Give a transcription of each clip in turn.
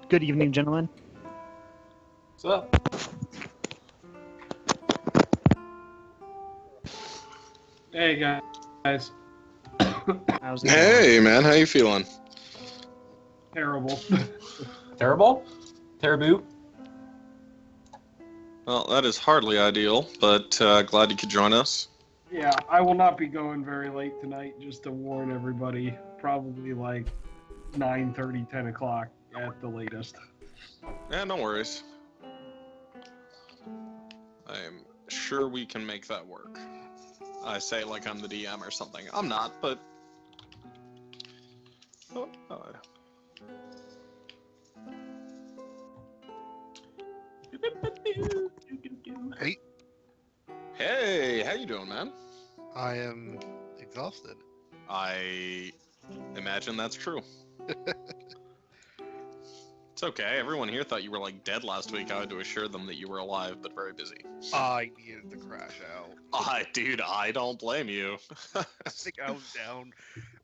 Good evening, gentlemen. What's up? Hey guys. How's it Hey, man, how you feeling? Terrible. Terrible? Terrible? Well, that is hardly ideal, but glad you could join us. Yeah, I will not be going very late tonight, just to warn everybody. Probably like 9:30, 10 o'clock at the latest. Yeah, no worries. I am sure we can make that work. I say like I'm the DM or something. I'm not, but... Hey, Hey, how you doing, man? I am exhausted. I imagine that's true. It's okay. Everyone here thought you were like dead last week. I had to assure them that you were alive, but very busy. I needed to crash out. Dude, I don't blame you. I think I was down.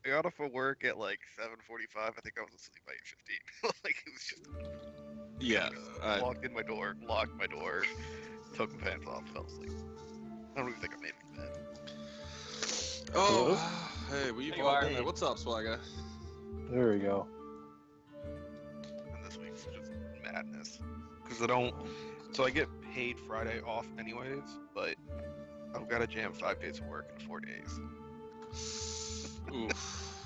I got off of work at like 7:45. I think I was asleep by 8:15. Like it was just. Yeah. Walked in my door, locked my door, took my pants off, fell asleep. I don't even think I made it to bed. Oh, hey, we There you all are. been there. What's up, Swagger? There we go. And this week's just madness. Because I don't. So I get paid Friday off anyways, but I've got to jam 5 days of work in 4 days. Oof.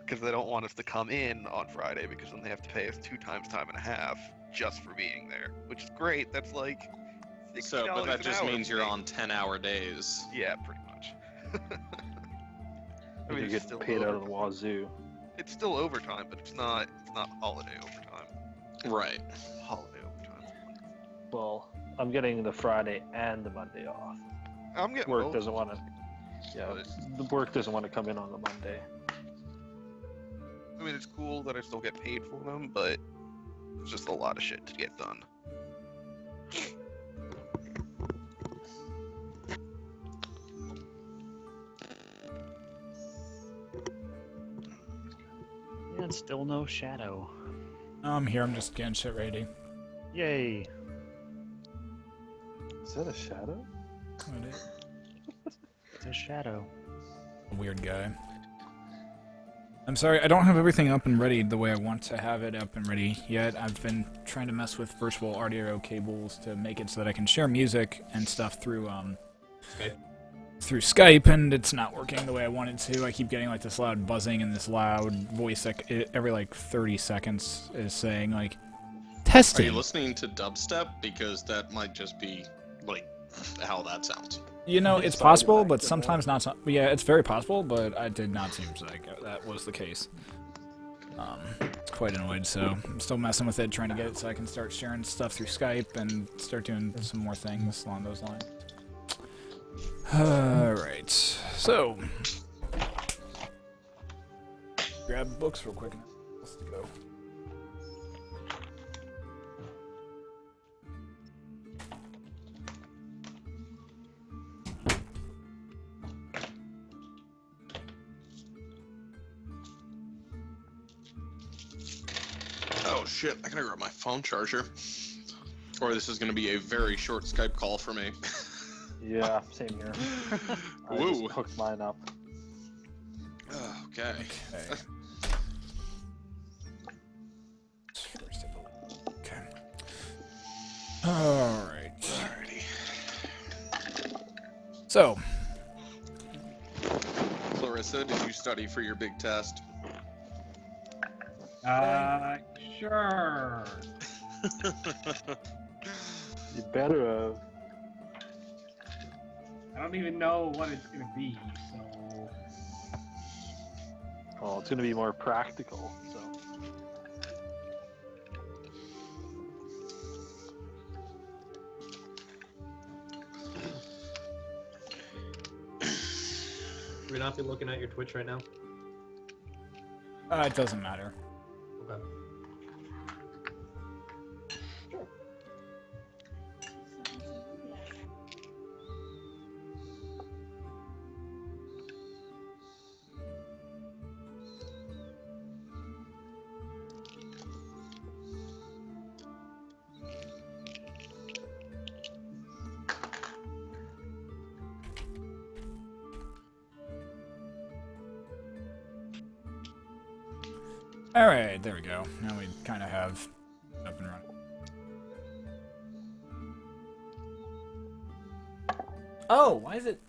Because they don't want us to come in on Friday because then they have to pay us 2 times time and a half just for being there, which is great. That's like $60 So, but that an just hour means for you're me. on 10-hour days. Yeah, pretty much. I mean, You it's get still paid out of the overtime. wazoo. It's still overtime, but it's not holiday overtime. Right. Holiday overtime. Well, I'm getting the Friday and the Monday off. I'm getting Work both, doesn't want to. Yeah, but the work doesn't want to come in on the Monday. I mean, it's cool that I still get paid for them, but it's just a lot of shit to get done. Yeah, and still no shadow. I'm here. I'm just getting shit ready. Yay! Is that a shadow? What is- It's a shadow. Weird guy. I'm sorry, I don't have everything up and ready the way I want to have it up and ready yet. I've been trying to mess with virtual audio cables to make it so that I can share music and stuff through Skype. through Skype, and it's not working the way I want it to. I keep getting like this loud buzzing and this loud voice every like 30 seconds is saying like Are testing. you listening to dubstep? Because that might just be, like, how that sounds. You know, It's it's side possible, effect but of sometimes not. Yeah, it's very possible, but I did not seem like that was the case. Quite annoyed, so I'm still messing with it, trying to get it so I can start sharing stuff through Skype and start doing some more things along those lines. Alright, so... grab books real quick and let's go. Oh shit, I gotta grab my phone charger. Or this is gonna be a very short Skype call for me. Yeah, same here. I Woo. just hooked mine up. Okay. Okay. First take a look. Okay. All right. Alrighty. So, Clarissa, did you study for your big test? Sure. You better have. I don't even know what it's gonna be, so Oh, it's gonna be more practical. So. Should we not be looking at your Twitch right now? it doesn't matter. Okay. All right, there we go. Now we kind of have up and running. Oh, why is it?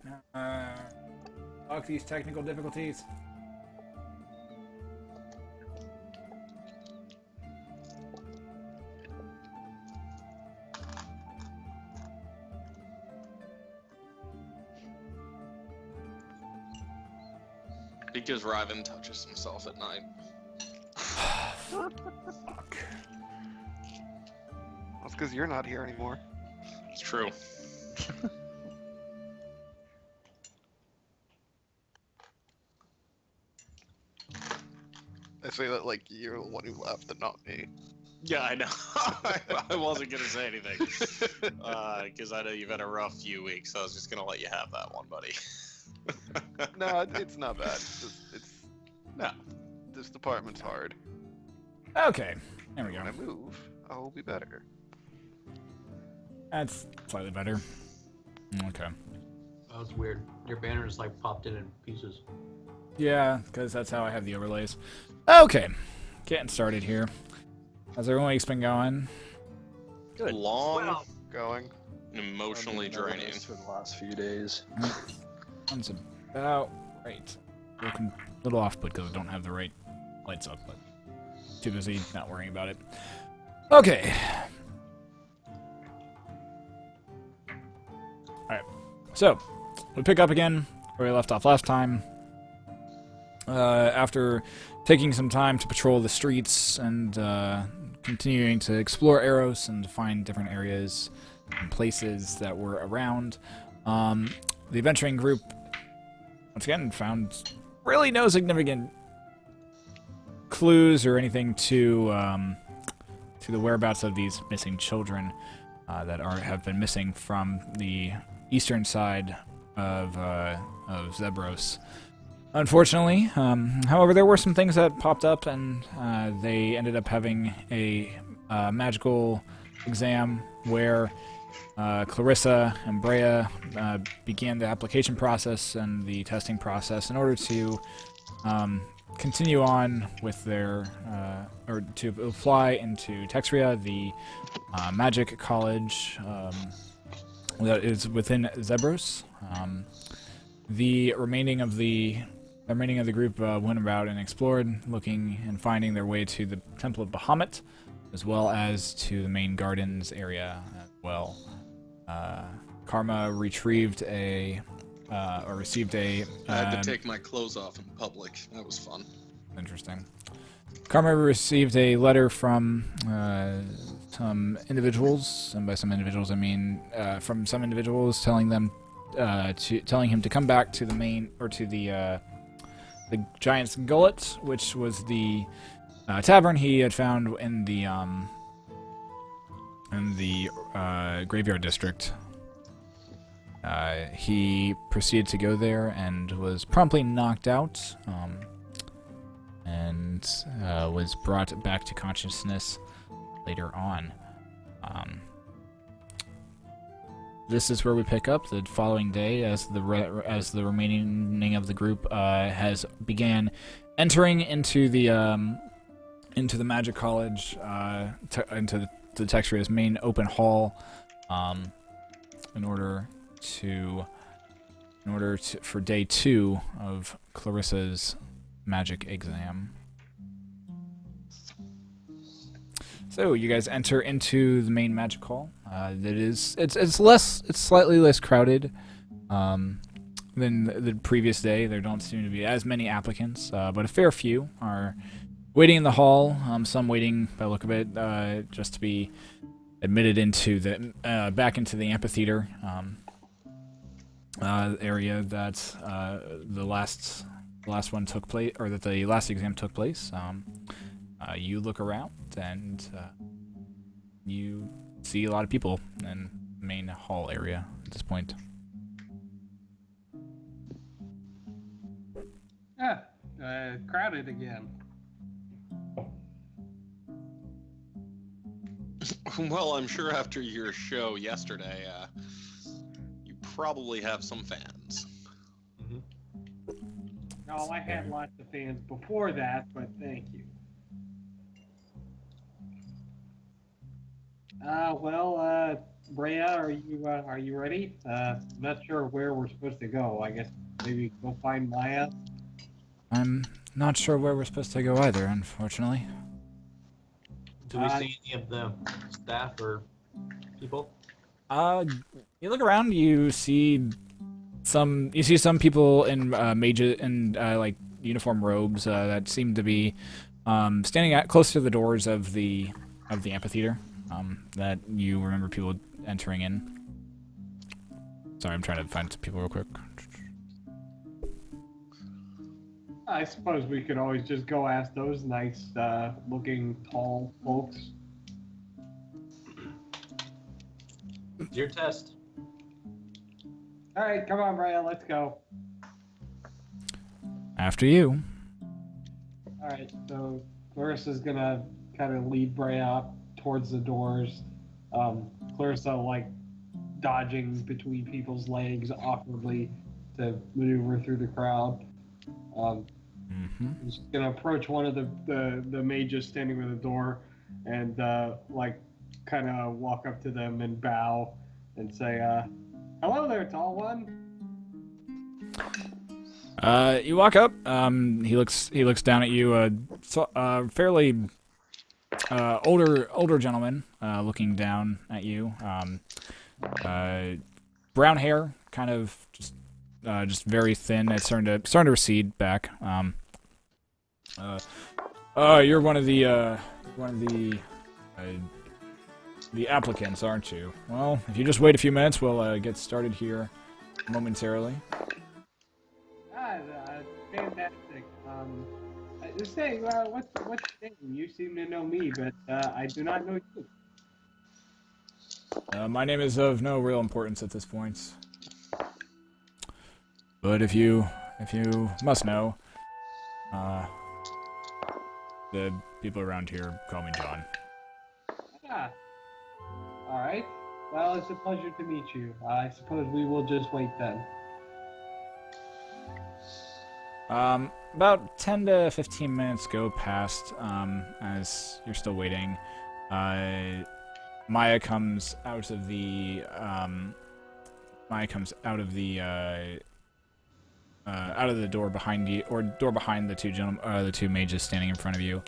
Fuck these technical difficulties. Because Ryven touches himself at night. Fuck. That's because you're not here anymore. It's true. I say that like you're the one who left and not me. Yeah, I know. I wasn't gonna say anything. Because I know you've had a rough few weeks, so I was just gonna let you have that one, buddy. No, it's not bad. It's No. This department's hard. Okay, there we When go. I move, I'll be better. That's slightly better. Okay. Oh, it's weird. Your banner just like popped in pieces. Yeah, because that's how I have the overlays. Okay, getting started here. How's everyone week's been going? Good. Long, Going. and emotionally I've been draining. nervous for the last few days. Sounds about right. Little off-put because I don't have the right lights up, but too busy not worrying about it. Okay. Alright. So, we pick up again where we left off last time. After taking some time to patrol the streets and continuing to explore Eros and find different areas and places that were around, the adventuring group once again found really no significant clues or anything to the whereabouts of these missing children that have been missing from the eastern side of Zebros. Unfortunately, however, there were some things that popped up, and they ended up having a magical exam where Clarissa and Brea began the application process and the testing process in order to continue on with their, or to apply into Texria, the magic college that is within Zebros. The remaining of the group went about and explored, looking and finding their way to the Temple of Bahamut, as well as to the main gardens area as well. Karma received a. I had to take my clothes off in public. That was fun. Interesting. Karma received a letter from some individuals, and by some individuals I mean from some individuals telling him to come back to the main, or to the Giant's Gullet, which was the tavern he had found in the graveyard district. He proceeded to go there and was promptly knocked out, and was brought back to consciousness later on. this is where we pick up the following day, as the remaining of the group has began entering into the Magic College, into the Texturia's main open hall, in order for day 2 of Clarissa's magic exam. So you guys enter into the main magic hall. It's slightly less crowded than the previous day. There don't seem to be as many applicants, but a fair few are waiting in the hall. Some waiting, by the look of it, just to be admitted into back into the amphitheater area that the last one took place, or that the last exam took place. You look around and you see a lot of people in the main hall area at this point. Crowded again. Well, I'm sure after your show yesterday, you probably have some fans. No, I had lots of fans before that, but thank you. Brea, are you ready? Not sure where we're supposed to go. I guess maybe go find Maya. I'm not sure where we're supposed to go either, unfortunately. Do we see any of the staff or people? You look around, you see some people in like uniform robes that seem to be standing close to the doors of the amphitheater. That you remember people entering in. Sorry, I'm trying to find some people real quick. I suppose we could always just go ask those nice looking tall folks. It's your test. All right, come on, Brea, let's go. After you. All right, so Clarissa's gonna kind of lead Brea up towards the doors. Clarissa, like, dodging between people's legs awkwardly to maneuver through the crowd. She's gonna approach one of the mages standing by the door and kind of walk up to them and bow and say, "Hello there, tall one." You walk up. He looks down at you. Fairly older gentleman, looking down at you. Brown hair, kind of just very thin. It's starting to recede back. You're one of the applicants, aren't you? Well, if you just wait a few minutes, we'll get started here momentarily. Fantastic. Just saying, what's your name? You seem to know me, but I do not know you. My name is of no real importance at this point. But if you must know, the people around here call me John. All right. Well, it's a pleasure to meet you. I suppose we will just wait then. About 10 to 15 minutes go past, as you're still waiting. Maya comes out of the door behind you, or door behind the two mages standing in front of you.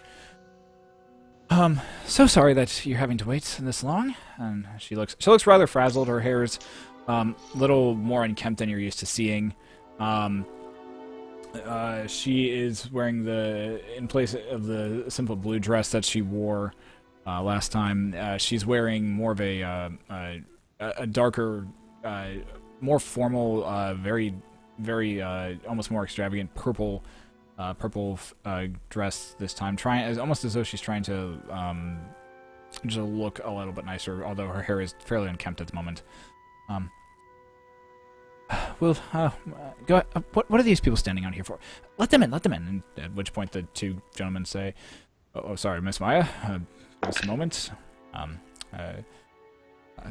So sorry that you're having to wait this long. And she looks rather frazzled. Her hair is little more unkempt than you're used to seeing. She is wearing in place of the simple blue dress that she wore last time. She's wearing more of a darker, more formal, very almost more extravagant purple dress this time. Almost as though she's trying to just look a little bit nicer, although her hair is fairly unkempt at the moment. Well, go. What are these people standing out here for? Let them in. And at which point the two gentlemen say, "Oh, sorry, Miss Maya. Just a moment.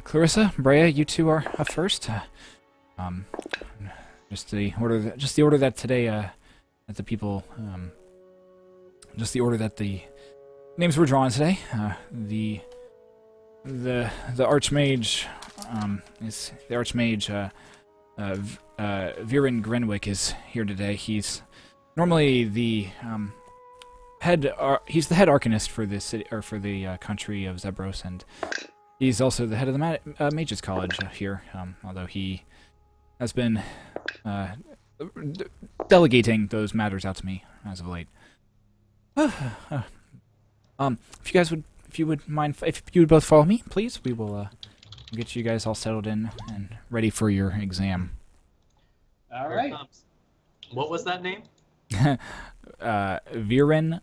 Clarissa, Brea, you two are up first. Just the order that today, that the people, just the order that the names were drawn today. The Archmage, is the Archmage, Viren Grenwick is here today. He's normally the he's the head arcanist for the city, or for the country of Zebros, and he's also the head of the Mages College here. Although he has been delegating those matters out to me as of late. If you would mind, if you would both follow me, please, we will get you guys all settled in and ready for your exam. All right. What was that name? Viren,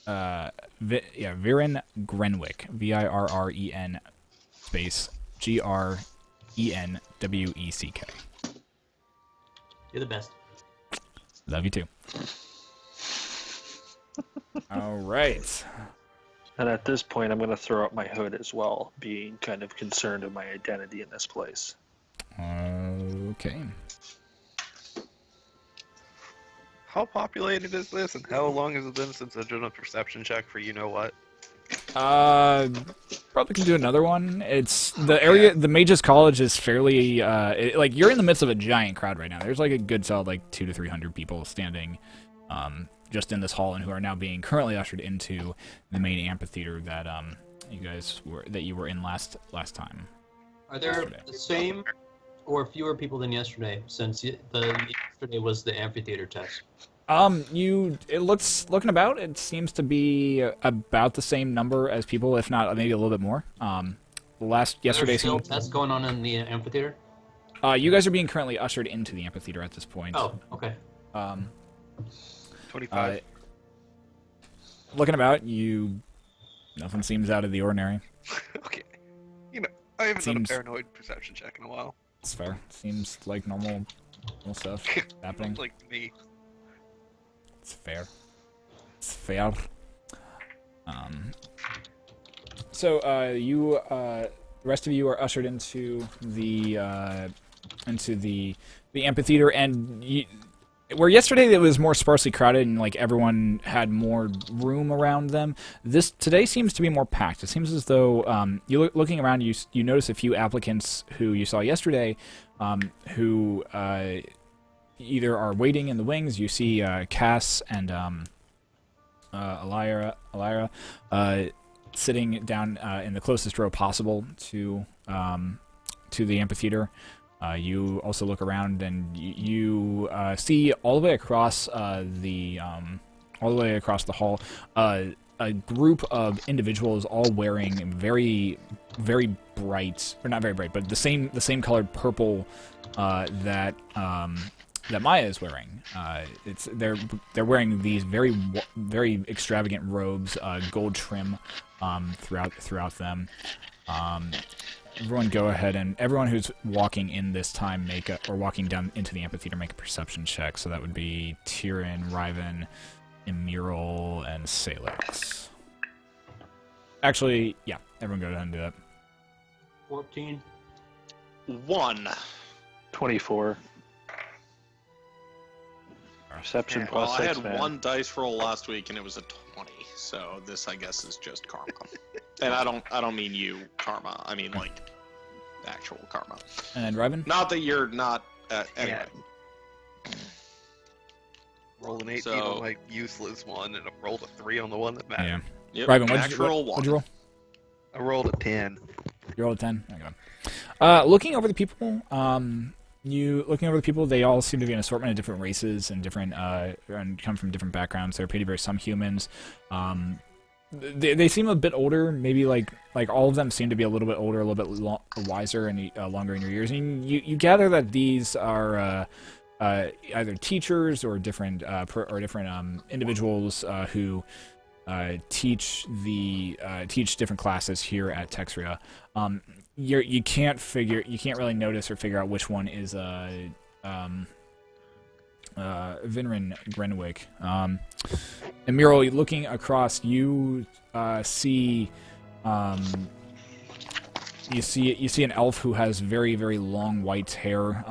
Viren Grenwick, Virren space Grenweck. You're the best. Love you too. All right. And at this point, I'm going to throw up my hood as well, being kind of concerned of my identity in this place. Okay. How populated is this, and how long has it been since I've done a perception check for you know what? Probably can do another one. It's the area. The Mages College is fairly like you're in the midst of a giant crowd right now. There's like a good solid like 200 to 300 people standing, just in this hall, and who are now being currently ushered into the main amphitheater that you were in last time. Are there the same or fewer people than yesterday? Since yesterday was the amphitheater test. Looking about, it seems to be about the same number as people, if not maybe a little bit more. Yesterday still tests going on in the amphitheater. You guys are being currently ushered into the amphitheater at this point. Oh, okay. 25. Looking about, nothing seems out of the ordinary. Okay. You know, I haven't done a paranoid perception check in a while. It's fair. Seems like normal stuff happening. Like me. It's fair. It's fair. So the rest of you are ushered into the amphitheater, and where yesterday it was more sparsely crowded and like everyone had more room around them, today seems to be more packed. It seems as though looking around, you notice a few applicants who you saw yesterday, who either are waiting in the wings. You see Cass and Alyra sitting down in the closest row possible to the amphitheater. You also look around and you see all the way across the hall a group of individuals all wearing very, very bright, or not very bright, but the same colored purple that Maya is wearing. They're wearing these very, very extravagant robes, gold trim throughout them. Everyone go ahead, and everyone who's walking in this time walking down into the amphitheater make a perception check. So that would be Tyrion, Riven, Emerald, and Salix. Actually, yeah, everyone go ahead and do that. 14. 1. 24. Perception Well, plus I 6, had man. one dice roll last week and it was a 20. So this, I guess, is just karma. And I don't mean you karma. I mean like actual karma. And Riven? Not that you're not. Anyway. Roll an 18 So- on my useless one, and I rolled a 3 on the one that mattered. Yeah. Yep, Riven, natural what'd you roll? I rolled a 10. You rolled a 10? Okay. Looking over the people, they all seem to be an assortment of different races and different, and come from different backgrounds. They're pretty diverse. Some humans. They seem a bit older. Maybe like all of them seem to be a little bit older, a little bit wiser, and longer in your years. And you gather that these are either teachers or different individuals who teach different classes here at Texria. You can't really notice or figure out which one is Vinrin Grenwick. And Muriel, looking across, you see you see an elf who has very, very long white hair.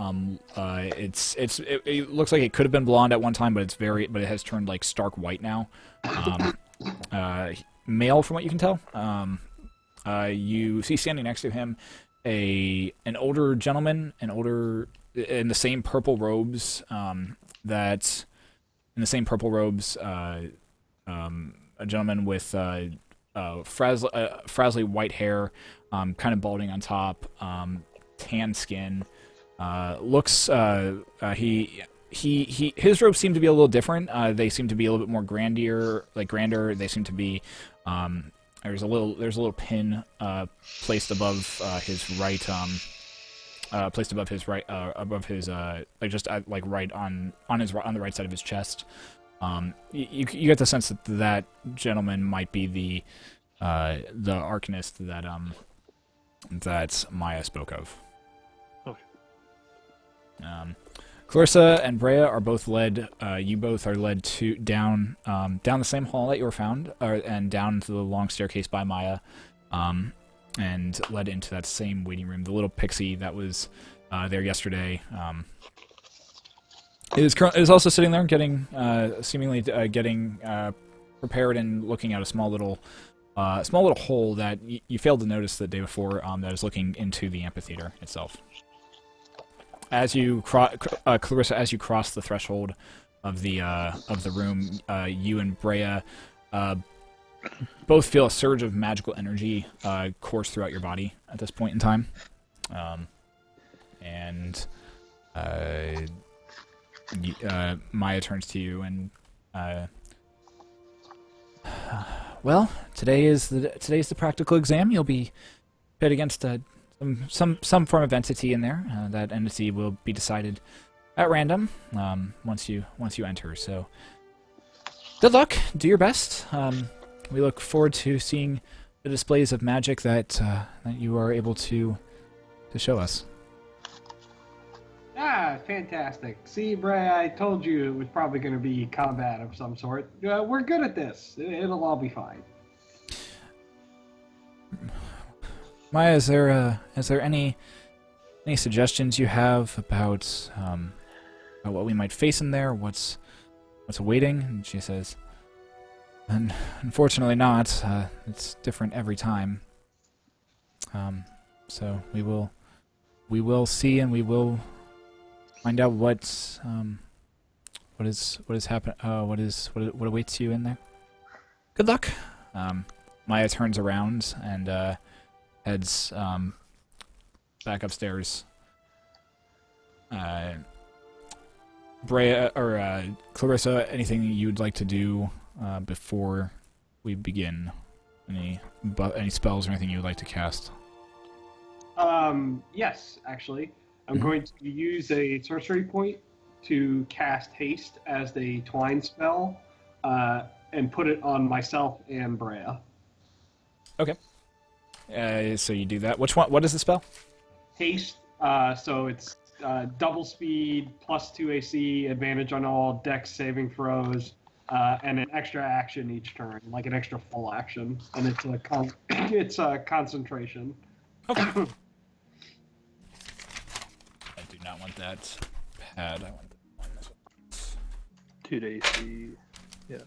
It looks like it could have been blonde at one time, but it has turned like stark white now. Male, from what you can tell. You see standing next to him an older gentleman, in the same purple robes a gentleman with frazzly white hair, kind of balding on top, tan skin. His robes seem to be a little different. They seem to be a little bit more grander. They seem to be. There's a little pin placed above his right. Placed above his right, right on the right side of his chest. You get the sense that gentleman might be the Arcanist that Maya spoke of. Okay. Clarissa and Brea are both led. You both are led down the same hall that you were found, and down to the long staircase by Maya, and led into that same waiting room. The little pixie that was there yesterday. Is also sitting there, getting seemingly getting prepared and looking at a small little hole that you failed to notice the day before. That is looking into the amphitheater itself. As you Clarissa, as you cross the threshold of the room, you and Brea both feel a surge of magical energy course throughout your body at this point in time, Maya turns to you and, well, today's the practical exam. You'll be pit against some form of entity in there. That entity will be decided at random once you enter. So, good luck. Do your best. We look forward to seeing the displays of magic that you are able to show us. Ah, fantastic. See, Bray, I told you it was probably going to be combat of some sort. We're good at this. It'll all be fine. Maya, is there any suggestions you have about what we might face in there? What's awaiting? And she says, unfortunately not. It's different every time. So we will see, and we will find out what awaits you in there. Good luck. Maya turns around and heads back upstairs. Brea or Clarissa, anything you'd like to do before we begin? Any spells or anything you would like to cast? Yes, actually. I'm going to use a sorcery point to cast Haste as a twine spell, and put it on myself and Brea. Okay. So you do that. Which one? What is the spell? Haste. So it's double speed, +2 AC, advantage on all dex saving throws, and an extra action each turn, like an extra full action, and it's a concentration. Okay. I do not want that pad. I want this one. 2 to AC. Yeah.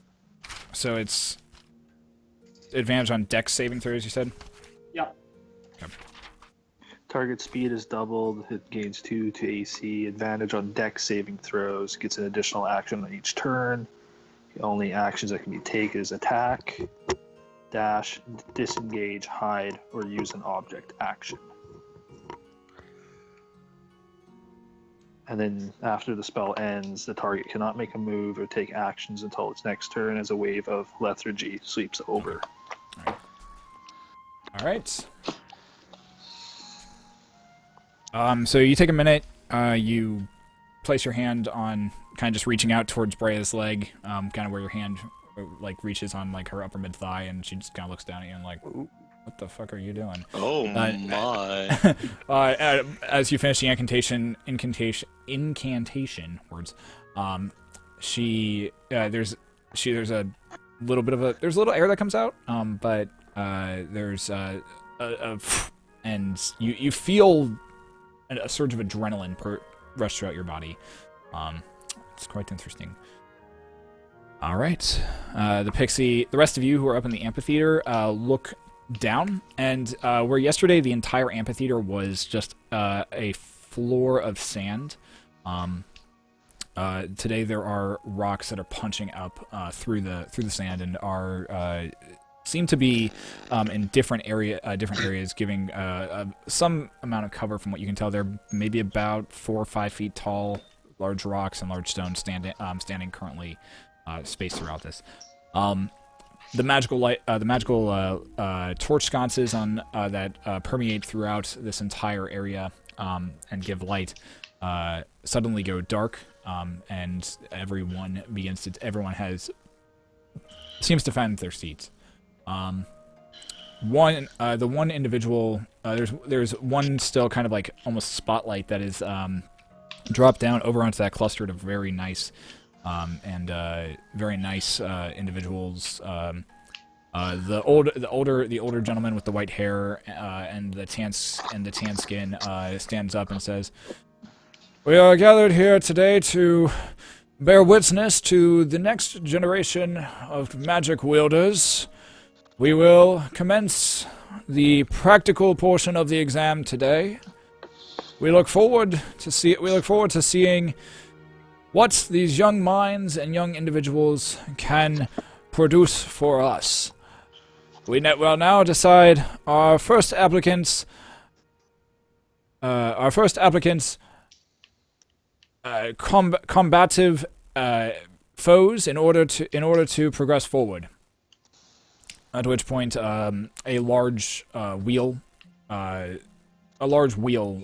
So it's advantage on dex saving throws, you said? Yep. Okay. Target speed is doubled. It gains 2 to AC. Advantage on dex saving throws. Gets an additional action on each turn. The only actions that can be taken is attack, dash, disengage, hide, or use an object action. And then after the spell ends, the target cannot make a move or take actions until its next turn as a wave of lethargy sweeps over. All right. So you take a minute. You place your hand on, kind of just reaching out towards Brea's leg, kind of where your hand like reaches on like her upper mid thigh, and she just kind of looks down at you and like, "What the fuck are you doing?" Oh my! As you finish the incantation words, there's a little bit of there's a little air that comes out, but there's a and you feel a surge of adrenaline rush throughout your body. It's quite interesting. All right, the rest of you who are up in the amphitheater, look down, and where yesterday the entire amphitheater was just a floor of sand. Today there are rocks that are punching up through the sand and are seem to be in different areas, giving some amount of cover. From what you can tell, they're maybe about 4 or 5 feet tall, large rocks and large stones standing currently spaced throughout this. The magical torch sconces on that permeate throughout this entire area and give light suddenly go dark, and everyone seems to find their seats. The one individual, there's one still kind of like almost spotlight that is dropped down over onto that cluster of very nice individuals. The older gentleman with the white hair and the tan skin stands up and says, "We are gathered here today to bear witness to the next generation of magic wielders. We will commence the practical portion of the exam today. We look forward to seeing what these young minds and young individuals can produce for us. We will now decide our first applicants. Combative foes in order to progress forward." At which point, a large wheel,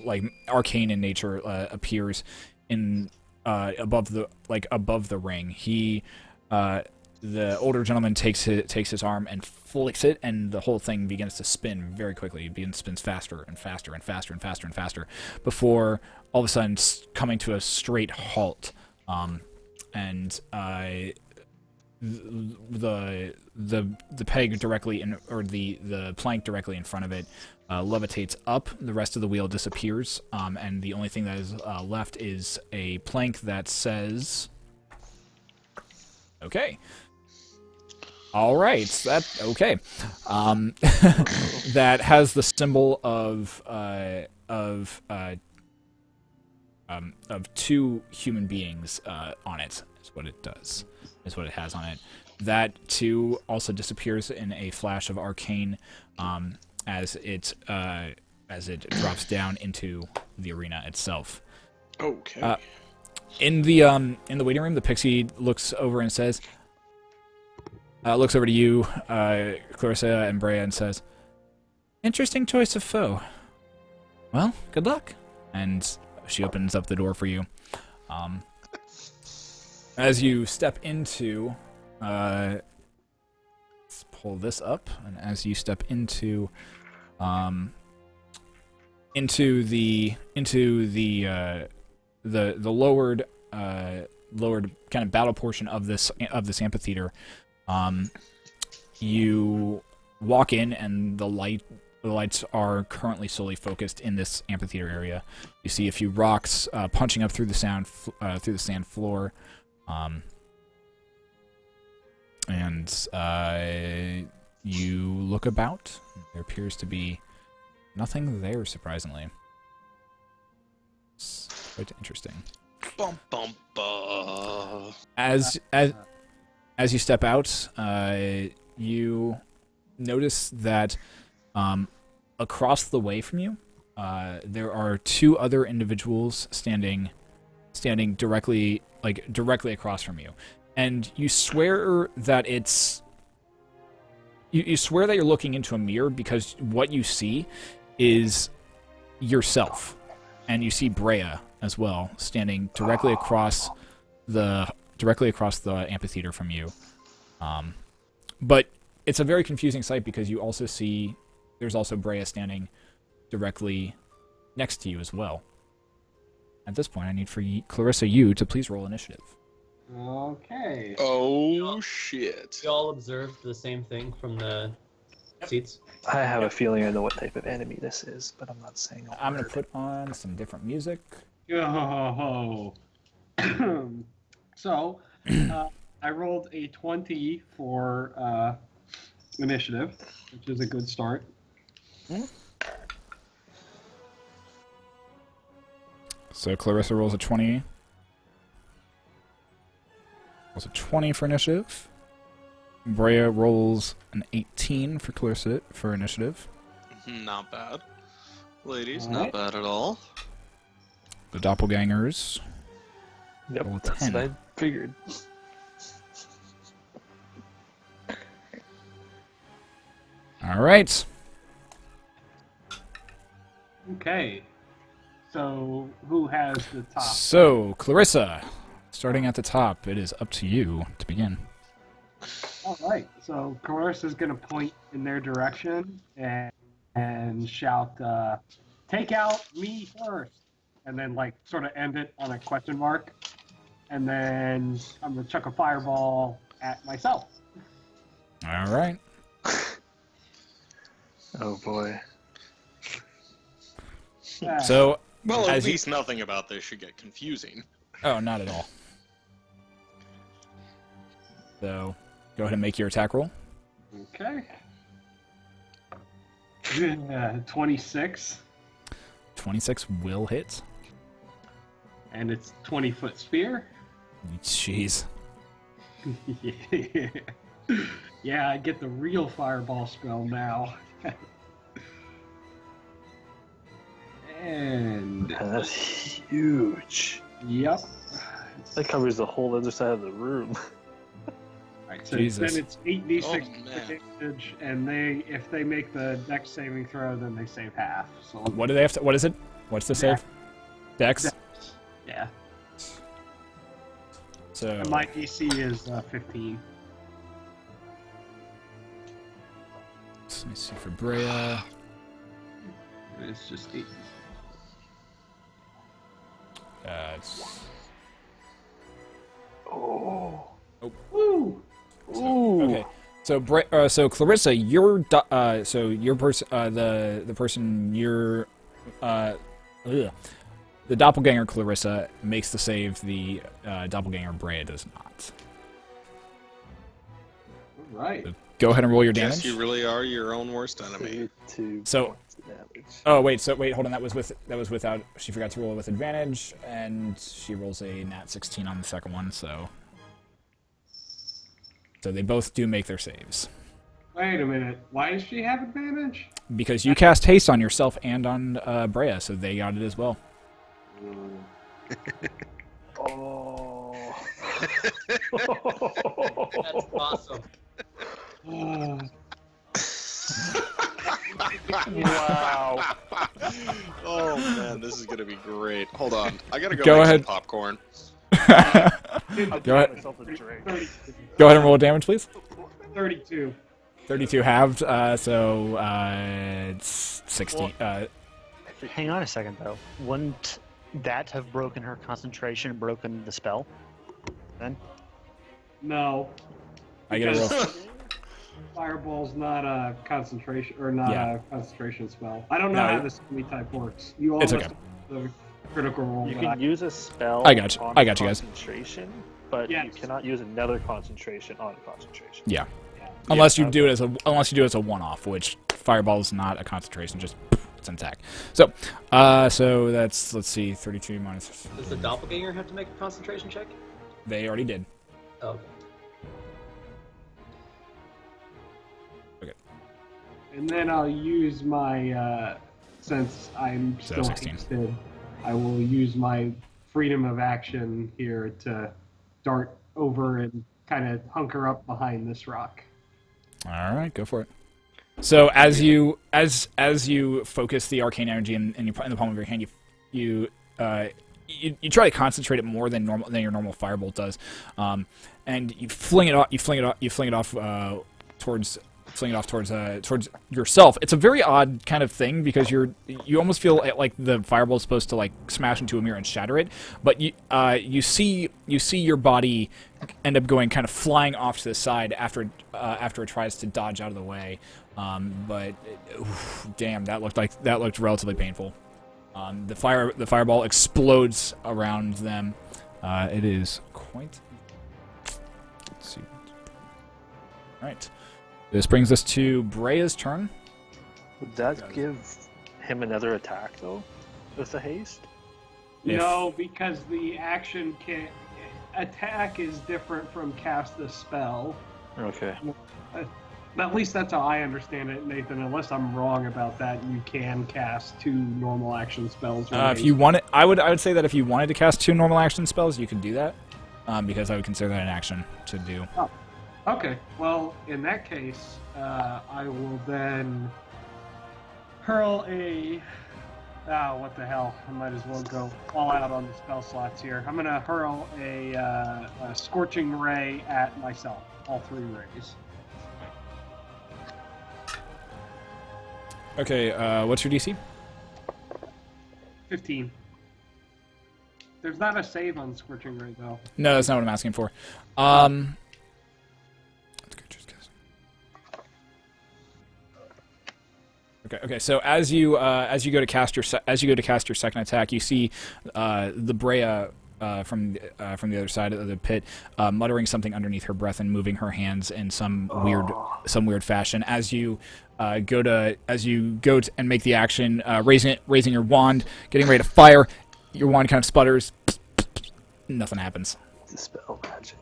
like arcane in nature, appears in above the ring. The older gentleman takes his arm and flicks it, and the whole thing begins to spin very quickly. It spins faster and faster and faster and faster and faster, before all of a sudden coming to a straight halt. And the peg directly the plank directly in front of it levitates up. The rest of the wheel disappears, and the only thing that is left is a plank that says, "Okay." All right, okay. That has the symbol of two human beings on it. Is what it does. Is what it has on it. That too also disappears in a flash of arcane as it drops down into the arena itself. Okay. In the waiting room, the pixie looks over and says, looks over to you, Clarissa and Brea, and says, "Interesting choice of foe. Well, good luck." And she opens up the door for you. As you step into, let's pull this up, and as you step into the lowered kind of battle portion of this amphitheater, you walk in, and the lights are currently solely focused in this amphitheater area. You see a few rocks punching up through the sand floor, and you look about. There appears to be nothing there, surprisingly. It's quite interesting. Bum, bum, bum. As you step out, you notice that across the way from you, there are two other individuals standing directly across from you, and you swear that you swear that you're looking into a mirror, because what you see is yourself, and you see Brea as well, standing directly across the amphitheater from you. But it's a very confusing sight, because you also see there's also Brea standing directly next to you as well. At this point, I need for Clarissa, you to please roll initiative. Okay. Oh shit. We all observed the same thing from the Seats. I have a feeling I know what type of enemy this is, but I'm not saying a I'm gonna word. put on some different music. Yo. So, I rolled a 20 for initiative, which is a good start. So Clarissa rolls a 20. Rolls a 20 for initiative. Brea rolls an 18 for Clarissa for initiative. Not bad. Ladies, Alright. not bad at all. The doppelgangers. Yep, Roll a that's 10. what I figured. All right. Okay. So, who has the top? So Clarissa, starting at the top, it is up to you to begin. All right. So, Carissa's going to point in their direction and shout, "Take out me first," and then like sort of end it on a question mark. And then I'm going to chuck a fireball at myself. All right. Oh boy. So, Well, at As you- least nothing about this should get confusing. oh, not at all. So, go ahead and make your attack roll. Okay. 26, 26 will hit. and it's 20-foot spear. Jeez. Yeah, I get the real fireball spell now. And That's huge. yep. That covers the whole other side of the room. Right, so Jesus. then it's 8d6 Oh, man. damage, and if they make the dex saving throw, then they save half. So What do they have to? What is it? What's the save? Dex. yeah, So and my DC is 15. let me see for Brea. And it's just 8. It's, Oh. Woo! Ooh. okay. So so Clarissa, so your person, the person you're, the doppelganger Clarissa makes the save. The doppelganger Brea does not. All right. Go ahead and roll your Yes, damage. you really are your own worst enemy. 2 So- points of damage. Oh wait, hold on. That was without. She forgot to roll it with advantage, and she rolls a nat 16 on the second one. So they both do make their saves Wait a minute. Why does she have advantage? because you cast haste on yourself and on Brea, so they got it as well. Oh. That's awesome. Wow. Oh man, this is gonna be great. Hold on, I gotta go, Go make ahead. some popcorn. Go ahead. Myself a drink. 32. Go ahead and roll damage, please. 32. 32 halved, so it's 60. Hang on a second, though. Wouldn't that have broken her concentration, broken the spell? Then? No. I get a roll. Fireball's not a concentration, or not Yeah. a concentration spell. I don't know No, how this enemy type works. You It's almost okay. the critical roll. You that can use a spell I got you. on I got you guys. concentration, but you Yes. cannot use another concentration on concentration. Yeah. Yeah. Unless you do it as a one-off, which fireball is not a concentration, just it's an attack. So, so that's, let's see, 32 minus. Does the doppelganger have to make a concentration check? They already did. Oh, okay. And then I'll use my, since I'm So still 16. hasted, I will use my freedom of action here to dart over and kind of hunker up behind this rock. All right, go for it. So as you focus the arcane energy in the palm of your hand, you try to concentrate it more than your normal firebolt does, and you fling it off towards yourself. It's a very odd kind of thing because you almost feel like the fireball is supposed to like smash into a mirror and shatter it, but you see your body end up going kind of flying off to the side after it tries to dodge out of the way, But oof, damn, that looked relatively painful. The fireball explodes around them. It is quite. Let's see. All right. This brings us to Brea's turn. Would that give him another attack though, with the haste? No, because the action can attack is different from cast a spell. Okay. At least that's how I understand it, Nathan. Unless I'm wrong about that, you can cast 2 normal action spells. If you want it, I would say that if you wanted to cast 2 normal action spells, you could do that, because I would consider that an action to do. Oh, okay. Well, in that case, I will then hurl a. What the hell? I might as well go all out on the spell slots here. I'm gonna hurl a scorching ray at myself. All 3 rays. Okay. What's your DC? 15. There's not a save on scorching ray though. No, that's not what I'm asking for. Okay. So as you go to cast your second attack, you see the Brea from the other side of the pit muttering something underneath her breath and moving her hands in some weird fashion. As you go to and make the action, raising your wand, getting ready to fire, your wand kind of sputters. Nothing happens. Dispel magic.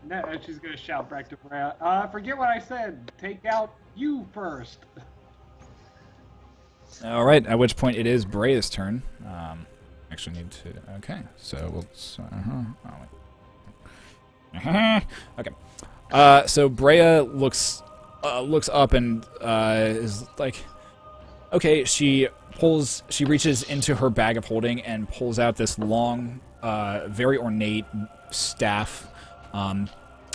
No, she's gonna shout back to Brea. Forget what I said. Take out you first. All right. At which point it is Brea's turn. Actually need to. Okay. So we'll. Okay. So Brea looks up and is like, okay. She reaches into her bag of holding and pulls out this long, very ornate staff.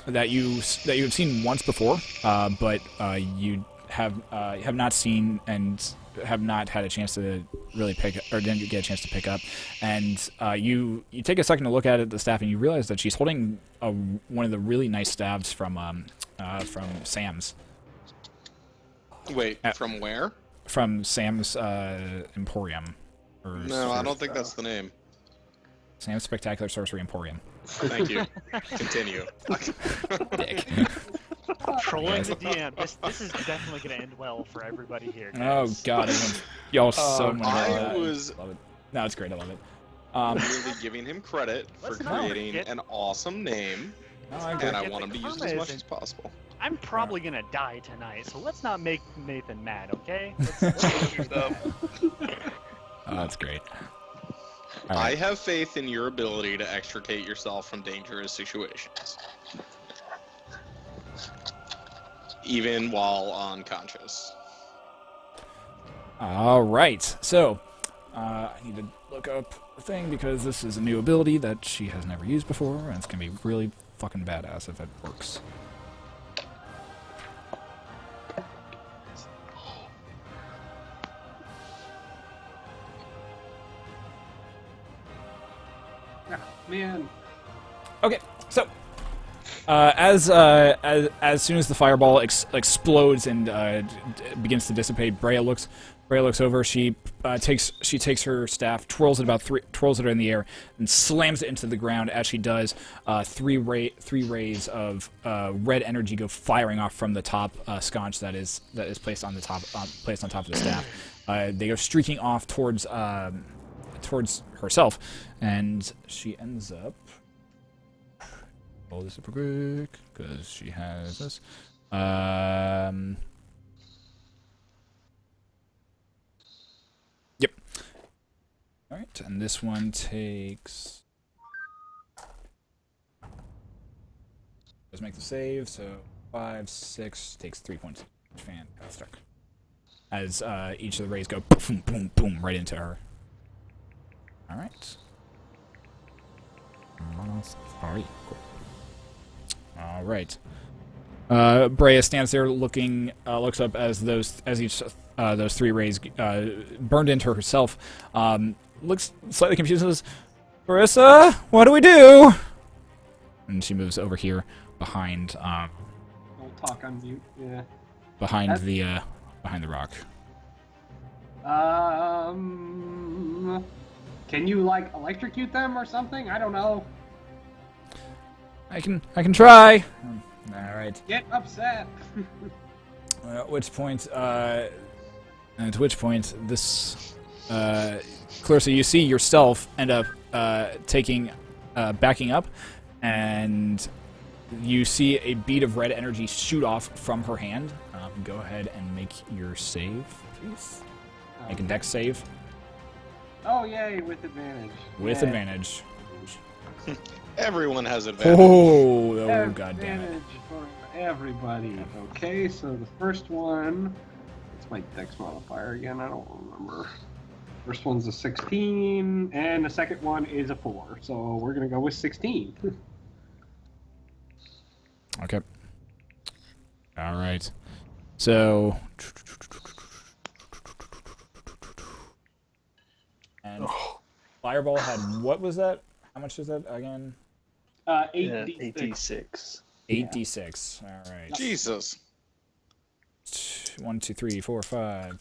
That you've seen once before, but you have not seen and have not had a chance to really pick, or didn't get a chance to pick up. And you take a second to look at the staff, and you realize that she's holding one of the really nice staves from Sam's. Wait, from where? From Sam's Emporium. No, I don't think that's the name. Sam's Spectacular Sorcery Emporium. Thank you. Continue. Dick. Trolling the DM. This is definitely going to end well for everybody here. Oh Guys. God, y'all so much. I was Love it. No, it's great. I love it. really giving him credit for Let's not creating forget- an awesome name, No, I agree. and I forget want him the to use it as karma much isn't- as possible. I'm probably going to die tonight, so let's not make Nathan mad, okay? Oh, that's great. I have faith in your ability to extricate yourself from dangerous situations. Even while unconscious. Alright, so, I need to look up a thing because this is a new ability that she has never used before, and it's going to be really fucking badass if it works. Man. Okay, so as soon as the fireball explodes and begins to dissipate, Brea looks over. She takes her staff, twirls it in the air, and slams it into the ground. As she does, three rays of red energy go firing off from the top sconce that is placed on top of the staff. They go streaking off towards herself, and she ends up. Roll this super quick because she has this. Yep. All right, and this one takes. Let's make the save. So 5, 6 takes 3 points. Fantastic. As each of the rays go boom, boom, boom right into her. All right. Sorry. Cool. All right. Brea stands there, looks up as those three rays burned into herself. Looks slightly confused and says, "Marissa, what do we do?" And she moves over here behind talk on mute. Yeah. behind That's- the rock. Can you like electrocute them or something? I don't know. I can try. All right. Get upset. At which point, this, Clarissa, you see yourself end up backing up, and you see a bead of red energy shoot off from her hand. Go ahead and make your save, please. Make a dex save Oh yay, with advantage. with Yay. advantage. Everyone has advantage. Oh, god damn it. Advantage for everybody. Okay, so the first one. What's my dex modifier again? I don't remember. First one's a 16, and the second one is a 4. So we're gonna go with 16. Okay. All right. So. And Fireball had, what was that? How much is that again? 8d6. 86. 8d6. All right. Jesus. 1, 2, 3, 4, 5.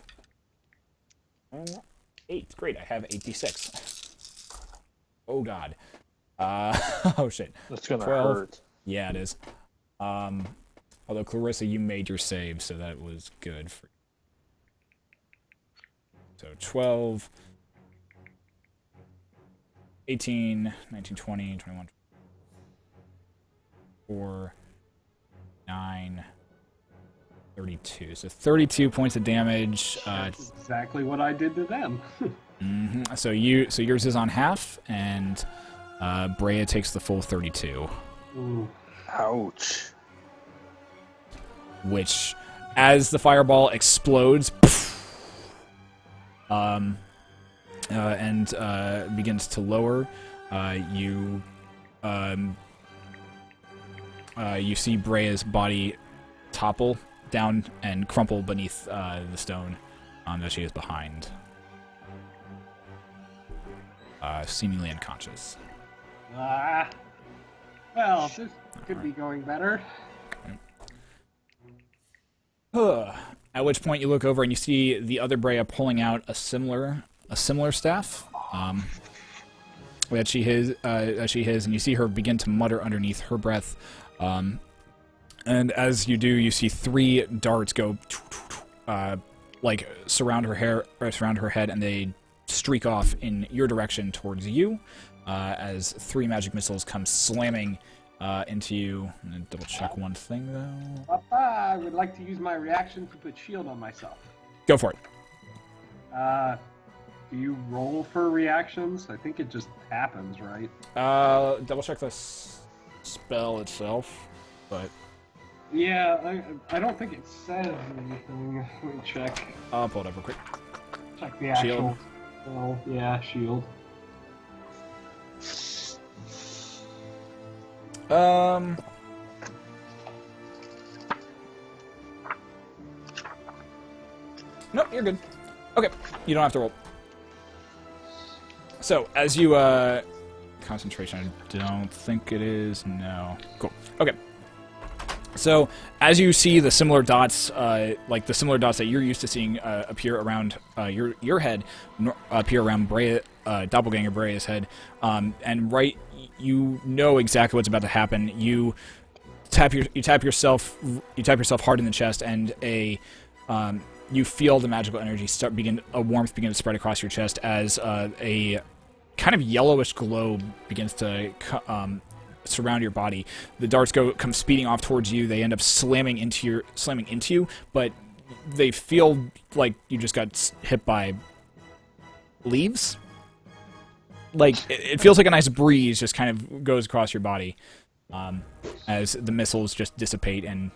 8. Great. I have 8d6. Oh god. Oh shit. That's gonna 12. hurt. Yeah, it is. Although Clarissa, you made your save, so that was good for. So 12, 18, 19, 20, 21, 4, 9, 32. So 32 points of damage. That's exactly what I did to them. So yours is on half, and Brea takes the full 32. Ooh. Ouch. Which, as the fireball explodes, and begins to lower, you see Brea's body topple down and crumple beneath the stone that she is behind, seemingly unconscious. Well, this could be going better. At which point you look over and you see the other Brea pulling out a similar staff that she has, and you see her begin to mutter underneath her breath. And as you do, you see 3 darts go like surround her hair, or surround her head, and they streak off in your direction towards you. As 3 magic missiles come slamming into you. I'm gonna double check one thing though. Papa, I would like to use my reaction to put shield on myself. Go for it. Do you roll for reactions? I think it just happens, right? Double check the spell itself, but Yeah, I don't think it says anything. Let me check. I'll pull it up real quick. Check the actual Shield. spell. Yeah, shield. Nope, you're good. Okay, you don't have to roll. So, as you, concentration, I don't think it is, no. Cool. Okay. So, as you see the similar dots, like the similar dots that you're used to seeing appear around your head, appear around Doppelganger Brea's head, and right, you know exactly what's about to happen. You tap yourself hard in the chest, and you feel the magical energy a warmth begin to spread across your chest as a kind of yellowish glow begins to surround your body. The darts come speeding off towards you. They end up slamming into you, but they feel like you just got hit by leaves. Like it feels like a nice breeze just kind of goes across your body as the missiles just dissipate and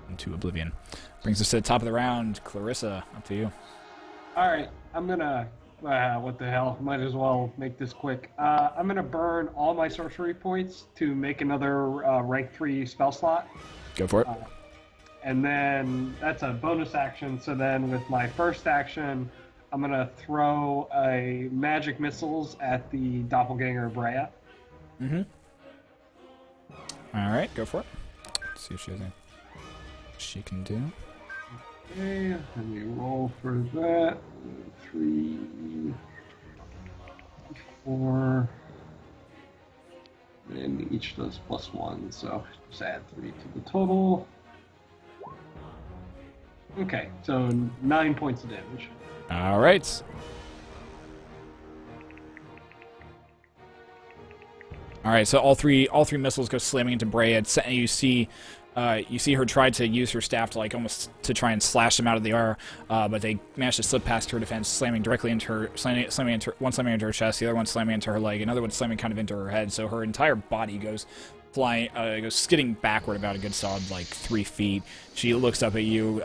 into oblivion. Brings us to the top of the round. Clarissa, up to you. Alright, I'm gonna... what the hell? Might as well make this quick. I'm gonna burn all my sorcery points to make another rank 3 spell slot. Go for it. And then that's a bonus action, so then with my first action, I'm gonna throw a magic missiles at the Doppelganger Brea. All right, go for it. See if she has anything she can do. Okay, and we roll for that. 3, 4. And each does +1, so just add 3 to the total. Okay, so 9 points of damage. All right. All right. So all three missiles go slamming into Brea. You see her try to use her staff to like almost to try and slash them out of the air, but they manage to slip past her defense, slamming directly into her, slamming into her chest, the other one slamming into her leg, another one slamming kind of into her head. So her entire body goes flying, goes skidding backward about a good solid like 3 feet. She looks up at you,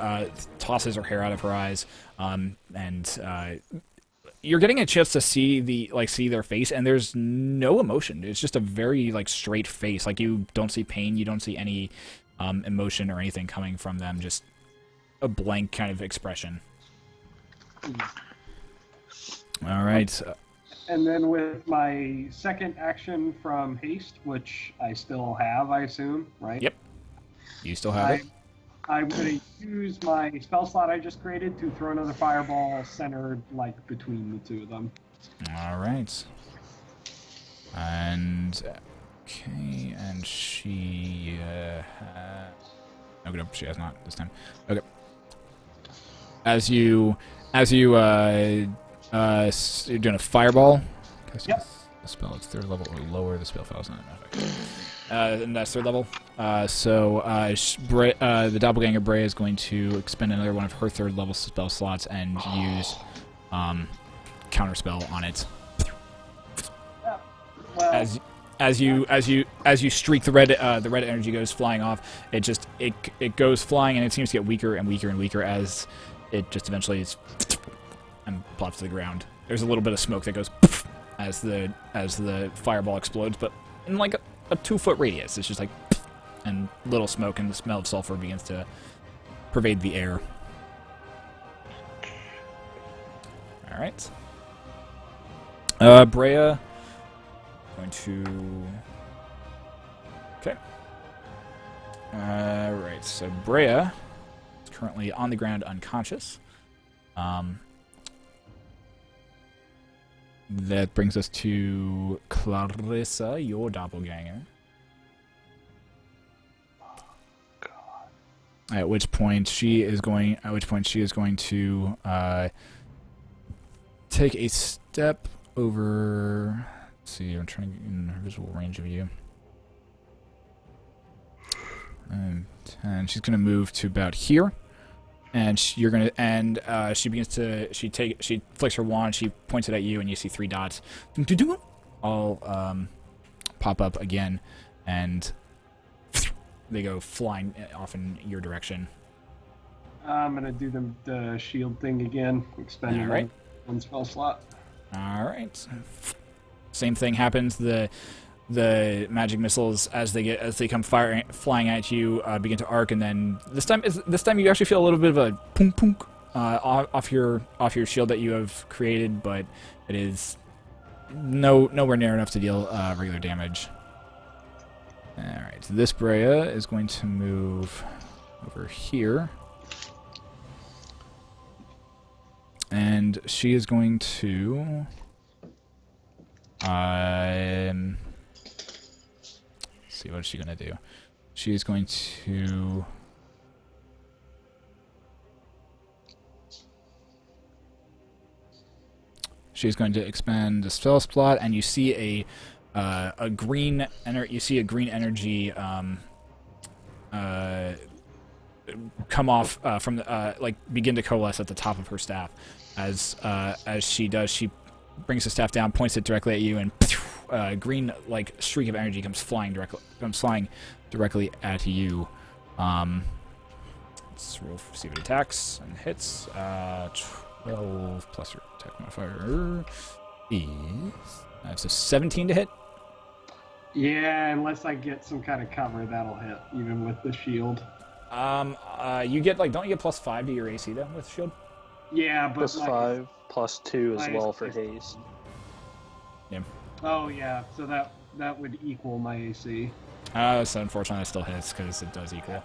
tosses her hair out of her eyes, and you're getting a chance to see their face, and there's no emotion. It's just a very like straight face. Like you don't see pain, you don't see any emotion or anything coming from them. Just a blank kind of expression. All right. And then with my second action from haste, which I still have, I assume, right? Yep. You still have it. I'm going to use my spell slot I just created to throw another fireball centered, like, between the two of them. All right. And okay, and she no, she has not this time. Okay. As you're doing a fireball. Yep. The spell is 3rd level or lower. The spell file is not and that's 3rd level. The Doppelganger Brea is going to expend another one of her 3rd level spell slots and use counterspell on it. Well, As you streak the red energy goes flying off. It goes flying, and it seems to get weaker and weaker and weaker as it just eventually is and plops to the ground. There's a little bit of smoke that goes as the fireball explodes, but in like a 2-foot radius. It's just like and little smoke, and the smell of sulfur begins to pervade the air. All right. Brea going to. Okay. Right. So Brea is currently on the ground, unconscious. That brings us to Clarissa, your doppelganger. At which point she is going to take a step over. Let's see, I'm trying to get in her visual range of you. And she's going to move to about here. And she flicks her wand, she points it at you, and you see 3 dots all pop up again, and they go flying off in your direction. I'm going to do the shield thing again, expend All right. one spell slot. All right. Same thing happens. The magic missiles, as they come flying at you, begin to arc, and then this time you actually feel a little bit of a punk punk off your shield that you have created, but it is nowhere near enough to deal regular damage. All right, so this Brea is going to move over here, and she is going to. See, what is she going to do? She is going to. She's going to expand the spell slot, and you see a green energy come off from the begin to coalesce at the top of her staff. As she does, she brings the staff down, points it directly at you, and a green streak of energy comes flying directly at you. Let's roll see if it attacks and hits. 12 plus your attack modifier is that's a 17 to hit. Yeah, unless I get some kind of cover, that'll hit, even with the shield. You get don't you get +5 to your AC though with shield? Yeah, but +5, +2 as well for haste. Yeah. Oh yeah, so that would equal my AC. So unfortunately, it still hits because it does equal.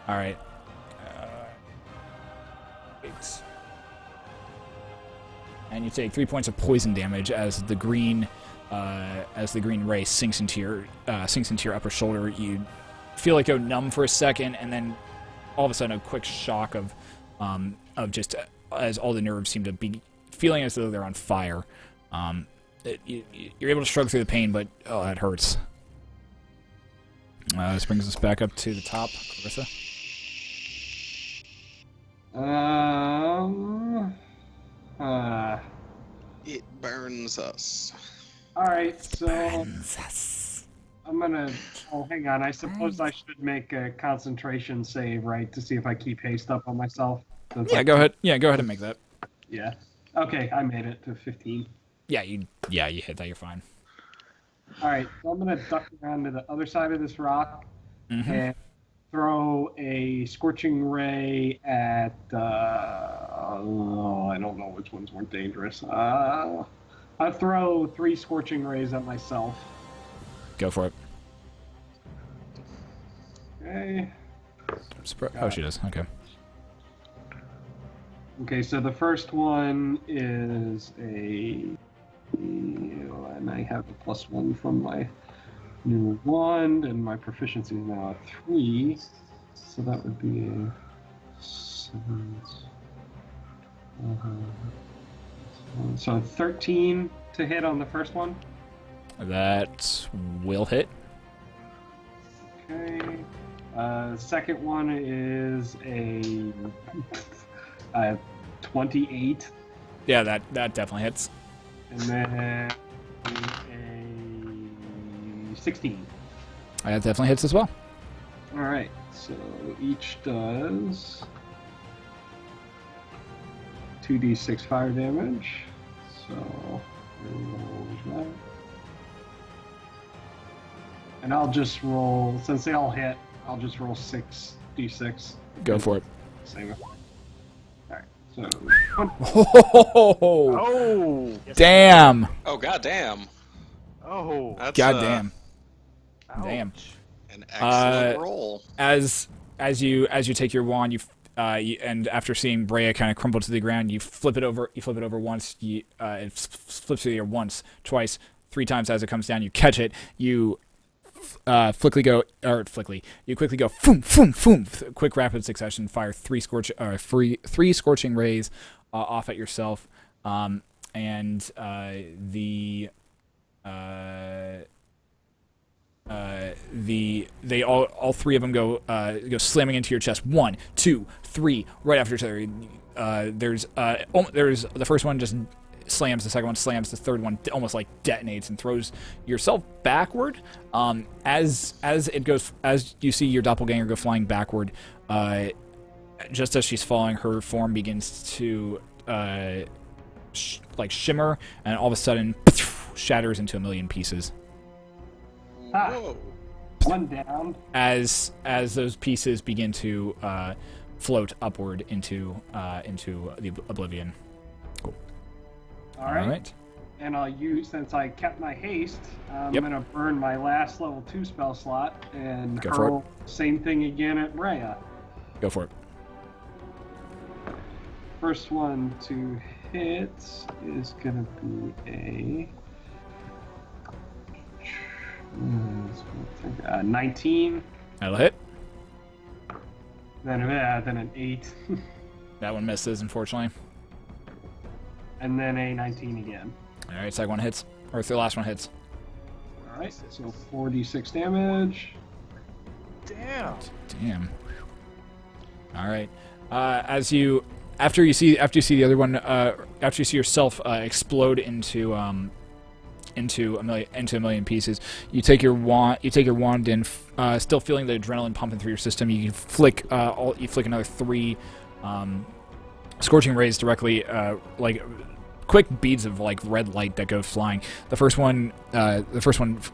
All right. 8. And you take 3 points of poison damage as the green ray sinks into your upper shoulder. You feel like go numb for a second, and then all of a sudden a quick shock of just as all the nerves seem to be feeling as though they're on fire. You're able to shrug through the pain, but oh, that hurts. This brings us back up to the top, Clarissa. It burns us. All right, so I'm gonna. Oh, hang on. I suppose I should make a concentration save, right, to see if I keep haste up on myself. Yeah, go ahead. Yeah, go ahead and make that. Yeah. Okay, I made it to 15. Yeah, you hit that. You're fine. All right, so I'm gonna duck around to the other side of this rock and throw a scorching ray at. I don't know which ones weren't dangerous. I'll throw 3 scorching rays at myself. Go for it. Okay. Oh, she does. Okay. Okay, so the first one is and I have a +1 from my new wand, and my proficiency is now a 3, so that would be a 7. So 13 to hit on the first one. That will hit. Okay. Second one is a 28. Yeah, that definitely hits. And then a 16. That definitely hits as well. All right, so each does 2d6 fire damage. So, that. And I'll just roll, since they all hit, I'll just roll 6d6. Go for it. Save it. All right, so. Oh! Damn! Oh, goddamn. Oh. That's, Goddamn. Damn. An excellent roll. As you take your wand, and after seeing Brea kind of crumple to the ground, you flip it over. You flip it over once. It flips through the air once, twice, 3 times. As it comes down, you catch it. You quickly go, boom, boom, boom. Quick, rapid succession. Fire 3 scorching rays off at yourself, and all 3 of them go slamming into your chest. 1, 2, 3, right after each other. There's the first one just slams, the second one slams, the third one almost like detonates and throws yourself backward. As you see your doppelganger go flying backward, just as she's falling, her form begins to shimmer, and all of a sudden shatters into a million pieces. Whoa. One down. As those pieces begin to float upward into the oblivion. Cool. All right. And I'll use, since I kept my haste, I'm gonna burn my last level 2 spell slot and Go for hurl same thing again at Brea. Go for it. First one to hit is gonna be a 19. That'll hit. Then an 8. That one misses, unfortunately. And then a 19 again. All right, second one hits, or the last one hits. All right, so 4d6 damage. Damn. All right. After you see the other one, after you see yourself explode into a million pieces, you take your wand and still feeling the adrenaline pumping through your system, you flick another 3 scorching rays directly quick beads of like red light that go flying. The first one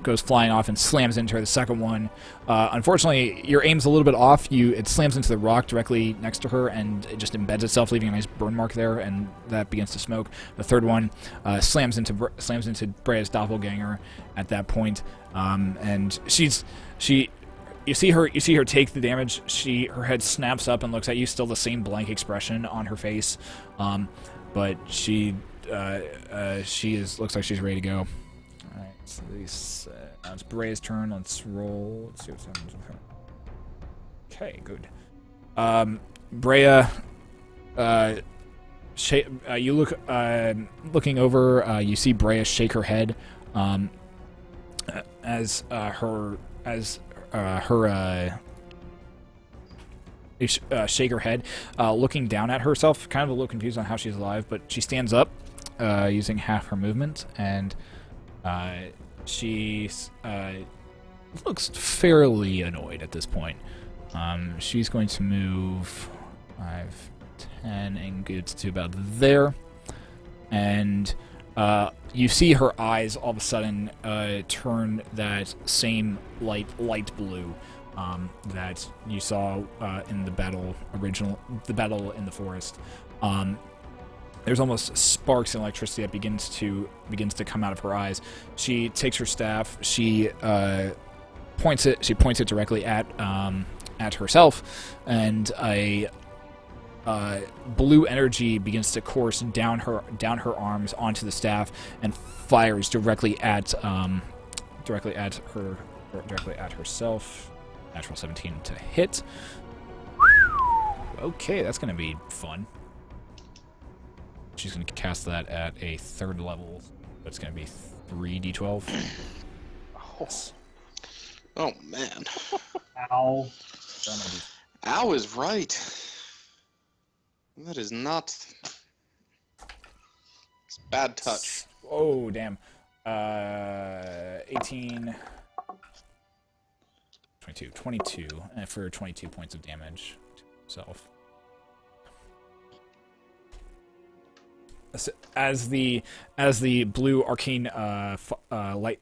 goes flying off and slams into her. The second one, unfortunately, your aim's a little bit off. It slams into the rock directly next to her, and it just embeds itself, leaving a nice burn mark there, and that begins to smoke. The third one slams into Brea's doppelganger at that point, and you see her take the damage. Her head snaps up and looks at you, still the same blank expression on her face, but she looks like she's ready to go. All right, so now it's Brea's turn. Let's roll. Let's see what's happening with her. Okay, good. Brea, you look looking over. You see Brea shake her head, shake her head, looking down at herself, kind of a little confused on how she's alive, but she stands up, using half her movement, and she looks fairly annoyed at this point. She's going to move 5, 10, and gets to about there, and you see her eyes all of a sudden turn that same light blue that you saw in the battle in the forest. There's almost sparks and electricity that begins to come out of her eyes. She takes her staff. She points it directly at herself, and a blue energy begins to course down her arms onto the staff and fires directly at herself. Natural 17 to hit. Okay, that's gonna be fun. She's gonna cast that at a 3rd level. That's gonna be 3d12. Oh man. Ow. Ow is right. That is not. It's bad touch. Oh damn. 18. 22 for 22 points of damage to himself. As the blue arcane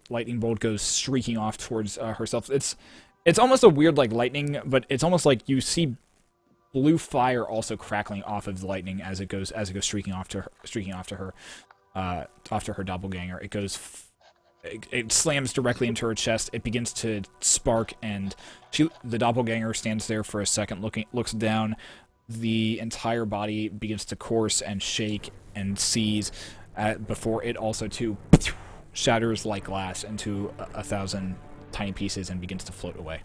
lightning bolt goes streaking off towards herself, it's almost a weird like lightning, but it's almost like you see blue fire also crackling off of the lightning as it goes streaking off to her doppelganger. It slams directly into her chest. It begins to spark, and the doppelganger stands there for a second, looks down. The entire body begins to course and shake and seize before it also too shatters like glass into 1,000 tiny pieces and begins to float away.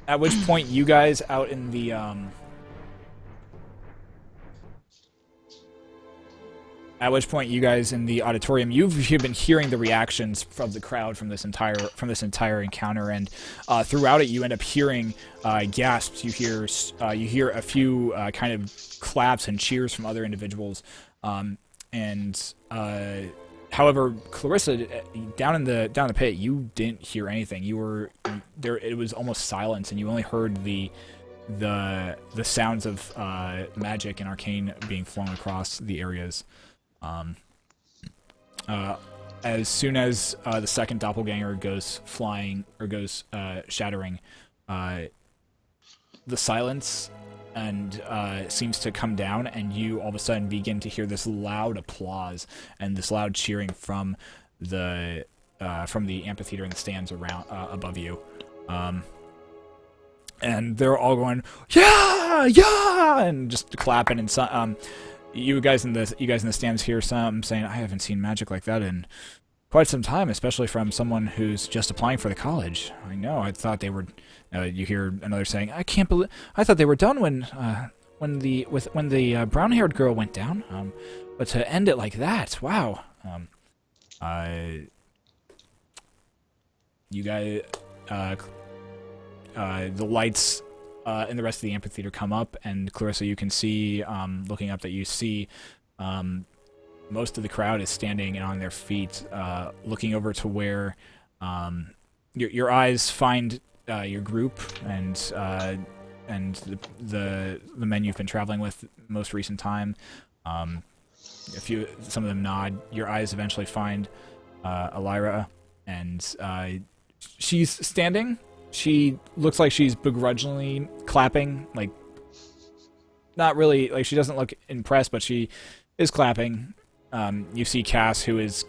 At which point you guys out in the auditorium, you've been hearing the reactions from the crowd from this entire encounter, and throughout it you end up hearing gasps. You hear a few kind of claps and cheers from other individuals, however, Clarissa, down in the pit, you didn't hear anything. You were there. It was almost silence, and you only heard the sounds of magic and arcane being flung across the areas. As soon as the second doppelganger goes flying or goes shattering, the silence and seems to come down, and you all of a sudden begin to hear this loud applause and this loud cheering from the amphitheater and the stands around above you, and they're all going yeah, and just clapping, and you guys in the stands hear some saying, "I haven't seen magic like that in quite some time, especially from someone who's just applying for the college. I know. I thought they were." You hear another saying, "I can't believe. I thought they were done when the brown-haired girl went down. But to end it like that, wow." You guys, the lights in the rest of the amphitheater come up, and Clarissa, you can see, looking up, that you see most of the crowd is standing and on their feet, looking over to where your eyes find your group and the men you've been traveling with most recent time. Some of them nod. Your eyes eventually find Elira, and she's standing. She looks like she's begrudgingly clapping, like not really, like she doesn't look impressed, but she is clapping. You see Cass, who's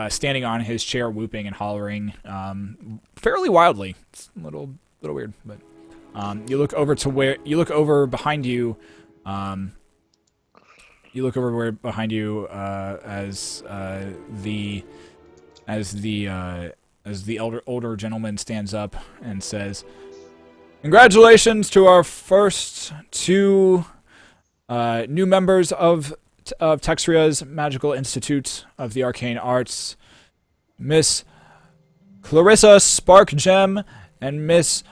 standing on his chair, whooping and hollering fairly wildly. It's a little weird, but you look over behind you. You look over behind you as the older gentleman stands up and says, "Congratulations to our first two new members of Texria's Magical Institute of the Arcane Arts, Miss Clarissa Sparkgem and Miss..."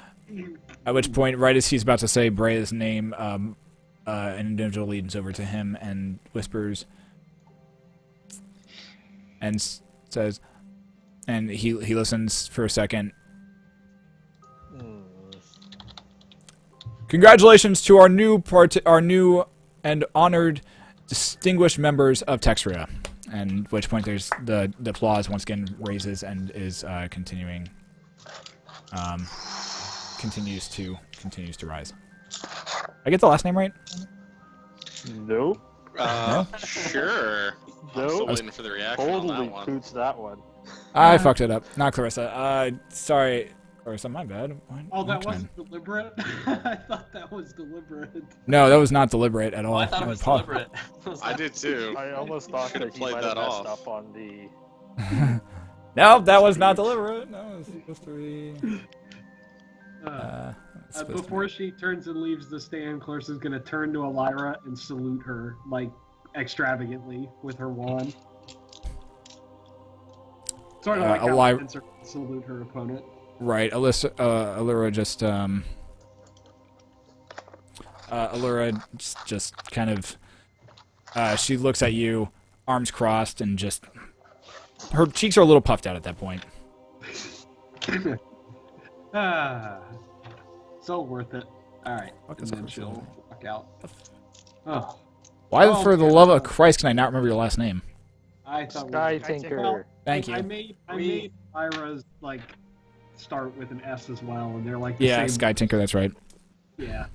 At which point, right as he's about to say Brea's name, an individual leans over to him and whispers and says, and he listens for a second. "Congratulations to our new and honored, distinguished members of Texria." And at which point there's the applause once again raises and is continuing. Continues to rise. I get the last name right? Nope. Sure. I'm still waiting for the reaction on Totally that one. poots that one. I fucked it up. Not Clarissa. Sorry, Clarissa. My bad. Oh, that wasn't deliberate? I thought that was deliberate. No, that was not deliberate at all. I thought it was Paul- deliberate. I did too. I almost thought Should've that he played might have that messed off. up on the. No, that was not deliberate. No, it was supposed to be. It's supposed to Before she turns and leaves the stand, Clarissa's going to turn to Elira and salute her, like, extravagantly with her wand. Sort of like how Elira- Spencer would salute her opponent. Right, Allura just Allura just kind of she looks at you, arms crossed, and just her cheeks are a little puffed out at that point. So worth it. Alright. Fuck And is then that she'll for? walk out. Oh. Why, Oh, for the okay. love of Christ, can I not remember your last name? I thought Sky we Tinker. Thank I you. made Ira's, like, start with an S as well, and they're like the Yeah, same. Sky Tinker, that's right. Yeah.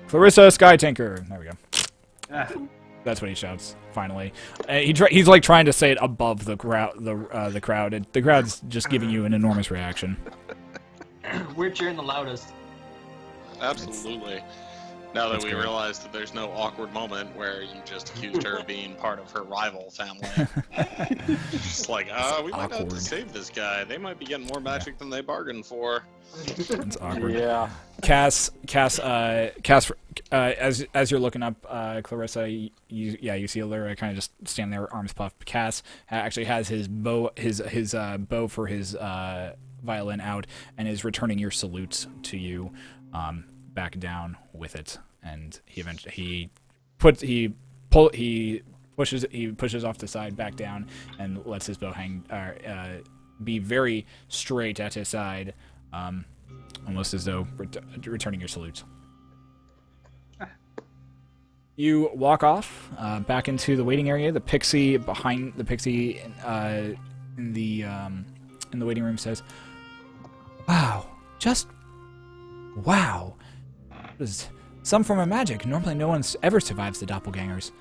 Clarissa Sky Tinker. There we go. Ah, That's what he shouts. Finally, he's like trying to say it above the crowd. The crowd. The crowd's just giving you an enormous reaction. We're cheering the loudest. Absolutely. Now that That's we great. realize that there's no awkward moment where you just accused her of being part of her rival family. Just like, we might have awkward. to save this guy. They might be getting more magic than they bargained for. It's awkward. Yeah. Cass, as you're looking up, Clarissa, you see Allura kind of just standing there, arms puffed. Cass actually has his bow, his bow for his violin out, and is returning your salute to you, back down with it. And he pushes off the side, back down, and lets his bow hang, be very straight at his side. Almost as though returning your salute. You walk off back into the waiting area. The pixie in the waiting room says, "Wow, just wow! It was some form of magic. Normally, no one ever survives the doppelgangers."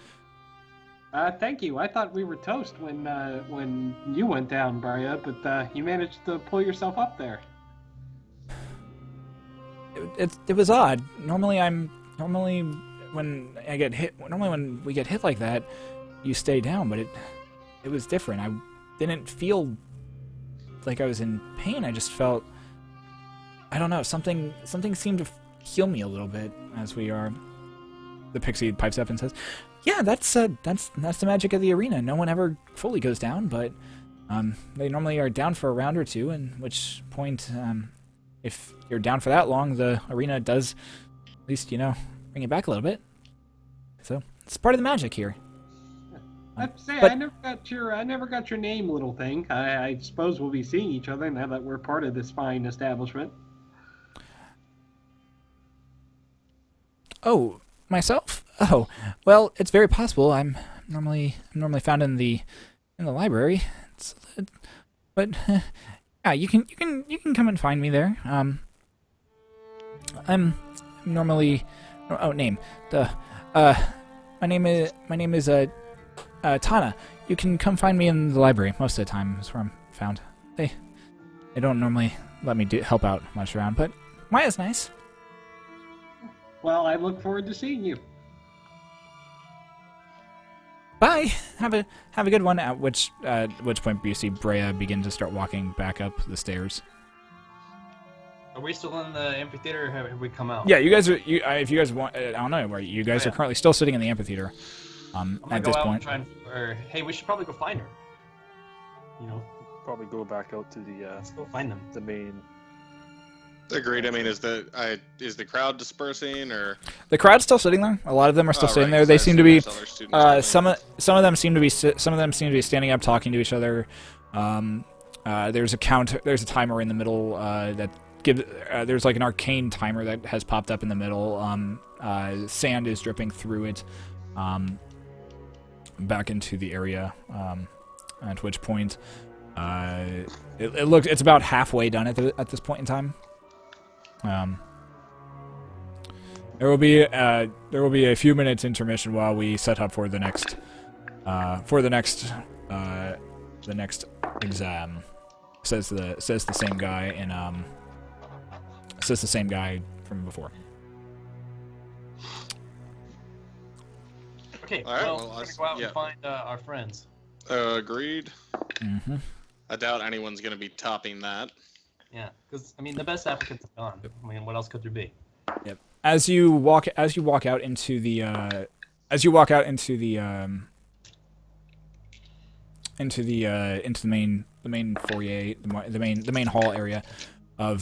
thank you. I thought we were toast when you went down, Bria, but you managed to pull yourself up there. It was odd. Normally when we get hit like that, you stay down, but it was different. I didn't feel like I was in pain. I just felt, I don't know, something seemed to heal me a little bit as we are. The pixie pipes up and says, "Yeah, that's the magic of the arena. No one ever fully goes down, but they normally are down for a round or two, in which point, if you're down for that long, the arena does at least, bring it back a little bit. So it's part of the magic here." I never got your name, little thing. I suppose we'll be seeing each other now that we're part of this fine establishment. Oh, myself? Oh, well, it's very possible. I'm normally found in the library. But yeah, you can come and find me there. I'm normally name. Duh. My name is Tana. You can come find me in the library. Most of the time is where I'm found. They don't normally let me help out much around, but Maya's nice. Well, I look forward to seeing you. Bye. Have a good one. At which point you see Brea begin to start walking back up the stairs. Are we still in the amphitheater, or have we come out? Yeah, you guys are. If you guys want, I don't know where you guys are currently still sitting in the amphitheater. At this point. Hey, we should probably go find her. You know, Probably go back out to let's go find them. the main. Agreed. I mean, is the crowd dispersing or? The crowd's still sitting there. A lot of them are still sitting there. They seem to be. Some of them seem to be. Some of them seem to be standing up, talking to each other. There's a counter. There's a timer in the middle that gives. There's like an arcane timer that has popped up in the middle. Sand is dripping through it, back into the area. At which point, it looks. It's about halfway done at this point in time. There will be a few minutes intermission while we set up for the next exam. Says the same guy in says the same guy from before. Okay, All right, well, well, we're gonna go out and find our friends. Agreed. Mm-hmm. I doubt anyone's gonna be topping that. Yeah, because I mean, the best applicants have gone. I mean, what else could there be? Yep. As you walk out into the main foyer, the main hall area of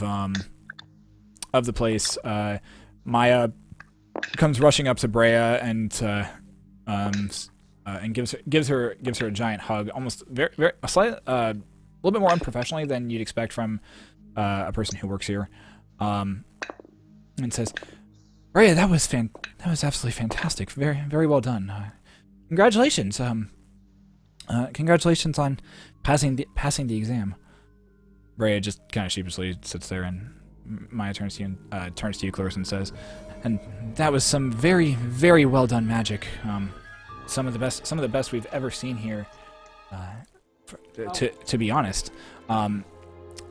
the place, Maya comes rushing up to Brea and gives her a giant hug, almost a little bit more unprofessionally than you'd expect from a person who works here, and says, "Brea, that was absolutely fantastic. Very, very well done. Congratulations. Congratulations on passing the exam." Brea just kind of sheepishly sits there, and Maya turns to you, Clarissa, and says, "And that was some very, very well done magic. Some of the best we've ever seen here. To be honest."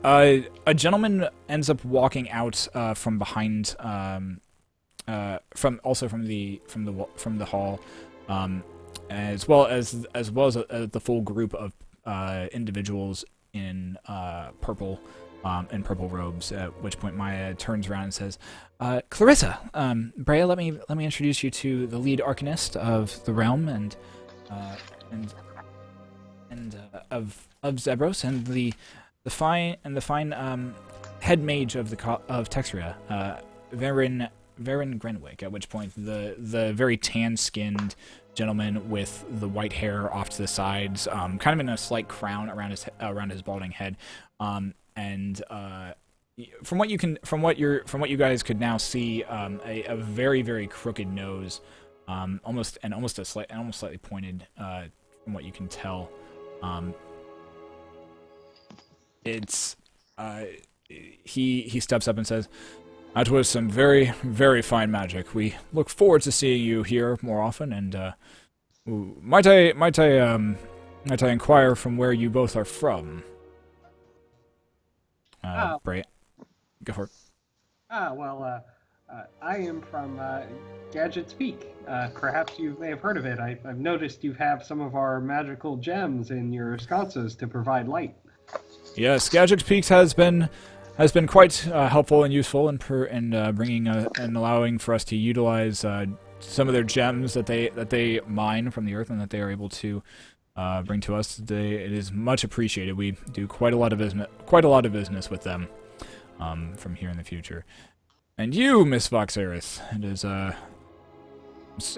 A gentleman ends up walking out from behind, from the hall, as well as the full group of individuals in purple robes. At which point Maya turns around and says, "Clarissa, Brea, let me introduce you to the lead arcanist of the realm and of Zebros, and the fine head mage of Texria, Varen Grenwick." At which point the very tan-skinned gentleman with the white hair off to the sides, kind of in a slight crown around his balding head, and from what you guys could now see, a very, very crooked nose, almost slightly pointed, from what you can tell. He steps up and says, "That was some very, very fine magic. We look forward to seeing you here more often. And might I inquire from where you both are from?" Brea, go for it. I am from Gadget's Peak. Perhaps you may have heard of it. I've noticed you have some of our magical gems in your sconces to provide light. Yes, Gadget's Peak has been quite helpful and useful in bringing and allowing for us to utilize some of their gems that they mine from the earth and that they are able to bring to us. It is much appreciated. We do quite a lot of business with them from here in the future. And you, Miss Voxeris, it is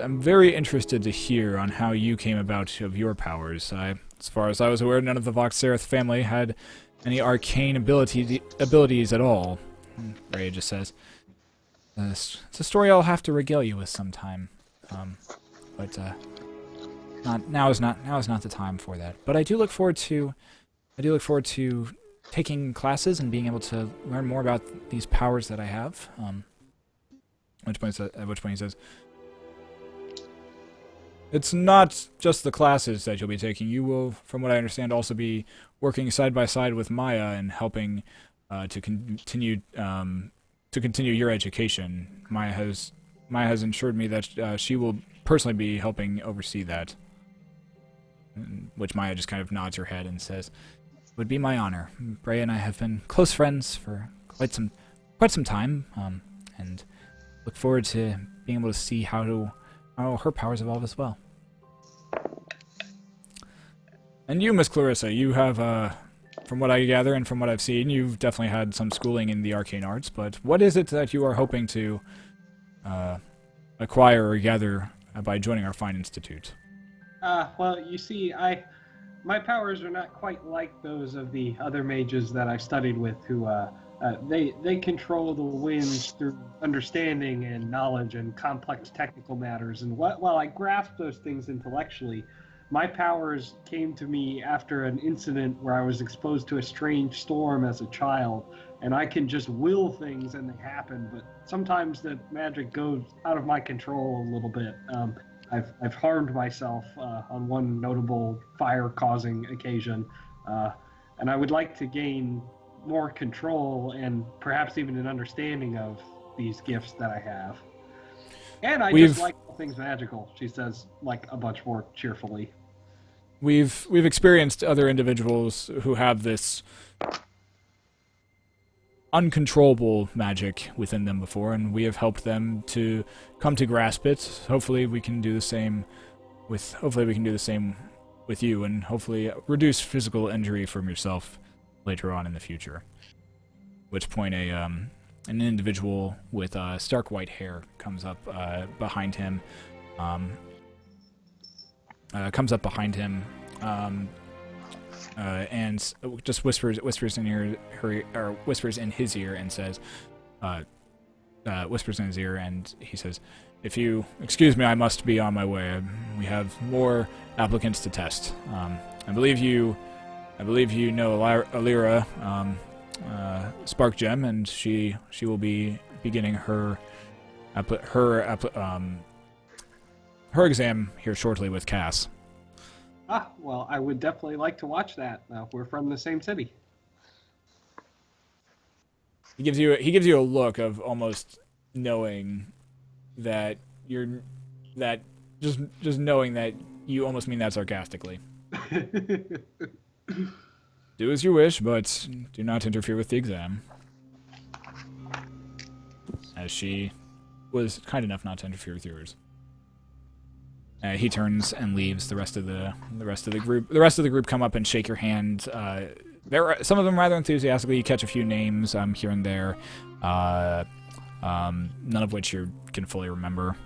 I'm very interested to hear on how you came about of your powers. As far as I was aware, none of the Voxerith family had any arcane abilities at all. Ray just says, "It's a story I'll have to regale you with sometime." But now is not the time for that. But I do look forward to taking classes and being able to learn more about these powers that I have. At which point he says, "It's not just the classes that you'll be taking. You will, from what I understand, also be working side by side with Maya and helping to continue your education. Maya has assured me that she will personally be helping oversee that." Which Maya just kind of nods her head and says, "It would be my honor. Brea and I have been close friends for quite some time, and look forward to being able to see how her powers evolve as well." And you, Miss Clarissa, you have, from what I gather and from what I've seen, you've definitely had some schooling in the arcane arts, but what is it that you are hoping to acquire or gather by joining our fine institute? Well, you see, my powers are not quite like those of the other mages that I studied with, who they control the winds through understanding and knowledge and complex technical matters. And while I grasp those things intellectually, my powers came to me after an incident where I was exposed to a strange storm as a child, and I can just will things and they happen. But sometimes the magic goes out of my control a little bit. I've harmed myself on one notable fire-causing occasion, and I would like to gain more control and perhaps even an understanding of these gifts that I have. And I just like all things magical, she says, like a bunch more cheerfully. We've experienced other individuals who have this uncontrollable magic within them before, and we have helped them to come to grasp it. Hopefully we can do the same with you, and hopefully reduce physical injury from yourself later on in the future. At which point an individual with stark white hair comes up behind him. And just whispers in his ear and says, whispers in his ear, and he says, "If you excuse me, I must be on my way. We have more applicants to test. I believe you know Alira, Spark Gem, and she will be beginning her exam here shortly with Cass." Well, I would definitely like to watch that. We're from the same city. He gives you a look of almost knowing that just knowing that you almost mean that sarcastically. Do as you wish, but do not interfere with the exam. As she was kind enough not to interfere with yours. He turns and leaves. The rest of the group come up and shake your hand. There are some of them rather enthusiastically. You catch a few names here and there, none of which you can fully remember.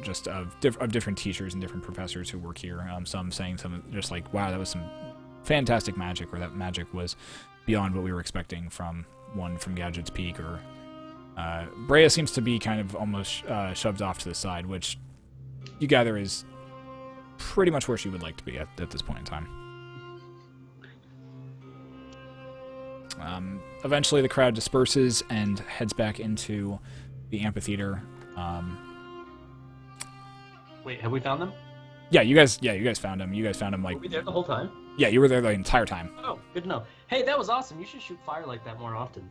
Just of different teachers and different professors who work here. Some saying some just like, "Wow, that was some fantastic magic," or "That magic was beyond what we were expecting from one from Gadget's Peak." Or Brea seems to be kind of almost shoved off to the side, which you gather is pretty much where she would like to be at this point in time. Eventually the crowd disperses and heads back into the amphitheater. Wait, have we found them? Yeah, you guys found him. You guys found him, like... Were we there the whole time? Yeah, you were there the entire time. Oh, good to know. Hey, that was awesome. You should shoot fire like that more often.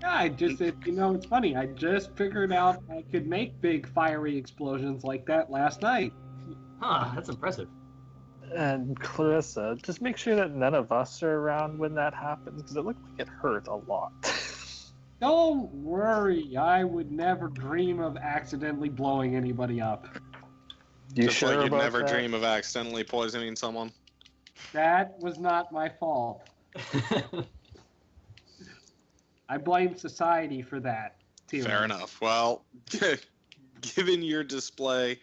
Yeah, it's funny. I just figured out I could make big fiery explosions like that last night. Huh, that's impressive. And Clarissa, just make sure that none of us are around when that happens, because it looked like it hurt a lot. Don't worry, I would never dream of accidentally blowing anybody up. You Just sure like you'd about never that? dream of accidentally poisoning someone. That was not my fault. I blame society for that. Too. Fair enough. Well, given your display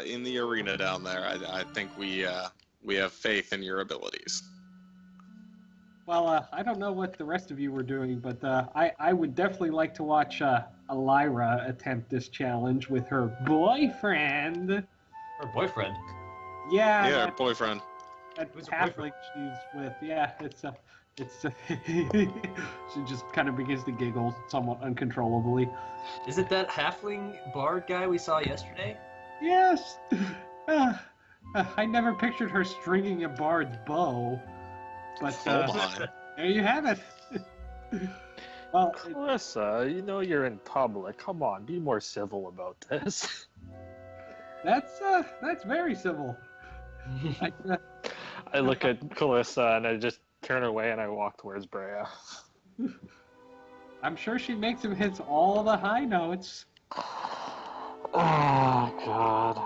in the arena down there, I think we have faith in your abilities. Well, I don't know what the rest of you were doing, but I would definitely like to watch Elira attempt this challenge with her boyfriend. Her boyfriend. Yeah, Yeah, boyfriend. that Who's her Catholic she's with. Yeah, it's she just kind of begins to giggle somewhat uncontrollably. Is it that halfling bard guy we saw yesterday? Yes. I never pictured her stringing a bard's bow, but Oh my. there you have it. Well, Clarissa, you know you're in public. Come on, be more civil about this. that's very civil. I look at Clarissa and I just turn away and I walk towards Brea. I'm sure she makes him hit all the high notes. Oh God.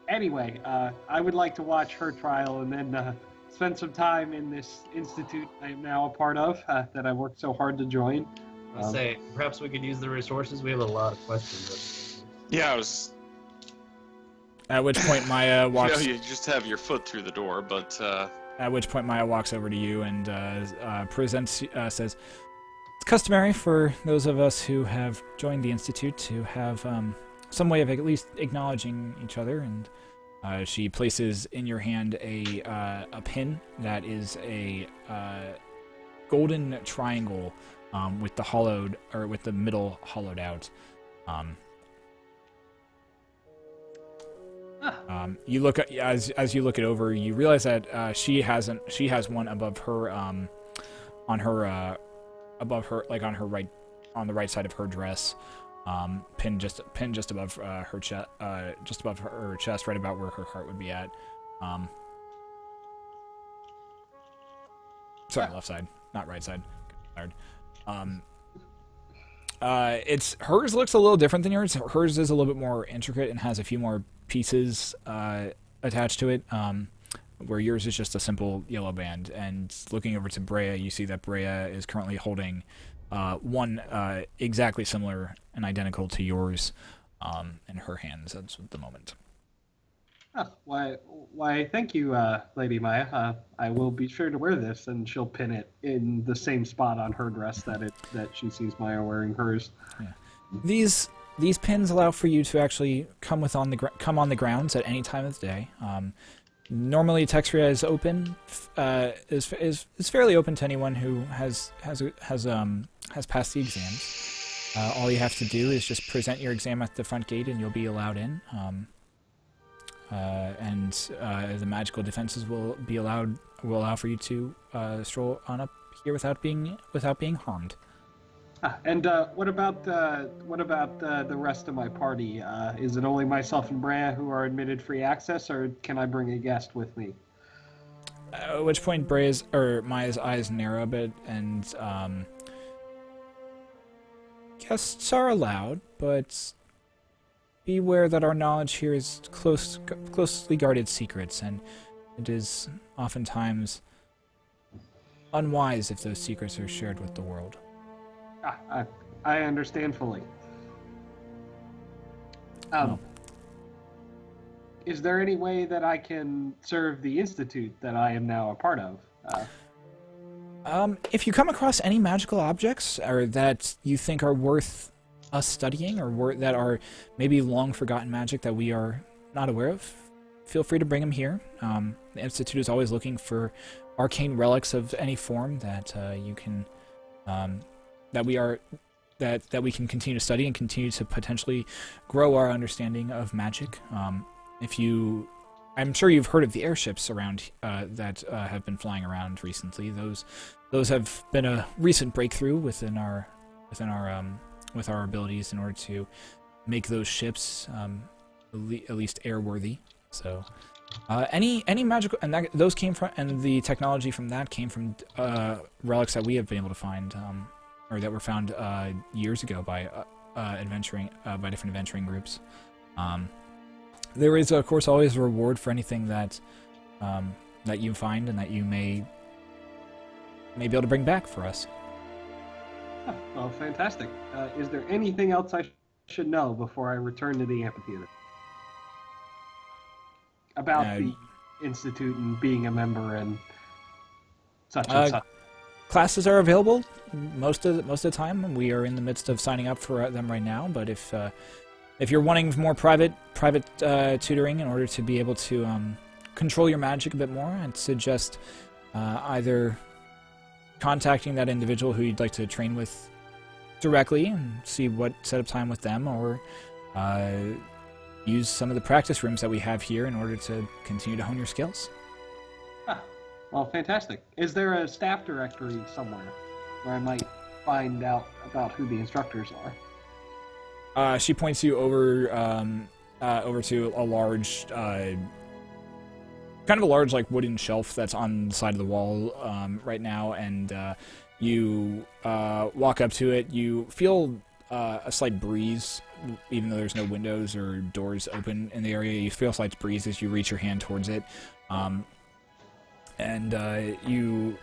Anyway, I would like to watch her trial and then spend some time in this institute I am now a part of that I worked so hard to join. I say, perhaps we could use the resources. We have a lot of questions. Yeah, I was. At which point Maya walks. You just have your foot through the door, but. At which point Maya walks over to you and presents, says, "It's customary for those of us who have joined the institute to have some way of at least acknowledging each other." And she places in your hand a pin that is a golden triangle with the middle hollowed out. You look at, as you look it over, you realize that she has one above her on her like on her on the right side of her dress, pinned just above her chest, right about where her heart would be at. Sorry, left side, not right side. It's hers looks a little different than yours. Hers is a little bit more intricate and has a few more pieces attached to it, where yours is just a simple yellow band. And looking over to Brea, you see that Brea is currently holding one exactly similar and identical to yours in her hands at the moment. Oh, why, thank you, Lady Maya. I will be sure to wear this, and she'll pin it in the same spot on her dress that she sees Maya wearing hers. Yeah. These pins allow for you to actually come on the grounds at any time of the day. Normally, Texria is open, is fairly open to anyone who has passed the exams. All you have to do is just present your exam at the front gate, and you'll be allowed in. And the magical defenses will allow for you to stroll on up here without being harmed. And what about the rest of my party? Is it only myself and Brea who are admitted free access, or can I bring a guest with me? At which point Maya's eyes narrow a bit, and guests are allowed, but beware that our knowledge here is closely guarded secrets, and it is oftentimes unwise if those secrets are shared with the world. I understand fully. Is there any way that I can serve the institute that I am now a part of? If you come across any magical objects or that you think are worth us studying, or that are maybe long forgotten magic that we are not aware of, feel free to bring them here. The institute is always looking for arcane relics of any form that you can that we can continue to study and continue to potentially grow our understanding of magic. I'm sure you've heard of the airships around that have been flying around recently. Those have been a recent breakthrough with our abilities in order to make those ships at least airworthy. So any magical, and those came from, and the technology from that came from relics that we have been able to find, or that were found years ago by by different adventuring groups. There is, of course, always a reward for anything that that you find and that you may be able to bring back for us. Oh, well, fantastic. Is there anything else I should know before I return to the amphitheater about the institute and being a member and such and such? Classes are available most of the time. We are in the midst of signing up for them right now. But if you're wanting more private tutoring in order to be able to control your magic a bit more, I'd suggest either contacting that individual who you'd like to train with directly and see what set up time with them, or use some of the practice rooms that we have here in order to continue to hone your skills. Well, fantastic. Is there a staff directory somewhere where I might find out about who the instructors are? She points you over to a large, kind of a large like wooden shelf that's on the side of the wall right now, and you walk up to it. You feel a slight breeze, even though there's no windows or doors open in the area. You feel a slight breeze as you reach your hand towards it. And you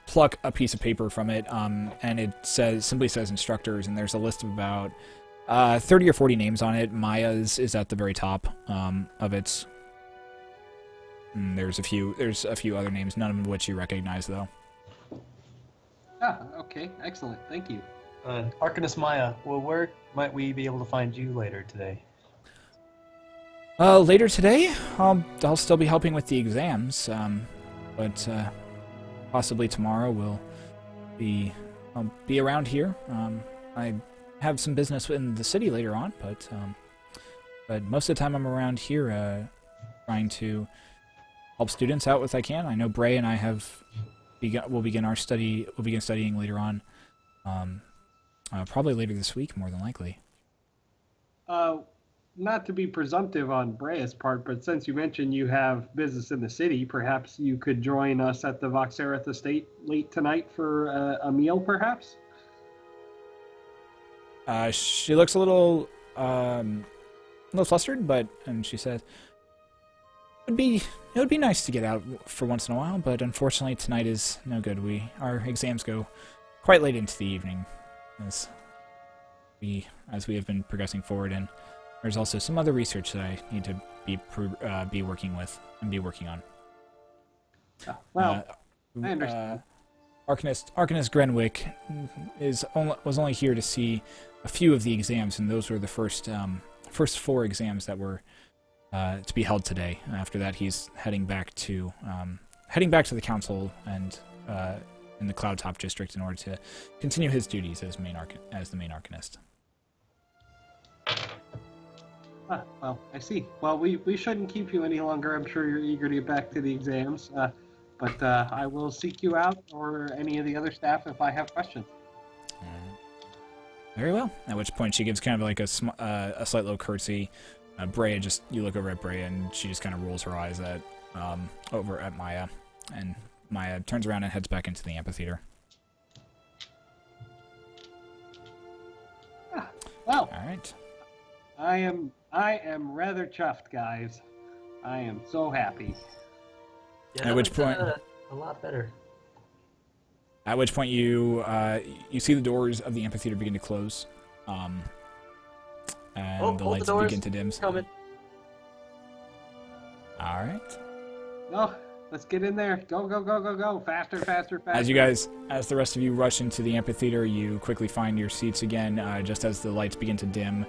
pluck a piece of paper from it, and it simply says instructors, and there's a list of about 30 or 40 names on it. Maya's is at the very top of it. And there's a few other names, none of which you recognize though. Okay, excellent. Thank you. Arcanist Maya, well, where might we be able to find you later today? Later today, I'll still be helping with the exams, but possibly tomorrow I'll be around here. I have some business in the city later on, but most of the time I'm around here, trying to help students out with I can. I know Bray and I will begin studying later on, probably later this week, more than likely. Not to be presumptive on Brea's part, but since you mentioned you have business in the city, perhaps you could join us at the Voxerath estate late tonight for a meal, perhaps? She looks a little flustered, and she says, it would be nice to get out for once in a while, but unfortunately tonight is no good. Our exams go quite late into the evening, as we have been progressing forward, and there's also some other research that I need to be working on. Well, I understand. Arcanist Grenwick was only here to see a few of the exams, and those were the first 4 exams that were to be held today. And after that, he's heading back to the council and in the Cloudtop district in order to continue his duties as the main Arcanist. Well, I see. Well, we shouldn't keep you any longer. I'm sure you're eager to get back to the exams. But I will seek you out or any of the other staff if I have questions. Very well. At which point she gives kind of like a slight little curtsy. You look over at Brea, and she just kind of rolls her eyes over at Maya, and Maya turns around and heads back into the amphitheater. Well, all right. I am rather chuffed, guys. I am so happy. Yeah, at which point, a lot better. At which point you see the doors of the amphitheater begin to close, and the lights begin to dim. Coming. All right. No, let's get in there. Go, go, go, go, go. Faster, faster, faster. As the rest of you rush into the amphitheater, you quickly find your seats again, just as the lights begin to dim,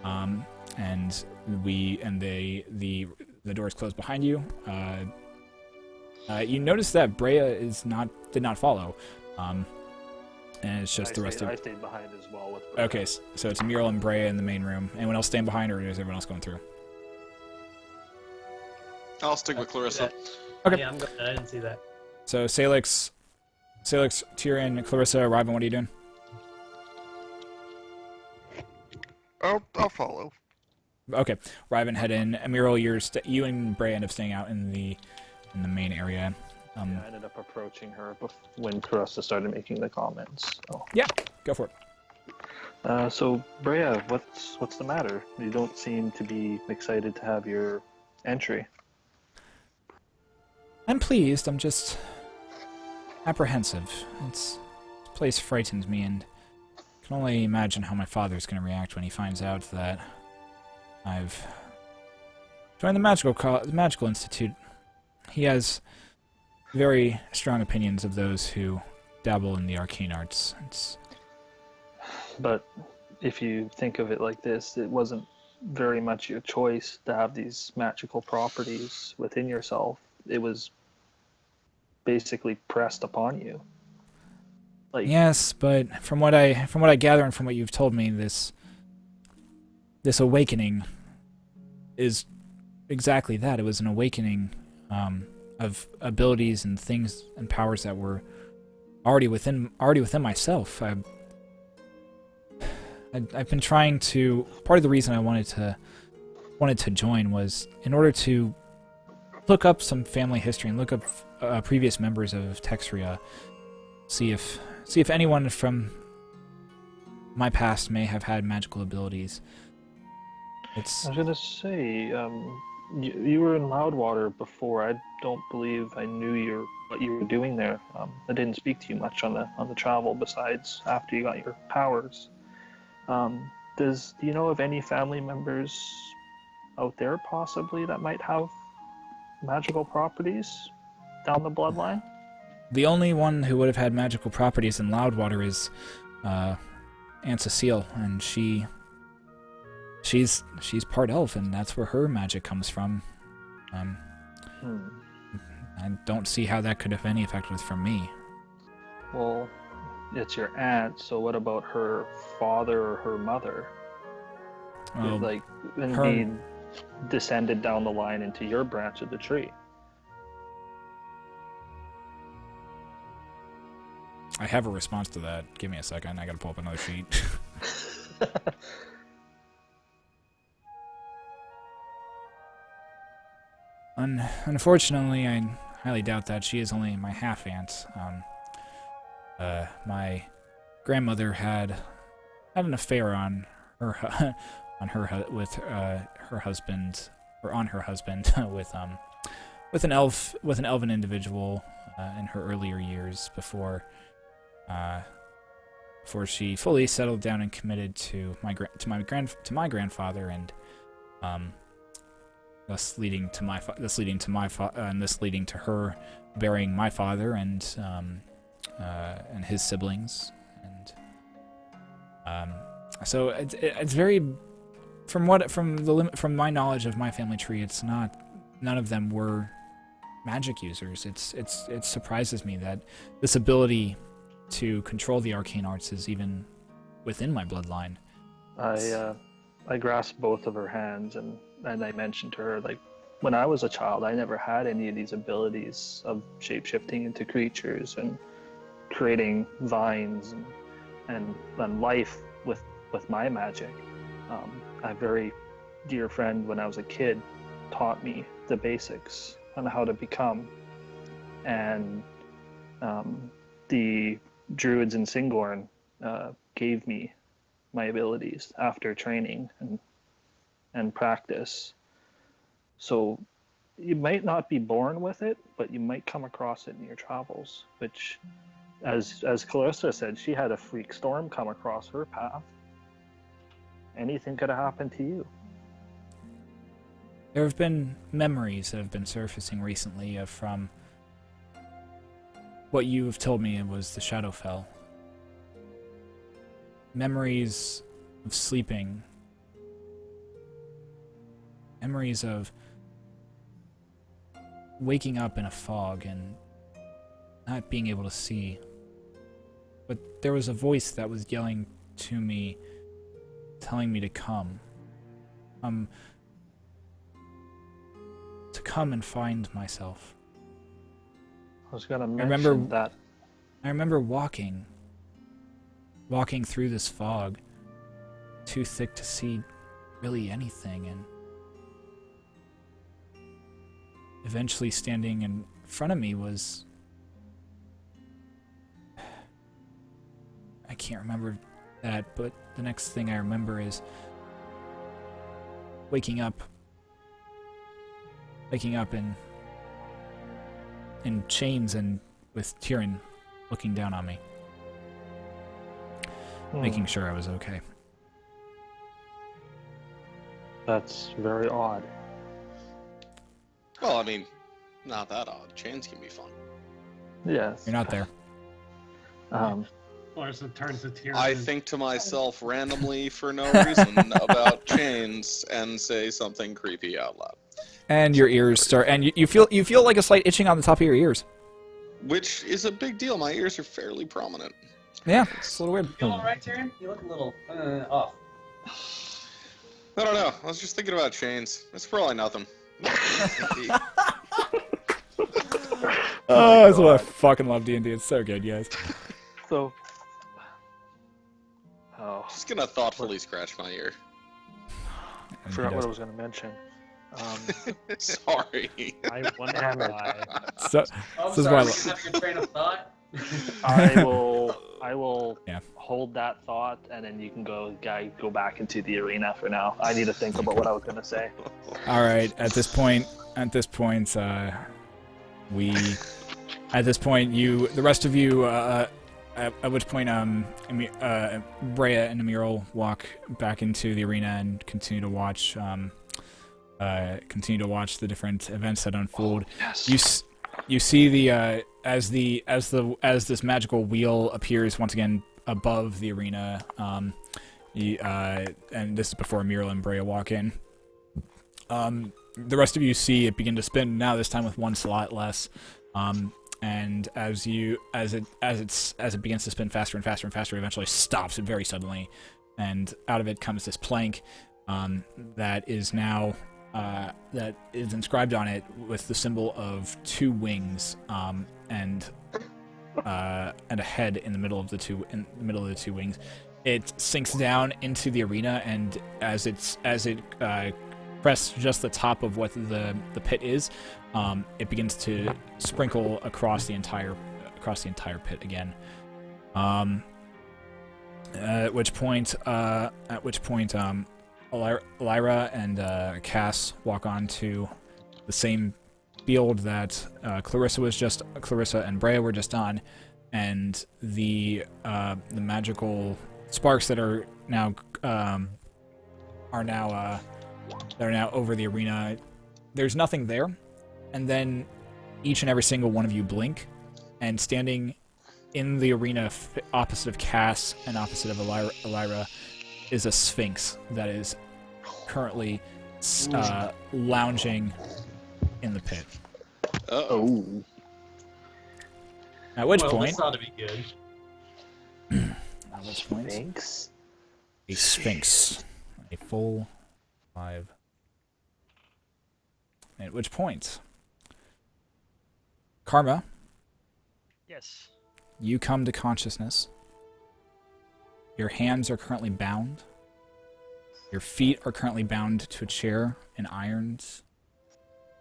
and the doors close behind you. You notice that Brea did not follow, and it's just the rest of. I stayed behind as well with Brea. Okay, so it's Muriel and Brea in the main room. Anyone else staying behind, or is everyone else going through? I'll stick with Clarissa. Okay. Yeah, I'm good. I didn't see that. So Salix, Tyrion, Clarissa, Riven, what are you doing? I'll follow. Okay, Riven, head in. Muriel, you and Brea end up staying out in the main area. I ended up approaching her when Clarissa started making the comments. So. Yeah, go for it. So Brea, what's the matter? You don't seem to be excited to have your entry. I'm pleased. I'm just apprehensive. This place frightens me and can only imagine how my father's going to react when he finds out that I've joined the Magical Institute. He has very strong opinions of those who dabble in the arcane arts. But if you think of it like this, it wasn't very much your choice to have these magical properties within yourself. It was basically pressed upon you. Like, Yes, but from what I gather and from what you've told me, this awakening is exactly that. It was an awakening of abilities and things and powers that were already within myself. I've been trying to. Part of the reason I wanted to join was in order to look up some family history and look up previous members of Texria, see if anyone from my past may have had magical abilities. I was gonna say, you were in Loudwater before. I don't believe I knew what you were doing there. I didn't speak to you much on the travel besides after you got your powers. Do you know of any family members out there possibly that might have magical properties down the bloodline? The only one who would have had magical properties in Loudwater is Aunt Cecile, and she's part elf, and that's where her magic comes from. I don't see how that could have any effect from me. Well, it's your aunt, so what about her father or her mother? Well, Like, indeed, descended down the line into your branch of the tree. I have a response to that. Give me a second. I gotta pull up another sheet. Unfortunately, I highly doubt that. She is only my half-aunt. My grandmother had an affair on her with her husband, or on her husband with an elven individual in her earlier years before she fully settled down and committed to my grandfather, and thus leading to her burying my father and his siblings, and so it's very from my knowledge of my family tree, it's not, none of them were magic users. It surprises me that this ability to control the arcane arts is even within my bloodline. I grasped both of her hands and I mentioned to her, like, when I was a child, I never had any of these abilities of shape-shifting into creatures and creating vines and life with my magic. A very dear friend when I was a kid taught me the basics on how to become, and the druids in Singorn gave me my abilities after training and practice. So you might not be born with it, but you might come across it in your travels, which, as Clarissa said, she had a freak storm come across her path. Anything could have happened to you. There have been memories that have been surfacing recently from what you have told me was the Shadowfell. Memories of sleeping. Memories of waking up in a fog and not being able to see. But there was a voice that was yelling to me, telling me to come. To come and find myself. I was going to mention that. I remember walking through this fog, too thick to see really anything, and eventually standing in front of me was... I can't remember that, but the next thing I remember is waking up in chains and with Tyrion looking down on me. making sure I was okay. That's very odd. Well, I mean, not that odd. Chains can be fun. Yes. You're not there. Clarissa turns to tears. I think to myself randomly for no reason about chains and say something creepy out loud. And your ears start, and you feel like a slight itching on the top of your ears. Which is a big deal. My ears are fairly prominent. Yeah, it's a little weird. You all right, Taryn? You look a little off. I don't know. I was just thinking about chains. It's probably nothing. Oh, that's why I fucking love D&D. It's so good, guys. So. Just gonna thoughtfully scratch my ear. I forgot what I was going to mention. Sorry. I wonder why. So, Oh, this is sorry, why. we didn't have your train of thought. I will Yeah. hold that thought, and then you can go back into the arena for now. I need to think about what I was going to say. All right. At this point, the rest of you, at which point, Brea and Amiral walk back into the arena and continue to watch the different events that unfold. Yes. You see the as this magical wheel appears once again above the arena, and this is before Amiral and Brea walk in. The rest of you see it begin to spin now. This time with one slot less. And as it begins to spin faster and faster and faster, it eventually stops it very suddenly, and out of it comes this plank that is now that is inscribed on it with the symbol of two wings and a head in the middle of the two wings. It sinks down into the arena, and as it crests just the top of what the pit is, it begins to sprinkle across the entire pit again. At which point, Lyra and Cass walk on to the same field that Clarissa and Brea were just on, and the magical sparks that are now over the arena. There's nothing there, and then each and every single one of you blink, and standing in the arena opposite of Cass and opposite of Lyra is a sphinx that is currently lounging in the pit. Oh. At which Well, point, this ought to be good. at which point, Thanks. a sphinx, a full 5. At which point, Karma, Yes. you come to consciousness. Your hands are currently bound. Your feet are currently bound to a chair in irons.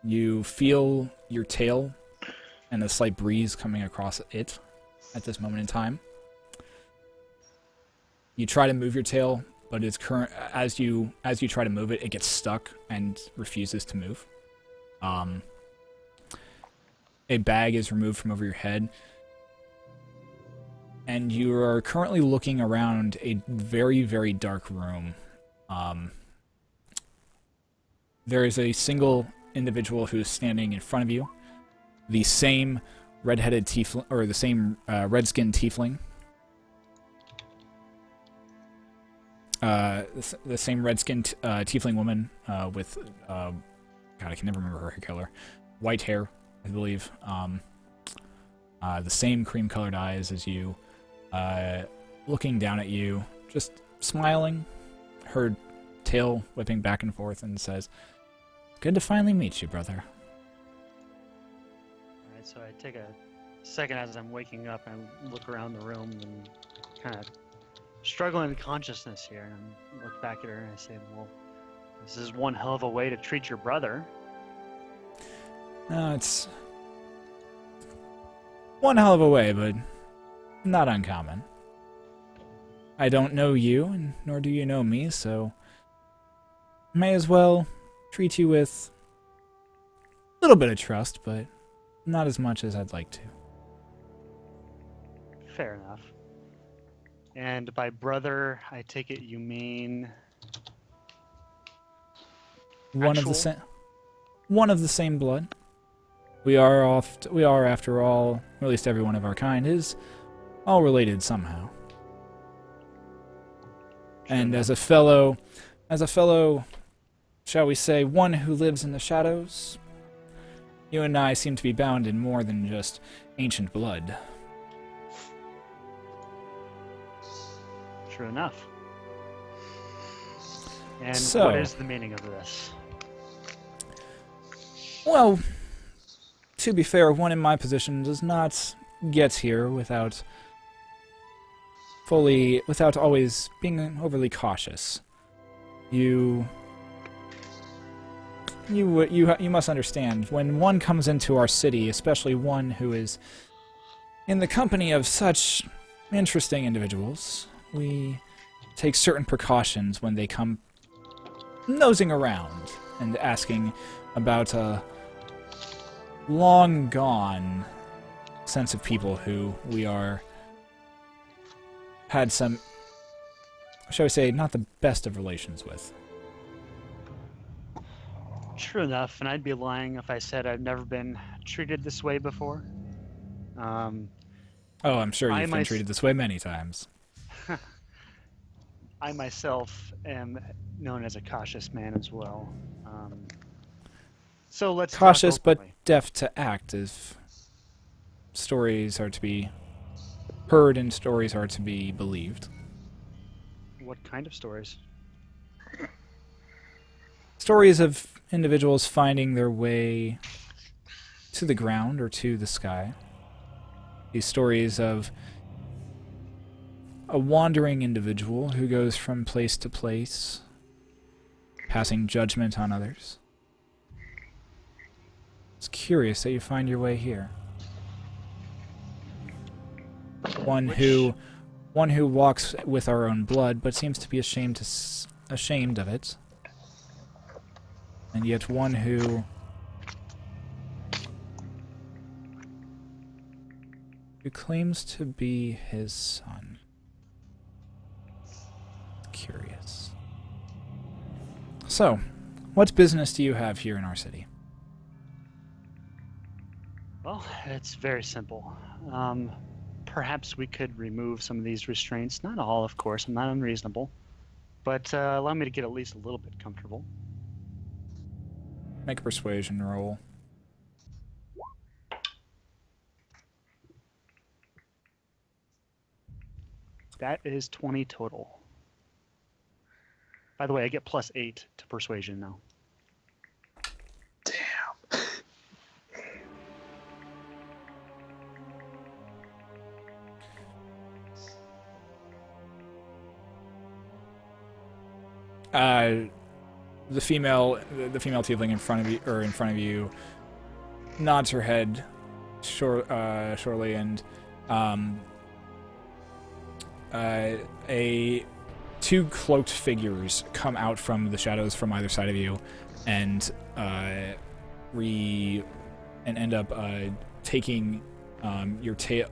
You feel your tail and a slight breeze coming across it at this moment in time. You try to move your tail, but as you try to move it, it gets stuck and refuses to move. A bag is removed from over your head, and you are currently looking around a very, very dark room. There is a single individual who is standing in front of you, the same red-headed tiefling, or the same red-skinned tiefling. The same red-skinned tiefling woman with, God, I can never remember her hair color. White hair, I believe. The same cream-colored eyes as you, looking down at you, just smiling, her tail whipping back and forth, and says, "Good to finally meet you, brother." Alright, so I take a second as I'm waking up and look around the room and kind of struggling with consciousness here, and I look back at her and I say, well, this is one hell of a way to treat your brother. No, it's one hell of a way, but not uncommon. I don't know you, and nor do you know me, so may as well treat you with a little bit of trust, but not as much as I'd like to. Fair enough. And by brother, I take it you mean One of Actual? the same. One of the same blood. We are after all, or at least everyone of our kind is, all related somehow. And as a fellow, shall we say, one who lives in the shadows, you and I seem to be bound in more than just ancient blood. true enough. And So- what is the meaning of this? Well, to be fair, one in my position does not get here without always being overly cautious. You must understand, when one comes into our city, especially one who is in the company of such interesting individuals, we take certain precautions when they come nosing around and asking about a long gone sense of people who we had some, shall we say, not the best of relations with. True enough, and I'd be lying if I said I've never been treated this way before. Oh, I'm sure I you've been mys- treated this way many times. I myself am known as a cautious man as well. So let's talk Cautious but openly. deft to act if stories are to be heard and stories are to be believed. What kind of stories? Stories of individuals finding their way to the ground or to the sky. These stories of a wandering individual who goes from place to place, passing judgment on others. It's curious that you find your way here. One who walks with our own blood, but seems to be ashamed of it. And yet one who claims to be his son. Curious. So, what business do you have here in our city? Well, it's very simple. Perhaps we could remove some of these restraints. Not all, of course. I'm not unreasonable. But allow me to get at least a little bit comfortable. Make a persuasion roll. That is 20 total. By the way, I get +8 to persuasion now. The female tiefling in front of you nods her head shortly, and two cloaked figures come out from the shadows from either side of you, and end up taking your tail,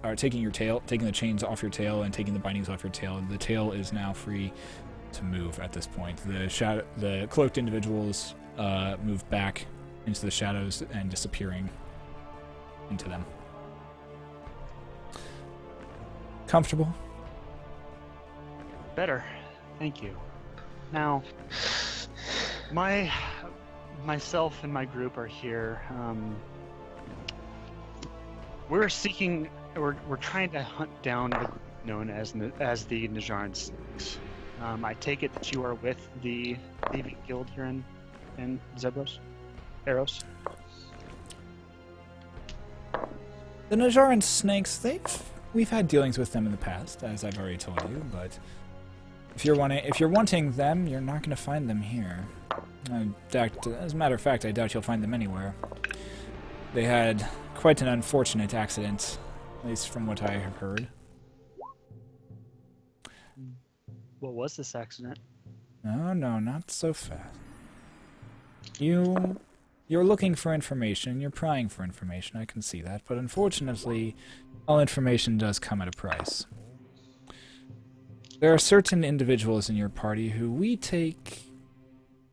taking the chains off your tail and taking the bindings off your tail. The tail is now free to move at this point. The cloaked individuals move back into the shadows and disappearing into them. Comfortable? Better. Thank you. Now, myself and my group are here. We're trying to hunt down the group known as the Najarn Snakes. I take it that you are with the thieving guild here in Zebros? Eros? The Najaran snakes, we've had dealings with them in the past, as I've already told you, but if you're wanting them, you're not going to find them here. As a matter of fact, I doubt you'll find them anywhere. They had quite an unfortunate accident, at least from what I have heard. What was this accident? No, not so fast. You're looking for information, you're prying for information, I can see that, but unfortunately, all information does come at a price. There are certain individuals in your party who we take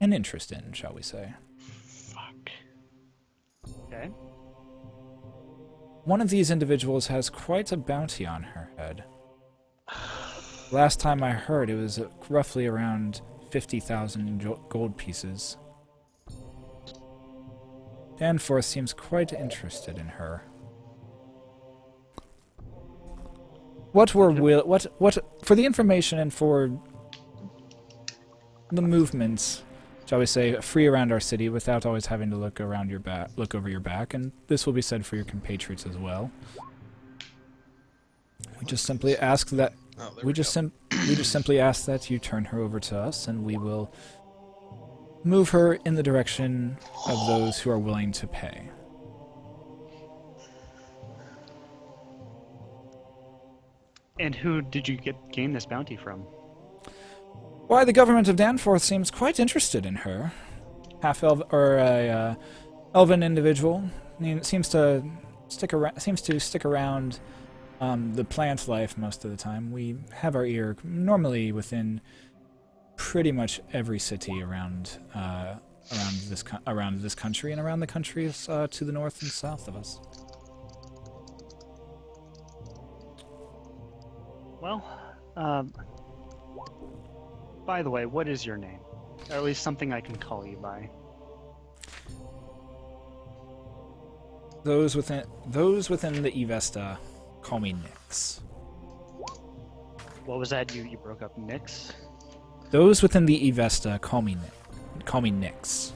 an interest in, shall we say. Fuck. Okay. One of these individuals has quite a bounty on her head. Last time I heard, it was roughly around 50,000 gold pieces. Danforth seems quite interested in her. What for the information and for the movements, shall we say, free around our city without always having to look around your back, look over your back, and this will be said for your compatriots as well. We just simply ask that we just simply ask that you turn her over to us, and we will move her in the direction of those who are willing to pay. And who did you gain this bounty from? Why, the government of Danforth seems quite interested in her. Half-elf or a elven individual seems to stick around the plant life most of the time. We have our ear normally within pretty much every city around this country and around the countries to the north and south of us. Well, by the way, what is your name? Or at least something I can call you by. Those within the Evesta call me Nyx. What was that? You broke up, Nyx? Those within the Evesta call me Nyx.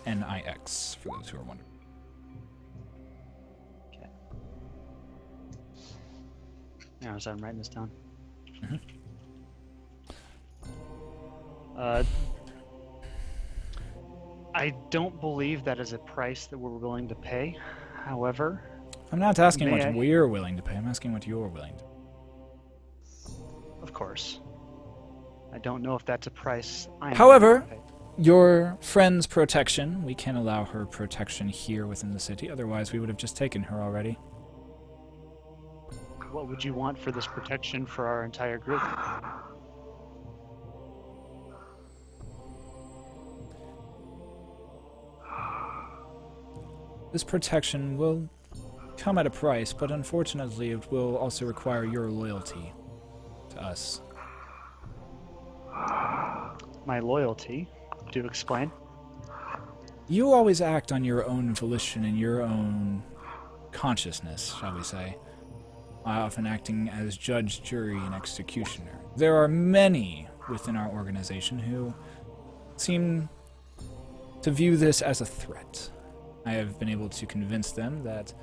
N-I-X, for those who are wondering. Okay. Now, so I'm writing this down. Mm-hmm. I don't believe that is a price that we're willing to pay. However, I'm not asking May what I? we're willing to pay. I'm asking what you're willing to pay. of course, I don't know if that's a price I am However, willing to pay. Your friend's protection, we can allow her protection here within the city. Otherwise, we would have just taken her already. What would you want for this protection for our entire group? This protection will come at a price, but unfortunately it will also require your loyalty to us. My loyalty. Do explain. You always act on your own volition and your own consciousness, shall we say. Often acting as judge, jury, and executioner. There are many within our organization who seem to view this as a threat. I have been able to convince them that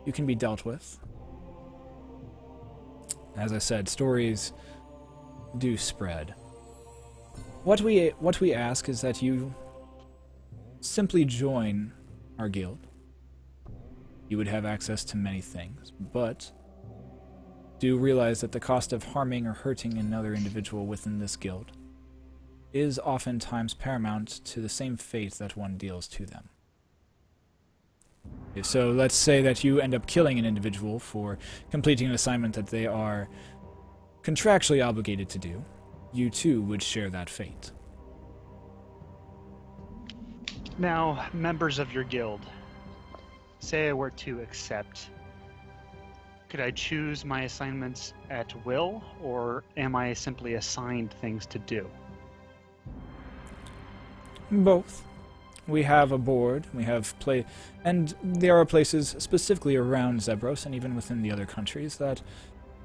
you can be dealt with. As I said, stories do spread. What we ask is that you simply join our guild. You would have access to many things, but do realize that the cost of harming or hurting another individual within this guild is oftentimes paramount to the same fate that one deals to them. So let's say that you end up killing an individual for completing an assignment that they are contractually obligated to do. You too would share that fate. Now, members of your guild, say I were to accept. Could I choose my assignments at will, or am I simply assigned things to do? Both. We have a board, and there are places specifically around Zebros and even within the other countries that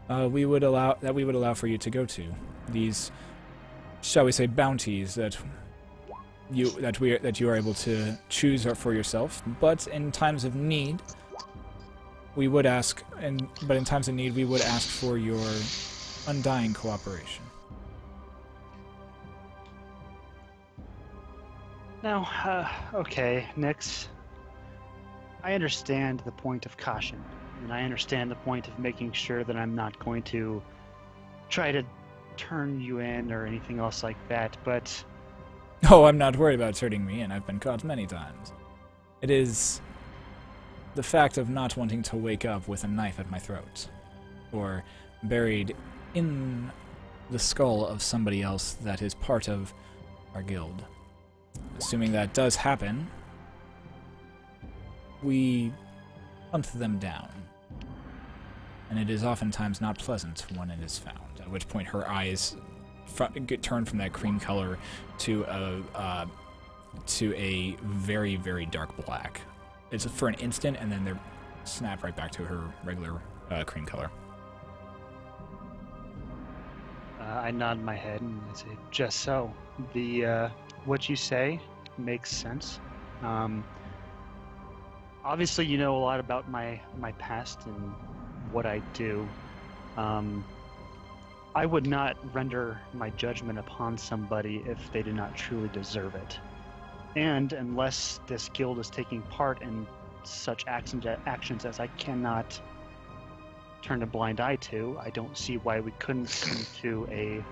we would allow for you to go to. These, shall we say, bounties that you are able to choose for yourself. But in times of need, we would ask for your undying cooperation. Now, okay, Nyx. I understand the point of caution, and I understand the point of making sure that I'm not going to try to turn you in or anything else like that, but... Oh, I'm not worried about turning me in. I've been caught many times. It is the fact of not wanting to wake up with a knife at my throat, or buried in the skull of somebody else that is part of our guild. Assuming that does happen, we hunt them down. And it is oftentimes not pleasant when it is found, at which point her eyes get turned from that cream color to a very, very dark black. It's for an instant, and then they're snap right back to her regular cream color. I nod my head and I say, just so. The what you say makes sense. Obviously, you know a lot about my past and what I do. I would not render my judgment upon somebody if they do not truly deserve it. And unless this guild is taking part in such actions as I cannot turn a blind eye to, I don't see why we couldn't come to a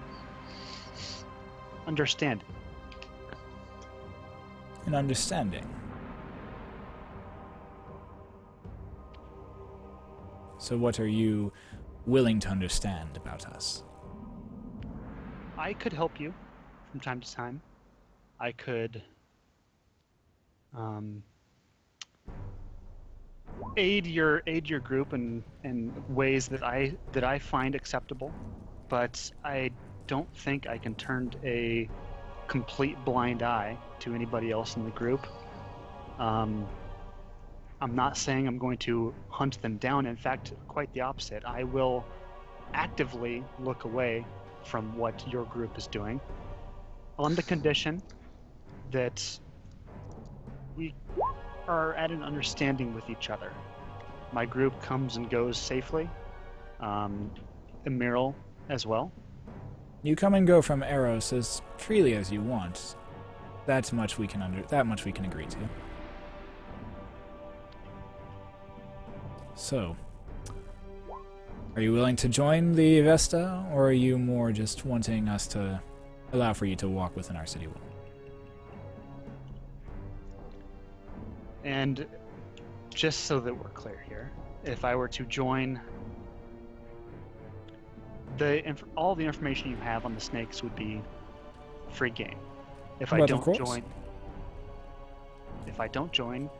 understanding. An understanding. So what are you willing to understand about us? I could help you from time to time. I could aid your group in ways that I find acceptable, but I don't think I can turn a complete blind eye to anybody else in the group. I'm not saying I'm going to hunt them down. In fact, quite the opposite. I will actively look away from what your group is doing on the condition that we are at an understanding with each other. My group comes and goes safely. Emerald as well. You come and go from Eros as freely as you want. That much we can agree to. So, are you willing to join the Vesta, or are you more just wanting us to allow for you to walk within our city wall? And just so that we're clear here, if I were to join, all the information you have on the snakes would be free game. If I don't join,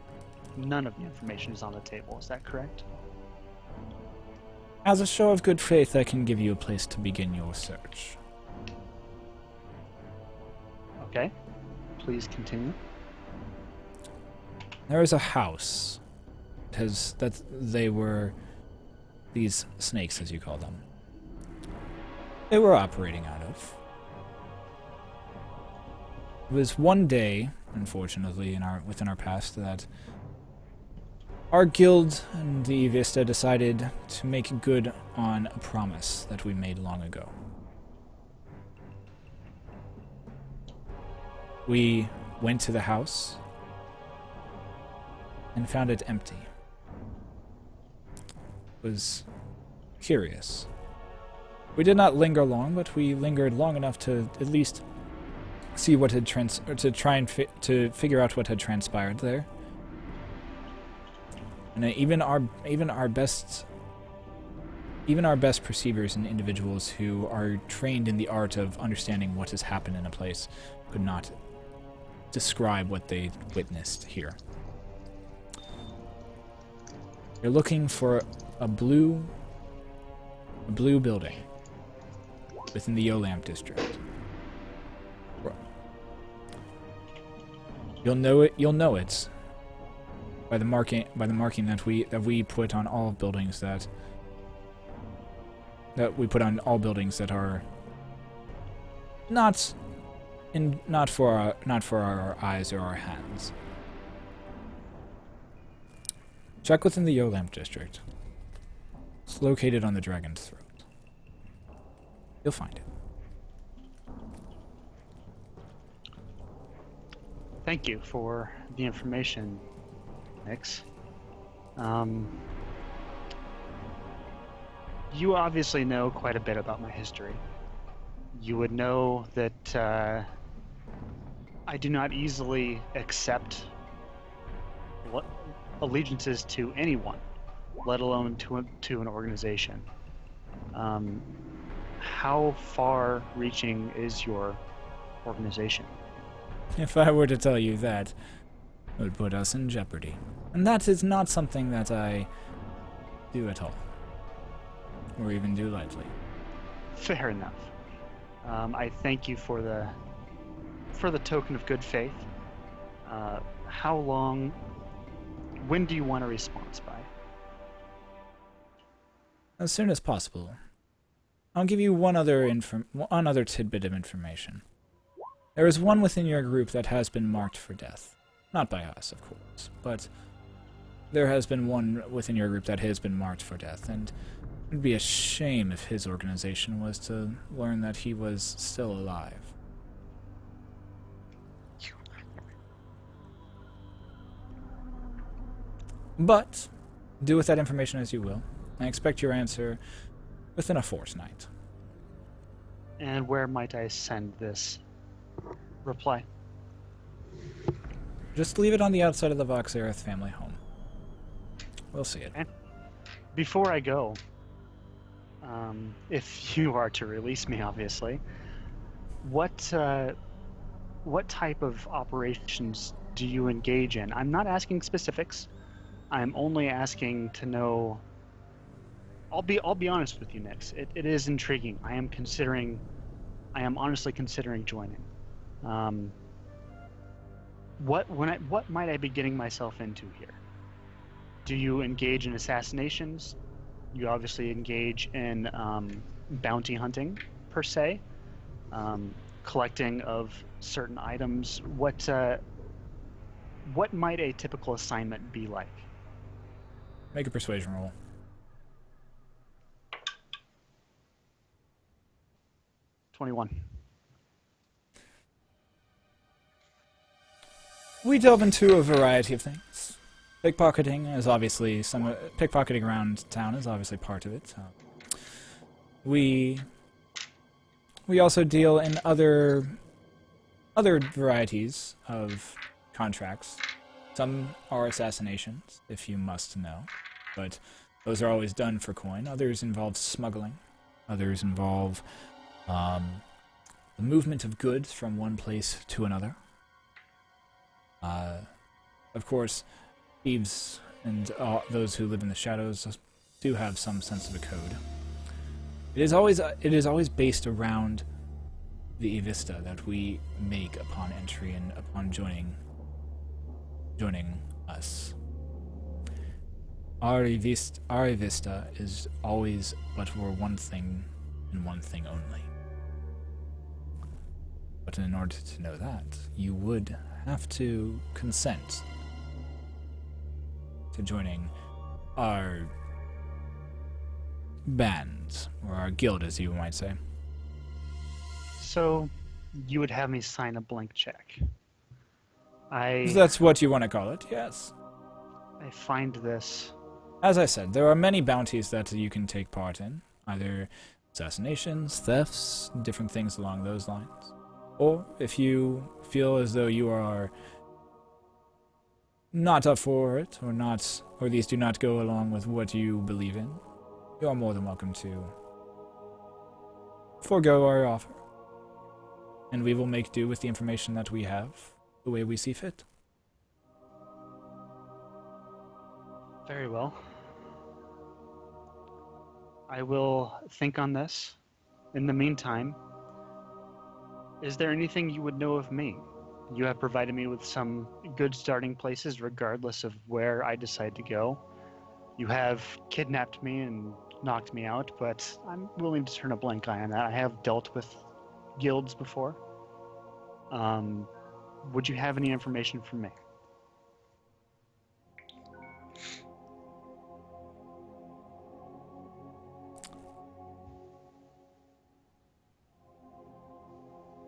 none of the information is on the table. Is that correct? As a show of good faith, I can give you a place to begin your search. Okay. Please continue. There is a house that they were these snakes, as you call them. They were operating out of. It was one day, unfortunately, within our past, that our guild and the Vista decided to make good on a promise that we made long ago. We went to the house and found it empty. It was curious. We did not linger long, but we lingered long enough to at least see what had to try and figure out what had transpired there. And even our best perceivers and individuals who are trained in the art of understanding what has happened in a place could not describe what they witnessed here. You're looking for a blue building within the Yolamp district. You'll know it by the marking that we put on all buildings that we put on all buildings that are not for our eyes or our hands. Check within the Yolamp district. It's located on the Dragon's Throat. You'll find it. Thank you for the information, Nix. You obviously know quite a bit about my history. You would know that I do not easily accept allegiances to anyone, let alone to an organization. how far-reaching is your organization? If I were to tell you that, it would put us in jeopardy. And that is not something that I do at all. Or even do lightly. Fair enough. I thank you for the token of good faith. How long? When do you want a response by? As soon as possible. I'll give you one other tidbit of information. There is one within your group that has been marked for death. Not by us, of course, but there has been one within your group that has been marked for death, and it would be a shame if his organization was to learn that he was still alive. But, do with that information as you will. I expect your answer within a fortnight. And where might I send this reply? Just leave it on the outside of the Voxereth family home. We'll see it. Okay. Before I go, if you are to release me, obviously, what type of operations do you engage in? I'm not asking specifics. I'm only asking to know. I'll be honest with you, Nix. It is intriguing. I am honestly considering joining. What might I be getting myself into here? Do you engage in assassinations? You obviously engage in bounty hunting, per se, collecting of certain items. What might a typical assignment be like? Make a persuasion roll. $21. We delve into a variety of things. Pickpocketing is obviously pickpocketing around town is obviously part of it. We also deal in other varieties of contracts. Some are assassinations, if you must know, but those are always done for coin. Others involve smuggling. Others involve the movement of goods from one place to another. Of course, thieves and those who live in the shadows do have some sense of a code. It is always based around the Evista that we make upon entry and upon joining us. Our Evista is always but for one thing and one thing only. But in order to know that, you would have to consent to joining our band, or our guild, as you might say. So, you would have me sign a blank check. If that's what you want to call it, yes. I find this. As I said, there are many bounties that you can take part in, either assassinations, thefts, different things along those lines. Or if you feel as though you are not up for it, or these do not go along with what you believe in, you are more than welcome to forego our offer. And we will make do with the information that we have, the way we see fit. Very well. I will think on this. In the meantime, is there anything you would know of me? You have provided me with some good starting places regardless of where I decide to go. You have kidnapped me and knocked me out, but I'm willing to turn a blank eye on that. I have dealt with guilds before. Would you have any information for me?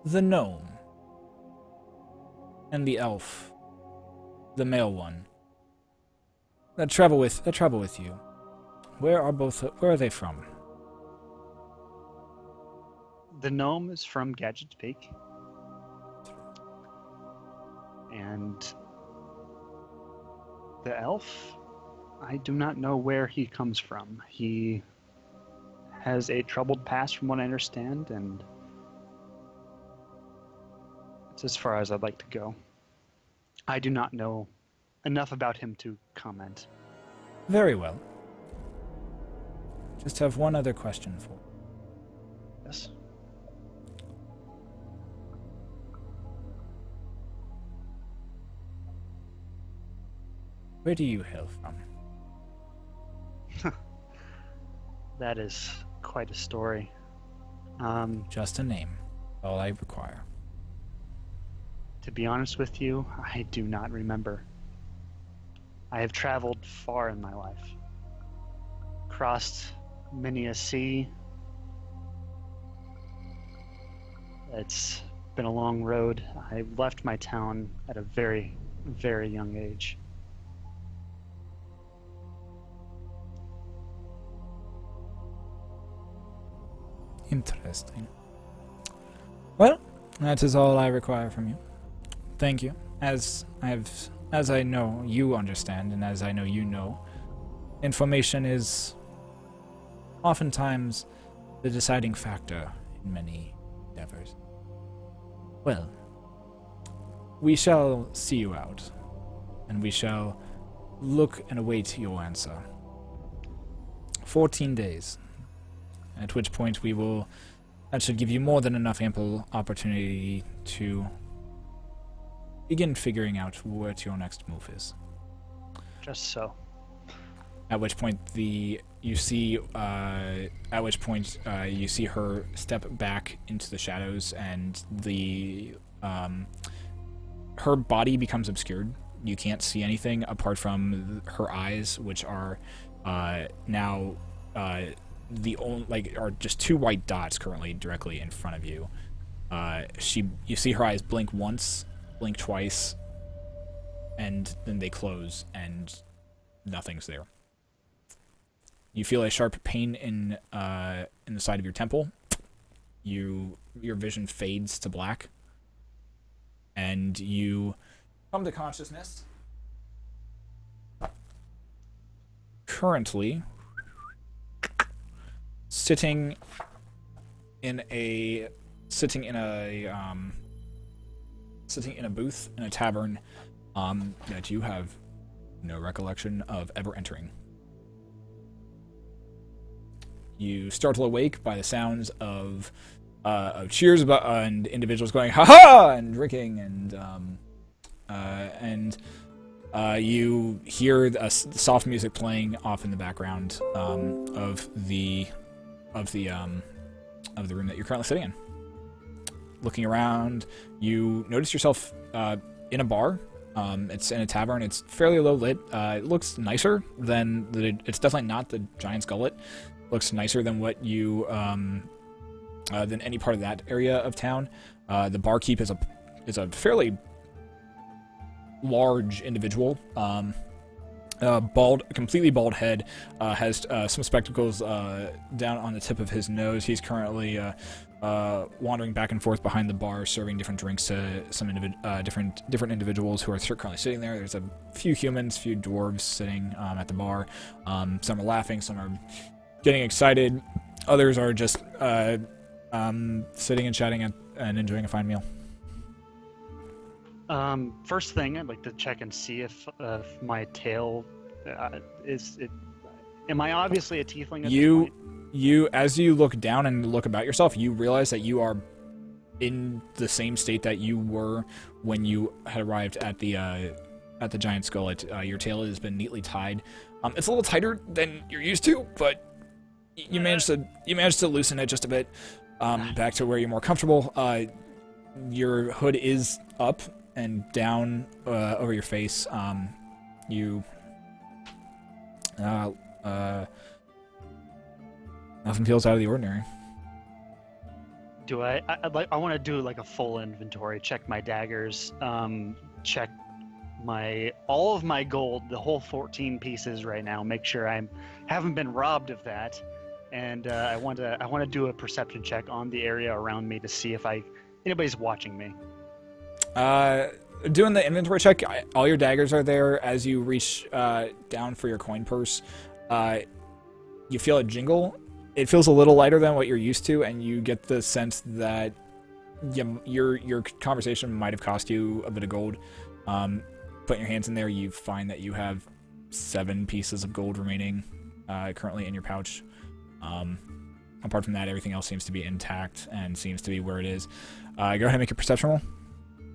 The gnome and the elf, the male one, that travel with you. Where are they from? The gnome is from Gadget's Peak. And the elf, I do not know where he comes from. He has a troubled past from what I understand, and it's as far as I'd like to go. I do not know enough about him to comment. Very well. Just have one other question for you. Yes. Where do you hail from? That is quite a story. Just a name. All I require. To be honest with you, I do not remember. I have traveled far in my life. Crossed many a sea. It's been a long road. I left my town at a very, very young age. Interesting. Well, that is all I require from you. Thank you. As I know you understand, and as I know you know, information is oftentimes the deciding factor in many endeavors. Well, we shall see you out, and we shall look and await your answer. 14 days. At which point that should give you more than enough ample opportunity to begin figuring out what your next move is. Just so. At which point you see her step back into the shadows, and her body becomes obscured. You can't see anything apart from her eyes, which are now are just two white dots currently directly in front of you. You see her eyes blink once, blink twice, and then they close, and nothing's there. You feel a sharp pain in the side of your temple. Your vision fades to black, and you come to consciousness. Currently, sitting in a booth in a tavern that you have no recollection of ever entering. You startle awake by the sounds of cheers and individuals going "ha ha" and drinking, and you hear the soft music playing off in the background of the room that you're currently sitting in. Looking around, you notice yourself in a bar. It's in a tavern. It's fairly low lit. It looks nicer than it's definitely not the Giant's Gullet. Looks nicer than what you than any part of that area of town. The barkeep is a fairly large individual. Completely bald head, has some spectacles down on the tip of his nose. He's currently wandering back and forth behind the bar, serving different drinks to some different individuals who are currently sitting there. There's a few humans, few dwarves sitting at the bar. Some are laughing, some are getting excited. Others are just sitting and chatting and enjoying a fine meal. First thing, I'd like to check and see if my tail am I obviously a tiefling at this point? As you look down and look about yourself, you realize that you are in the same state that you were when you had arrived at the Giant's Gullet. Your tail has been neatly tied. It's a little tighter than you're used to, but you managed to loosen it just a bit back to where you're more comfortable. Your hood is up and down over your face. Nothing feels out of the ordinary. Do I want to do like a full inventory, check my daggers, check all of my gold, the whole 14 pieces right now, make sure haven't been robbed of that. And I want to do a perception check on the area around me to see if anybody's watching me. Doing the inventory check, all your daggers are there. As you reach down for your coin purse, you feel a jingle it feels a little lighter than what you're used to, and you get the sense that your conversation might have cost you a bit of gold. Putting your hands in there, you find that you have 7 pieces of gold remaining currently in your pouch. Apart from that, everything else seems to be intact and seems to be where it is. Go ahead and make a perception roll.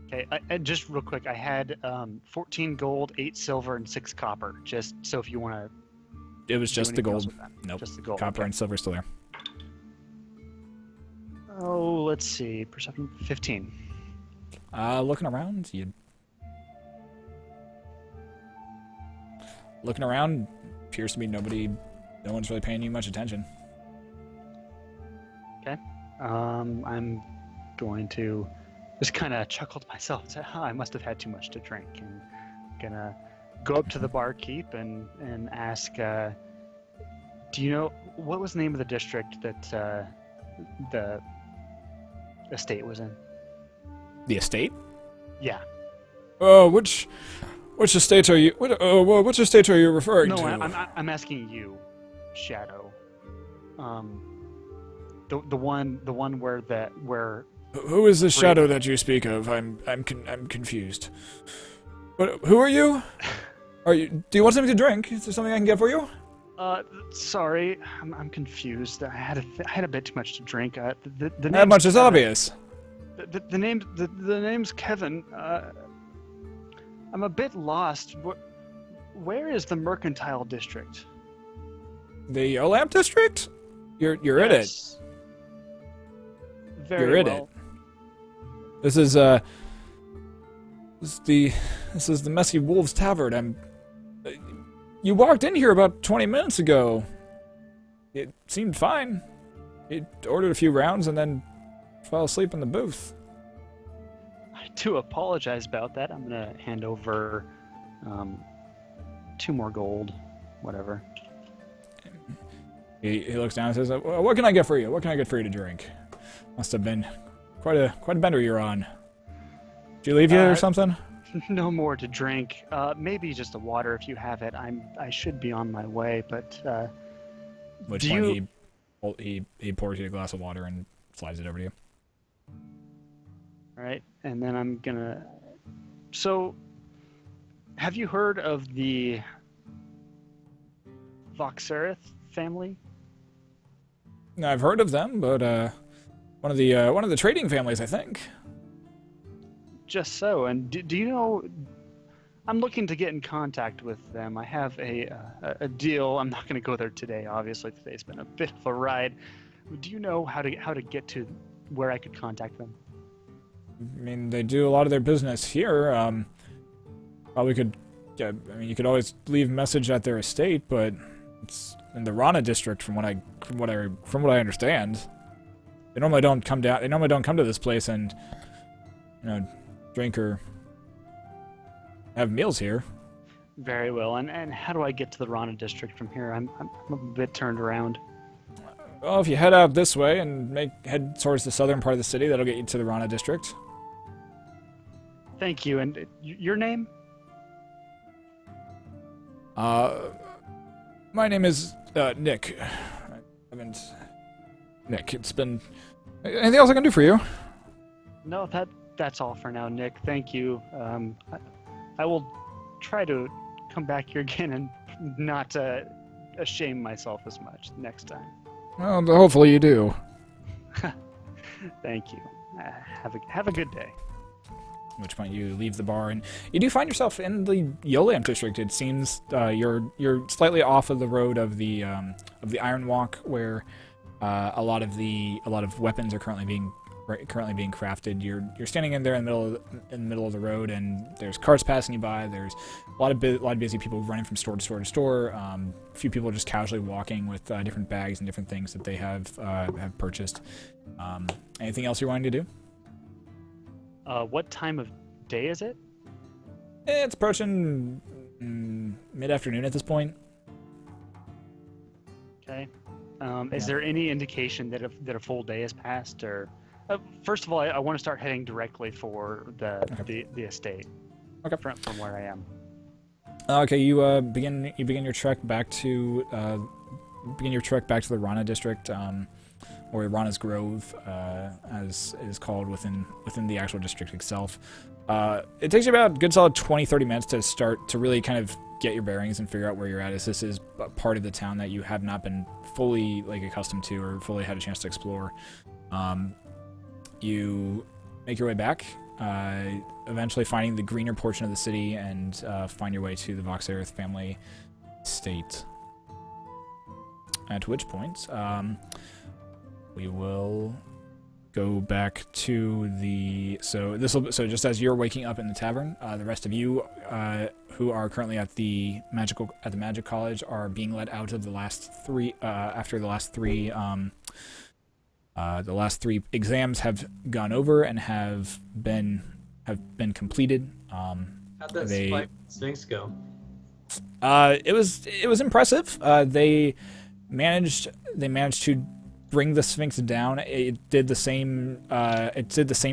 Okay, I just real quick, I had 14 gold, 8 silver, and 6 copper. Just so if you want to. It was just the gold. Nope. Just the gold. Copper okay. and silver still there. Oh, let's see. Perception 15. Looking around, Looking around, appears to be nobody. No one's really paying you much attention. Okay. I'm going to just kind of chuckle to myself. Say, I must have had too much to drink, and gonna go up to the barkeep and ask, do you know what was the name of the district that the estate was in? The estate? Yeah. Which estate are you? Which estate are you referring No, to? I'm asking you, Shadow. The one where. Who is this shadow that you speak of? I'm confused. Who are you? Do you want something to drink? Is there something I can get for you? Sorry, I'm confused. I had a bit too much to drink. The That name's much is Kevin. obvious. The name's Kevin. I'm a bit lost. Where is the Mercantile District? The Olamp District? You're in it. Yes. Very You're in well. it. This is the Messy Wolves Tavern. You walked in here about 20 minutes ago. It seemed fine. You ordered a few rounds and then fell asleep in the booth. I do apologize about that. I'm gonna hand over 2 more gold, whatever. He looks down and says, "What can I get for you? What can I get for you to drink? Must have been quite a bender you're on. Did you leave you or something?" No more to drink. Maybe just a water if you have it. I should be on my way, but Which do point he pours you a glass of water and slides it over to you. all right, and then I'm gonna. So, have you heard of the Voxerith family? I've heard of them, but one of the trading families, I think. Just so, and do you know? I'm looking to get in contact with them. I have a deal. I'm not going to go there today. Obviously, today's been a bit of a ride. Do you know how to get to where I could contact them? I mean, they do a lot of their business here. Probably could. Yeah, I mean, you could always leave a message at their estate, but it's in the Rana district, from what I understand. They normally don't come down. They normally don't come to this place and, drink or have meals here. Very well. And how do I get to the Rana district from here? I'm a bit turned around. Well, if you head out this way and head towards the southern part of the city, that'll get you to the Rana district. Thank you. And your name? My name is Nick. Nick, it's been. Anything else I can do for you? No, that's all for now, Nick. Thank you. I will try to come back here again and not shame myself as much next time. Well, hopefully you do. Thank you. Have a good day. At which point you leave the bar and you do find yourself in the Yolamp district. It seems you're slightly off of the road of the Iron Walk, where a lot of weapons are currently being crafted. You're standing in there in the middle of the road, and there's carts passing you by. There's a lot of busy people running from store to store to store. A few people just casually walking with different bags and different things that they have purchased. Anything else you're wanting to do? What time of day is it? It's approaching mid-afternoon at this point. Okay. Is there any indication that a full day has passed, or first of all, I want to start heading directly for the estate. Okay. From where I am. Okay, you begin your trek back to begin your trek back to the Rana district, or Rana's Grove, as it is called within the actual district itself. It takes you about a good solid 20-30 minutes to start to really kind of get your bearings and figure out where you're at, as this is a part of the town that you have not been fully accustomed to or fully had a chance to explore. You make your way back, eventually finding the greener portion of the city, and find your way to the Voxaerith family estate. At which point, we will go back to the... So just as you're waking up in the tavern, the rest of you who are currently at the Magic College are being let out of the last three after the last three exams have gone over and have been completed. How'd that Sphinx go? It was impressive. They managed to bring the Sphinx down. It did the same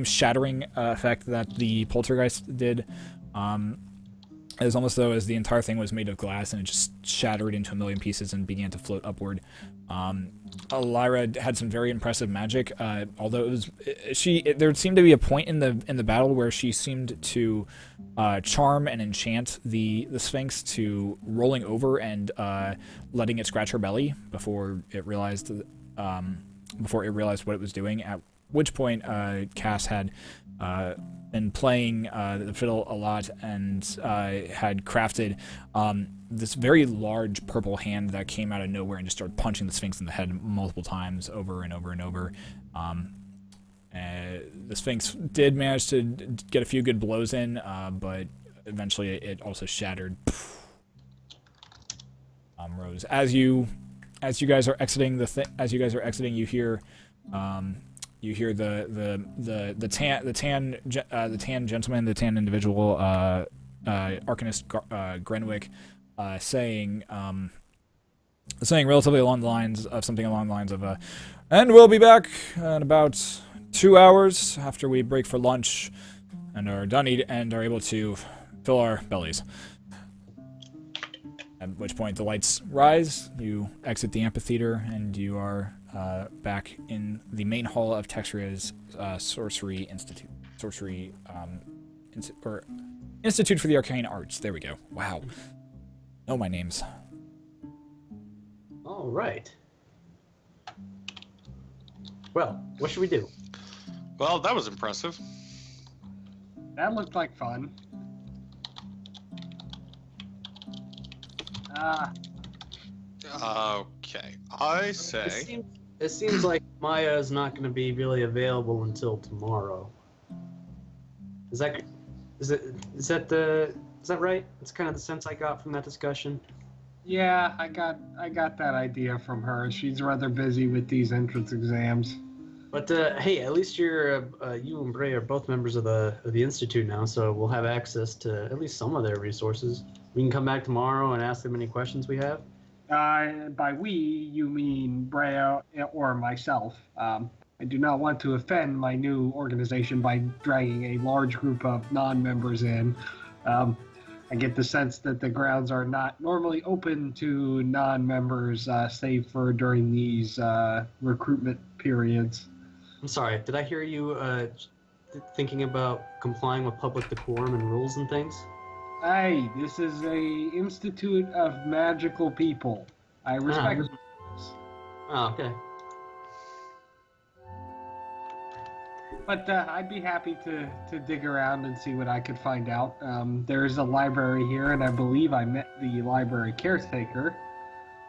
shattering effect that the Poltergeist did. It was almost though as the entire thing was made of glass and it just shattered into a million pieces and began to float upward. Lyra had some very impressive magic, although there seemed to be a point in the battle where she seemed to charm and enchant the Sphinx to rolling over and letting it scratch her belly before it realized what it was doing. At which point, Cass had been playing the fiddle a lot and had crafted this very large purple hand that came out of nowhere and just started punching the Sphinx in the head multiple times over and over and over. The Sphinx did manage to get a few good blows in, but eventually it also shattered. Rose, as you guys are exiting you hear the tan gentleman, the tan individual, Arcanist Grenwick, saying relatively along the lines of and we'll be back in about 2 hours after we break for lunch and are done eating and are able to fill our bellies. At which point the lights rise, you exit the amphitheater, and you are back in the main hall of Texria's Sorcery Institute. Institute for the Arcane Arts. There we go. Wow. Know my names. All right. Well, what should we do? Well, that was impressive. That looked like fun. Okay, I say... It seems like Maya is not going to be really available until tomorrow. Is that right? That's kind of the sense I got from that discussion. Yeah, I got that idea from her. She's rather busy with these entrance exams. But hey, at least you and Bray are both members of the Institute now, so we'll have access to at least some of their resources. We can come back tomorrow and ask them any questions we have. By we, you mean Bray or myself. I do not want to offend my new organization by dragging a large group of non-members in. I get the sense that the grounds are not normally open to non-members, save for during these recruitment periods. I'm sorry, did I hear you thinking about complying with public decorum and rules and things? Hey, this is a Institute of Magical People. I respect rules. Oh, okay. But I'd be happy to dig around and see what I could find out. There's a library here, and I believe I met the library caretaker.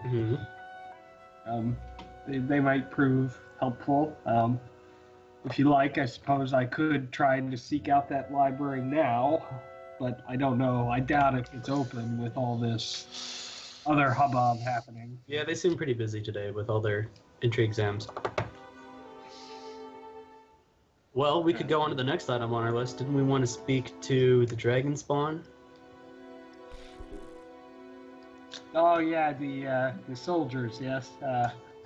Mm-hmm. They might prove helpful. If you like, I suppose I could try to seek out that library now, but I don't know. I doubt if it's open with all this other hubbub happening. Yeah, they seem pretty busy today with all their entry exams. Well, we could go on to the next item on our list. Didn't we want to speak to the Dragon Spawn? Oh yeah, the soldiers, yes.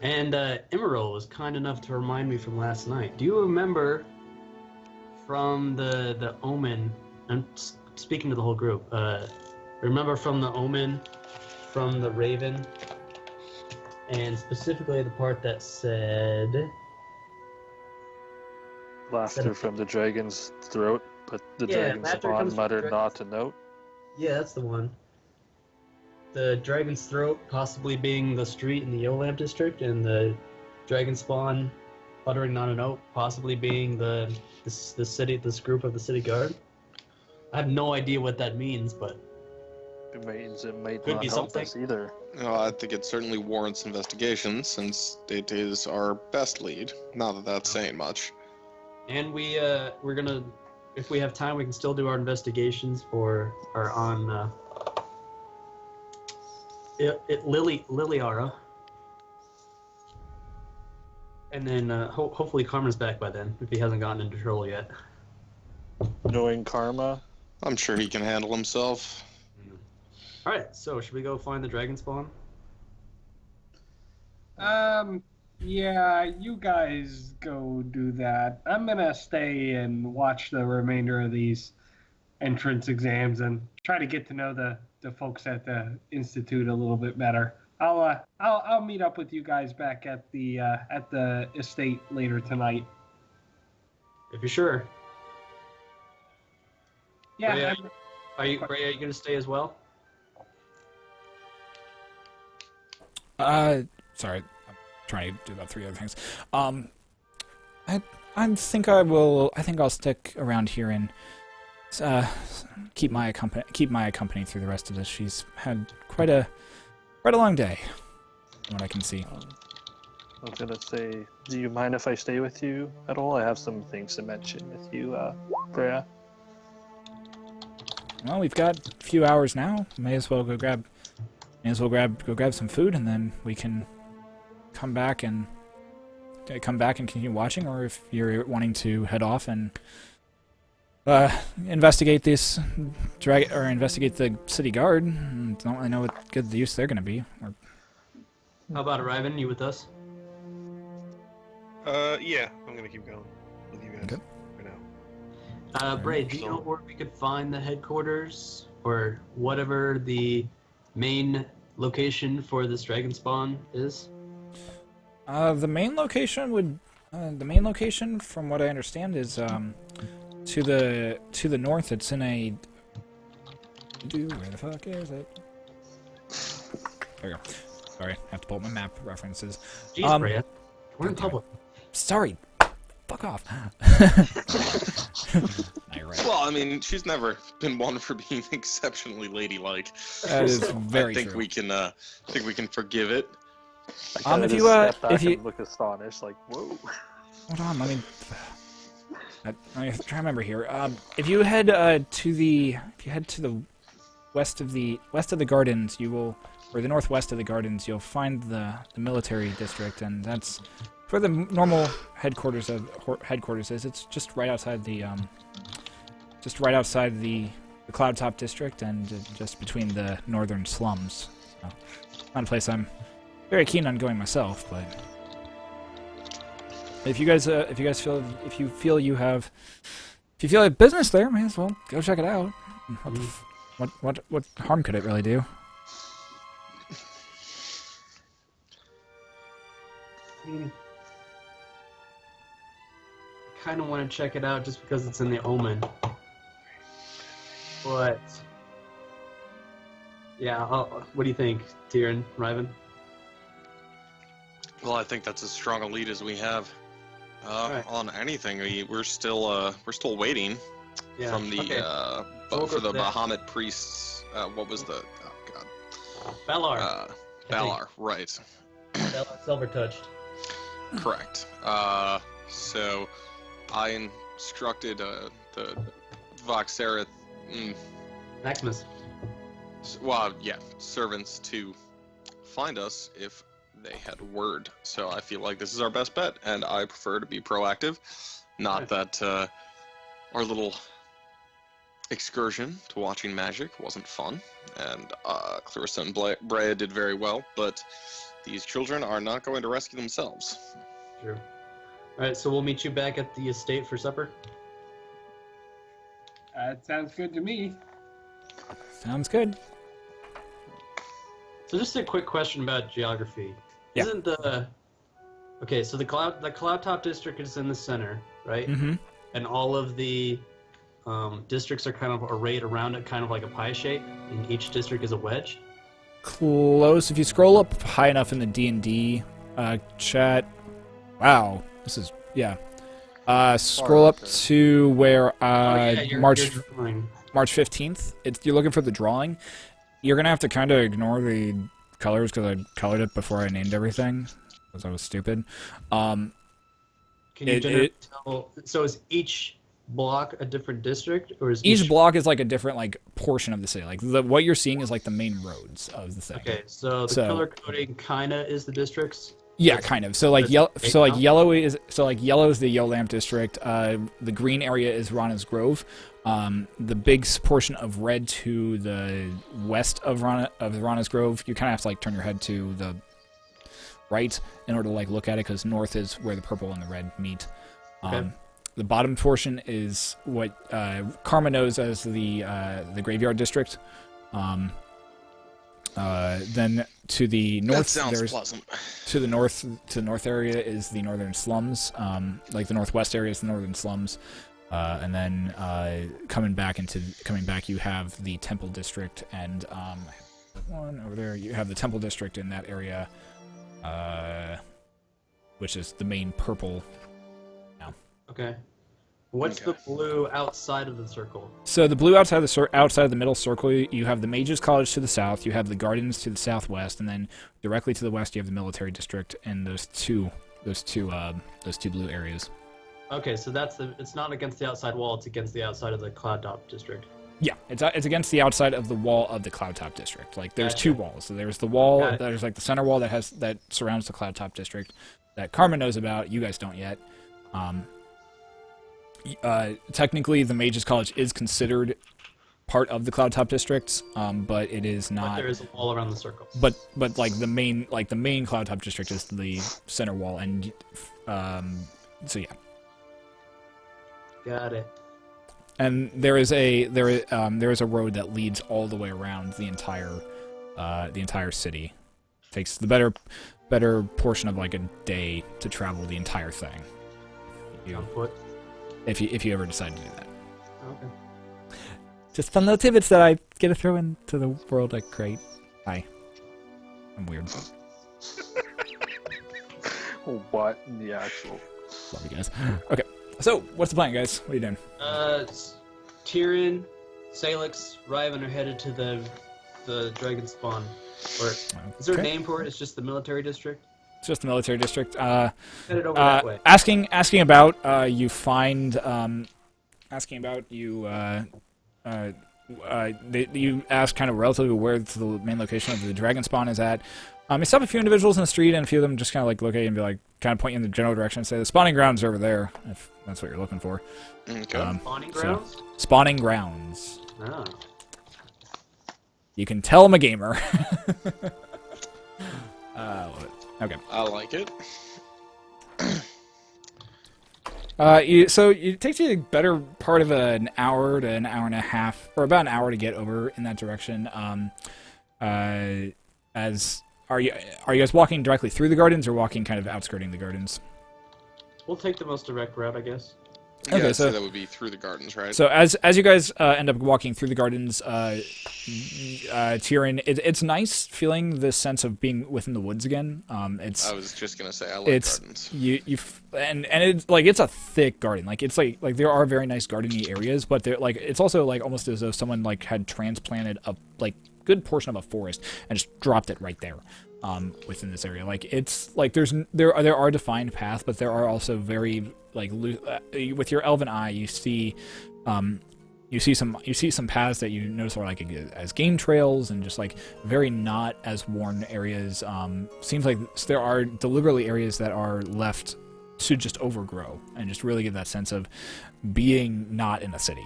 And Emerald was kind enough to remind me from last night. Do you remember from the Omen? I'm speaking to the whole group. Remember from the Omen, from the Raven, and specifically the part that said. Laughter from the dragon's throat, but the Yeah, dragon laughter spawn comes from the muttered dragon's- not to note. Yeah, that's the one. The Dragon's Throat possibly being the street in the Yellow Lamp district, and the Dragon Spawn uttering not a note possibly being the city, this group of the city guard. I have no idea what that means, but It might Could not be help something. us either. I think it certainly warrants investigation since it is our best lead. Not that that's saying much. and we're gonna, if we have time, we can still do our investigations for our on Liliara. And then hopefully Karma's back by then, if he hasn't gotten into trouble yet. Knowing Karma, I'm sure he can handle himself. All right, so should we go find the dragon spawn? Yeah, you guys go do that. I'm gonna stay and watch the remainder of these entrance exams and try to get to know the folks at the institute a little bit better. I'll meet up with you guys back at the estate later tonight. If you're sure. Yeah, Rhea, I'm- are you gonna stay as well? Sorry, I'm trying to do about 3 other things. I think I will. I think I'll stick around here and keep Maya company through the rest of this. She's had quite a long day, from what I can see. I was gonna say, do you mind if I stay with you at all? I have some things to mention with you, Freya. Well, we've got a few hours now. May as well go grab some food, and then we can come back and continue watching. Or if you're wanting to head off and investigate this investigate the city guard, don't really know what good use they're going to be. Or, How about Ryven? You with us? Yeah, I'm gonna keep going with you guys Okay. for now. Bray, do you know where we could find the headquarters or whatever the main location for this dragon spawn is? the main location, from what I understand, is to the north. It's in a. Where the fuck is it? There we go. Sorry, I have to pull up my map references. Jeez, Bray, we're in God damn it. public. Sorry, fuck off. No, you're right. Well, I mean, she's never been one for being exceptionally ladylike. That is So very I think true. we can forgive it. I kinda if just you, step back if you- and look astonished, like, whoa. Hold on, let me try to remember here. If you head to the west of the gardens, or the northwest of the gardens, you'll find the military district, and that's where the normal headquarters is. It's just right outside the Cloud Top district, and just between the northern slums. So, not a place I'm very keen on going myself, but. If you feel you have business there, may as well go check it out. What harm could it really do? I mean, I kind of want to check it out just because it's in the Omen. But yeah, what do you think, Tyrion, Ryven? Well, I think that's as strong a lead as we have Right. on anything. We're still waiting Yeah. from the okay. but for the that. Bahamut priests. What was the? Oh God. Valar. Valar, right? Valar Silvertouch. Correct. So I instructed the Voxera, Maximus. servants to find us if they had word. So I feel like this is our best bet, and I prefer to be proactive. Not that our little excursion to watching magic wasn't fun, and Clarissa and Brea did very well, but these children are not going to rescue themselves. Sure. All right, so we'll meet you back at the estate for supper. That sounds good to me. Sounds good. So just a quick question about geography. Yeah. Isn't the okay? So the cloud top district is in the center, right? Mm-hmm. And all of the districts are kind of arrayed around it, kind of like a pie shape, and each district is a wedge. Close. If you scroll up high enough in the D&D chat, wow, this is scroll up to where March you're drawing. March 15th. You're looking for the drawing. You're gonna have to kind of ignore the colors because I colored it before I named everything because I was stupid. Can you generally tell? So is each block a different district, or is Each block is like a different like portion of the city. Like what you're seeing is like the main roads of the thing. Okay, so the color coding kinda is the districts. Yeah, kind of. So like yellow. So like yellow is the Yo Lamp district. The green area is Rana's Grove. The big portion of red to the west of Rana's Grove. You kind of have to like turn your head to the right in order to like look at it because north is where the purple and the red meet. Okay. The bottom portion is what Karma knows as the graveyard district. Then to the north, That sounds pleasant. To the north area is the northern slums. Like the northwest area is the northern slums, and then coming back, you have the temple district, and one over there. You have the temple district in that area, which is the main purple. Okay. What's the blue outside of the circle? So the blue outside of the middle circle, you have the Mages College to the south, you have the Gardens to the southwest, and then directly to the west you have the military district and those two blue areas. Okay, so it's not against the outside wall; it's against the outside of the cloud top district. Yeah, it's against the outside of the wall of the Cloud Top district. Like there's two walls. So there's the wall there's like the center wall that surrounds the Cloud Top district that Karma knows about. You guys don't yet. Technically, the Mages College is considered part of the Cloud Top districts, but it is not. But there is a wall around the circle. But like the main Cloud Top district is the center wall, and so yeah. Got it. And there is a road that leads all the way around the entire city. It takes the better portion of like a day to travel the entire thing. On foot. If you ever decide to do that. Okay. Just fun little tidbits that I get to throw into the world. Like, great. Hi. I'm weird. What in the actual? Love you guys. Okay. So, what's the plan, guys? What are you doing? Tyrion, Salix, Riven are headed to the Dragon Spawn. Or is there a name for it? It's just the military district. It's just the military district. Headed over that way. Asking about you find asking about you you ask kind of relatively where the main location of the Dragon Spawn is at. You stop a few individuals in the street, and a few of them just kind of like look at you and be like, kind of point you in the general direction and say, the spawning grounds are over there, if that's what you're looking for. Okay. Spawning grounds? So, spawning grounds. Oh. You can tell I'm a gamer. Love it. Okay. I like it. So it takes you a better part of an hour to an hour and a half, or about an hour to get over in that direction. Are you guys walking directly through the gardens or walking kind of outskirting the gardens? We'll take the most direct route, I guess. Yeah, Okay, I'd so say that would be through the gardens, right? So as you guys end up walking through the gardens, Tyrion, it's nice feeling this sense of being within the woods again. I was just gonna say I like gardens. And it's like it's a thick garden. Like it's like there are very nice gardeny areas, but they're like it's also like almost as though someone like had transplanted a like good portion of a forest and just dropped it right there. Within this area, like it's like there are defined paths, but there are also very like with your elven eye, you see some paths that you notice are like as game trails and just like very not as worn areas. Seems like there are deliberately areas that are left to just overgrow and just really give that sense of being not in a city.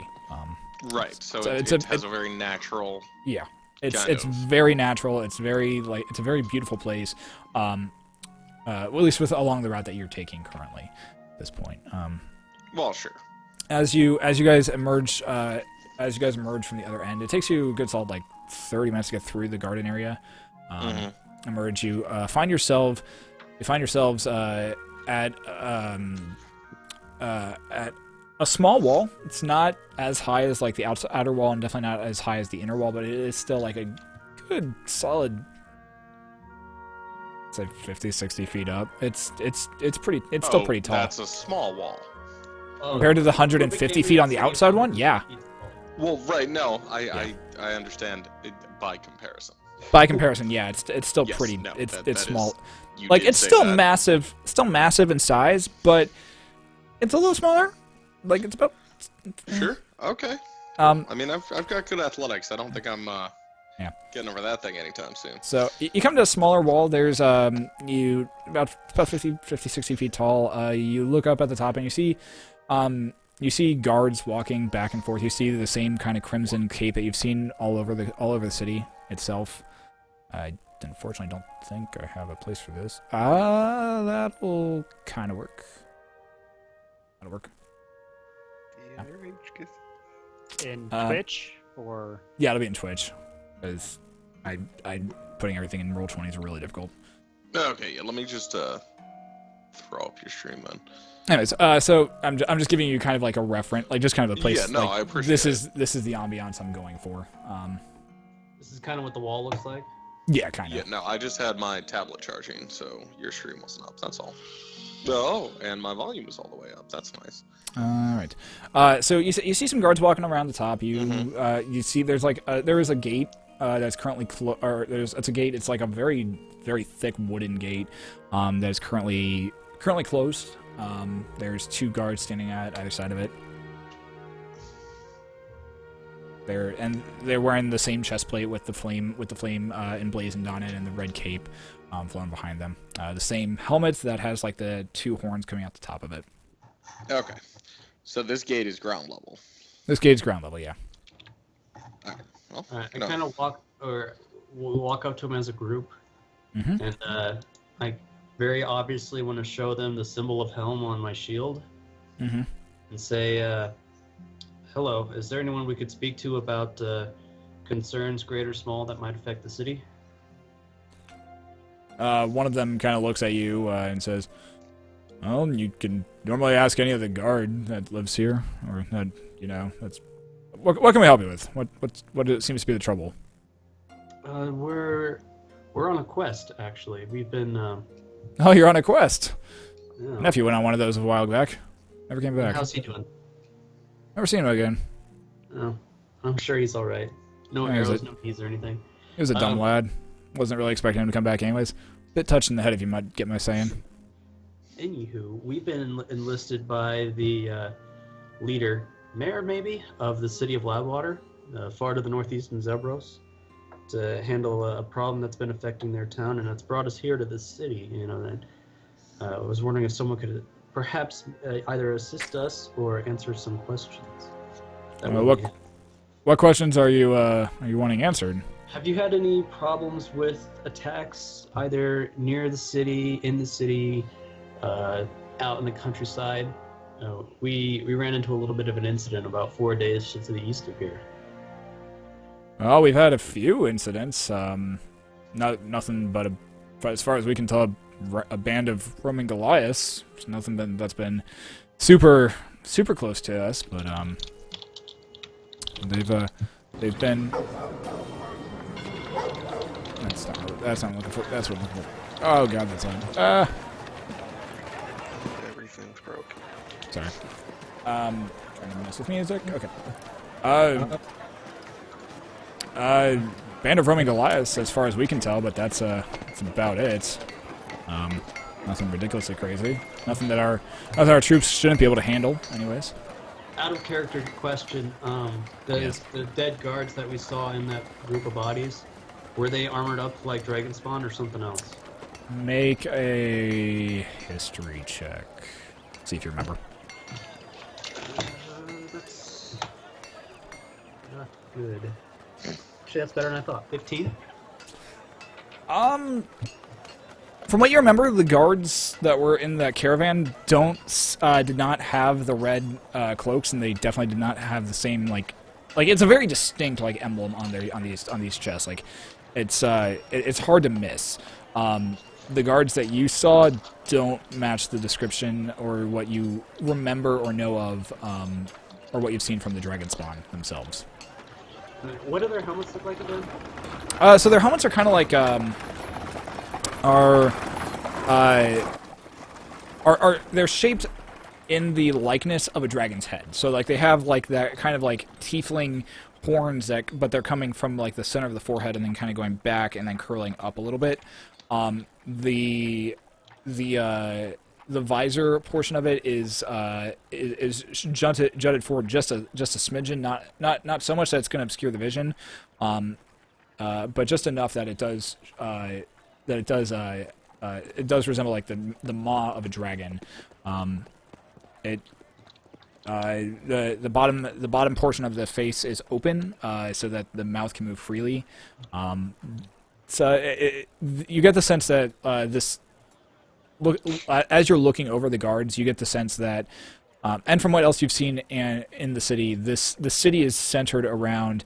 Right. So it has a very natural. Yeah. It's very natural. It's very it's a very beautiful place. Well, at least along the route that you're taking currently at this point. Well, sure. As you guys emerge from the other end, it takes you a good solid like 30 minutes to get through the garden area. emerge, you find yourselves at a small wall. It's not as high as like the outer wall, and definitely not as high as the inner wall, but it is still like a good solid, say 50, 60 feet up. It's still pretty tall. That's a small wall. Compared to the 150 feet on the outside one? Yeah. Well, right, no, I understand it by comparison. By comparison, yeah, it's still Yes, pretty. no, it's that small. You Like did it's say still that. massive in size, but it's a little smaller. Like it's about. Sure. Okay. Um. I mean, I've got good athletics. I don't think I'm Yeah. getting over that thing anytime soon. So you come to a smaller wall. There's you about 50, 60 feet tall. You look up at the top and you see guards walking back and forth. You see the same kind of crimson cape that you've seen all over the city itself. I unfortunately don't think I have a place for this. That will kind of work. That'll work. Yeah, they're HQs. In Uh, Twitch or Yeah, it'll be in Twitch, because I putting everything in Roll20 is really difficult. Okay, yeah. Let me just throw up your stream then. Anyways, so I'm just giving you kind of like a reference, like just kind of a place. Yeah, no, like, I appreciate this is the ambiance I'm going for. This is kind of what the wall looks like. Yeah, kind of. Yeah, no, I just had my tablet charging, so your stream wasn't up. That's all. Oh, and my volume is all the way up. That's nice. All right. So you see some guards walking around the top. You see there's like there is a gate that's currently it's a gate. It's like a very very thick wooden gate that's currently closed. There's 2 guards standing at either side of it. They're wearing the same chest plate with the flame emblazoned on it and the red cape flowing behind them. The same helmet that has like the 2 horns coming out the top of it. Okay, so this gate is ground level. This gate's ground level, yeah. Well, I no. kind of walk up to them as a group, Mhm. and I very obviously want to show them the symbol of Helm on my shield, Mm-hmm. and say, "Hello, is there anyone we could speak to about concerns, great or small, that might affect the city?" One of them kind of looks at you and says, "Well, you can normally ask any of the guard that lives here, or that that's what can we help you with? What seems to be the trouble?" We're on a quest, actually. We've been Oh, you're on a quest. yeah. Nephew went on one of those a while back. Never came back. How's he doing? Never seen him again. Oh, I'm sure he's all right. No Yeah, is arrows, it- no keys or anything. He was a dumb lad. Wasn't really expecting him to come back anyways. Bit touched in the head, if you might get my saying. Anywho, we've been enlisted by the leader, mayor maybe, of the city of Loudwater, far to the northeast in Zebros, to handle a problem that's been affecting their town, and it's brought us here to this city. And I was wondering if someone could perhaps either assist us or answer some questions. That would be- What questions are you wanting answered? Have you had any problems with attacks either near the city, in the city, out in the countryside? We ran into a little bit of an incident about 4 days to the east of here. Well, we've had a few incidents. Nothing but as far as we can tell, a band of roaming Goliaths. There's nothing that's been super close to us, but they've been. That's not what I'm looking for. That's what I'm looking for. Oh god, that's on. Everything's broken. Sorry. Trying to mess with music. Okay. Band of roaming Goliaths, as far as we can tell, but that's about it. Nothing ridiculously crazy. Nothing that our troops shouldn't be able to handle, anyways. Out of character question, Yes. the dead guards that we saw in that group of bodies, were they armored up like Dragonspawn or something else? Make a history check. See if you remember. That's not good. Actually, that's better than I thought. 15? From what you remember, the guards that were in that caravan did not have the red cloaks, and they definitely did not have the same like it's a very distinct like emblem on these chests. Like it's hard to miss. The guards that you saw don't match the description or what you remember or know of, or what you've seen from the Dragon Spawn themselves. What do their helmets look like again? So their helmets are kind of like are they're shaped in the likeness of a dragon's head. So like they have like that kind of like tiefling horns but they're coming from like the center of the forehead and then kind of going back and then curling up a little bit. The visor portion of it is jutted forward just a smidgen, not so much that it's going to obscure the vision, but just enough that it does resemble like the maw of a dragon. The bottom portion of the face is open, so that the mouth can move freely. You get the sense that as you're looking over the guards, you get the sense that, and from what else you've seen in the city, the city is centered around.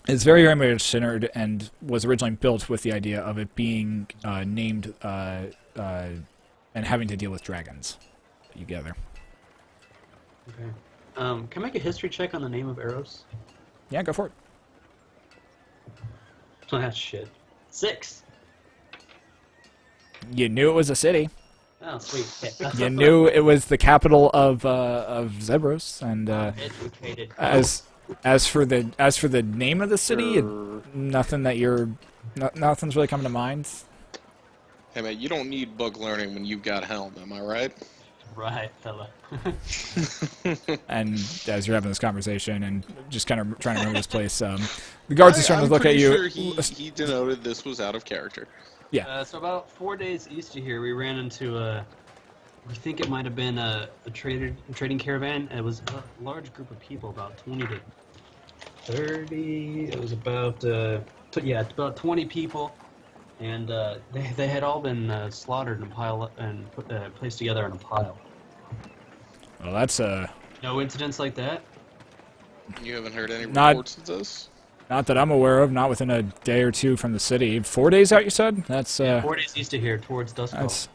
It's very, very much centered and was originally built with the idea of it being named and having to deal with dragons. You gather. Okay. Can I make a history check on the name of Eros? Yeah, go for it. Ah, shit. 6. You knew it was a city. Oh, sweet. You knew it was the capital of Zebros, and Educated. as for the name of the city, nothing's really coming to mind. Hey man, you don't need book learning when you've got Helm, am I right? Right, fella. And as you're having this conversation and just kind of trying to remember this place, the guards are starting to look at you. Sure he denoted this was out of character. Yeah. So about 4 days east of here, we ran into we think it might have been a trading caravan. It was a large group of people, about 20 to 30. It was about about 20 people, and they had all been slaughtered and piled up and placed together in a pile. Well, that's No incidents like that. You haven't heard any Not- reports of this? not that I'm aware of. Not within a day or two from the city. 4 days out, you said? That's 4 days east of here, towards Duskfall.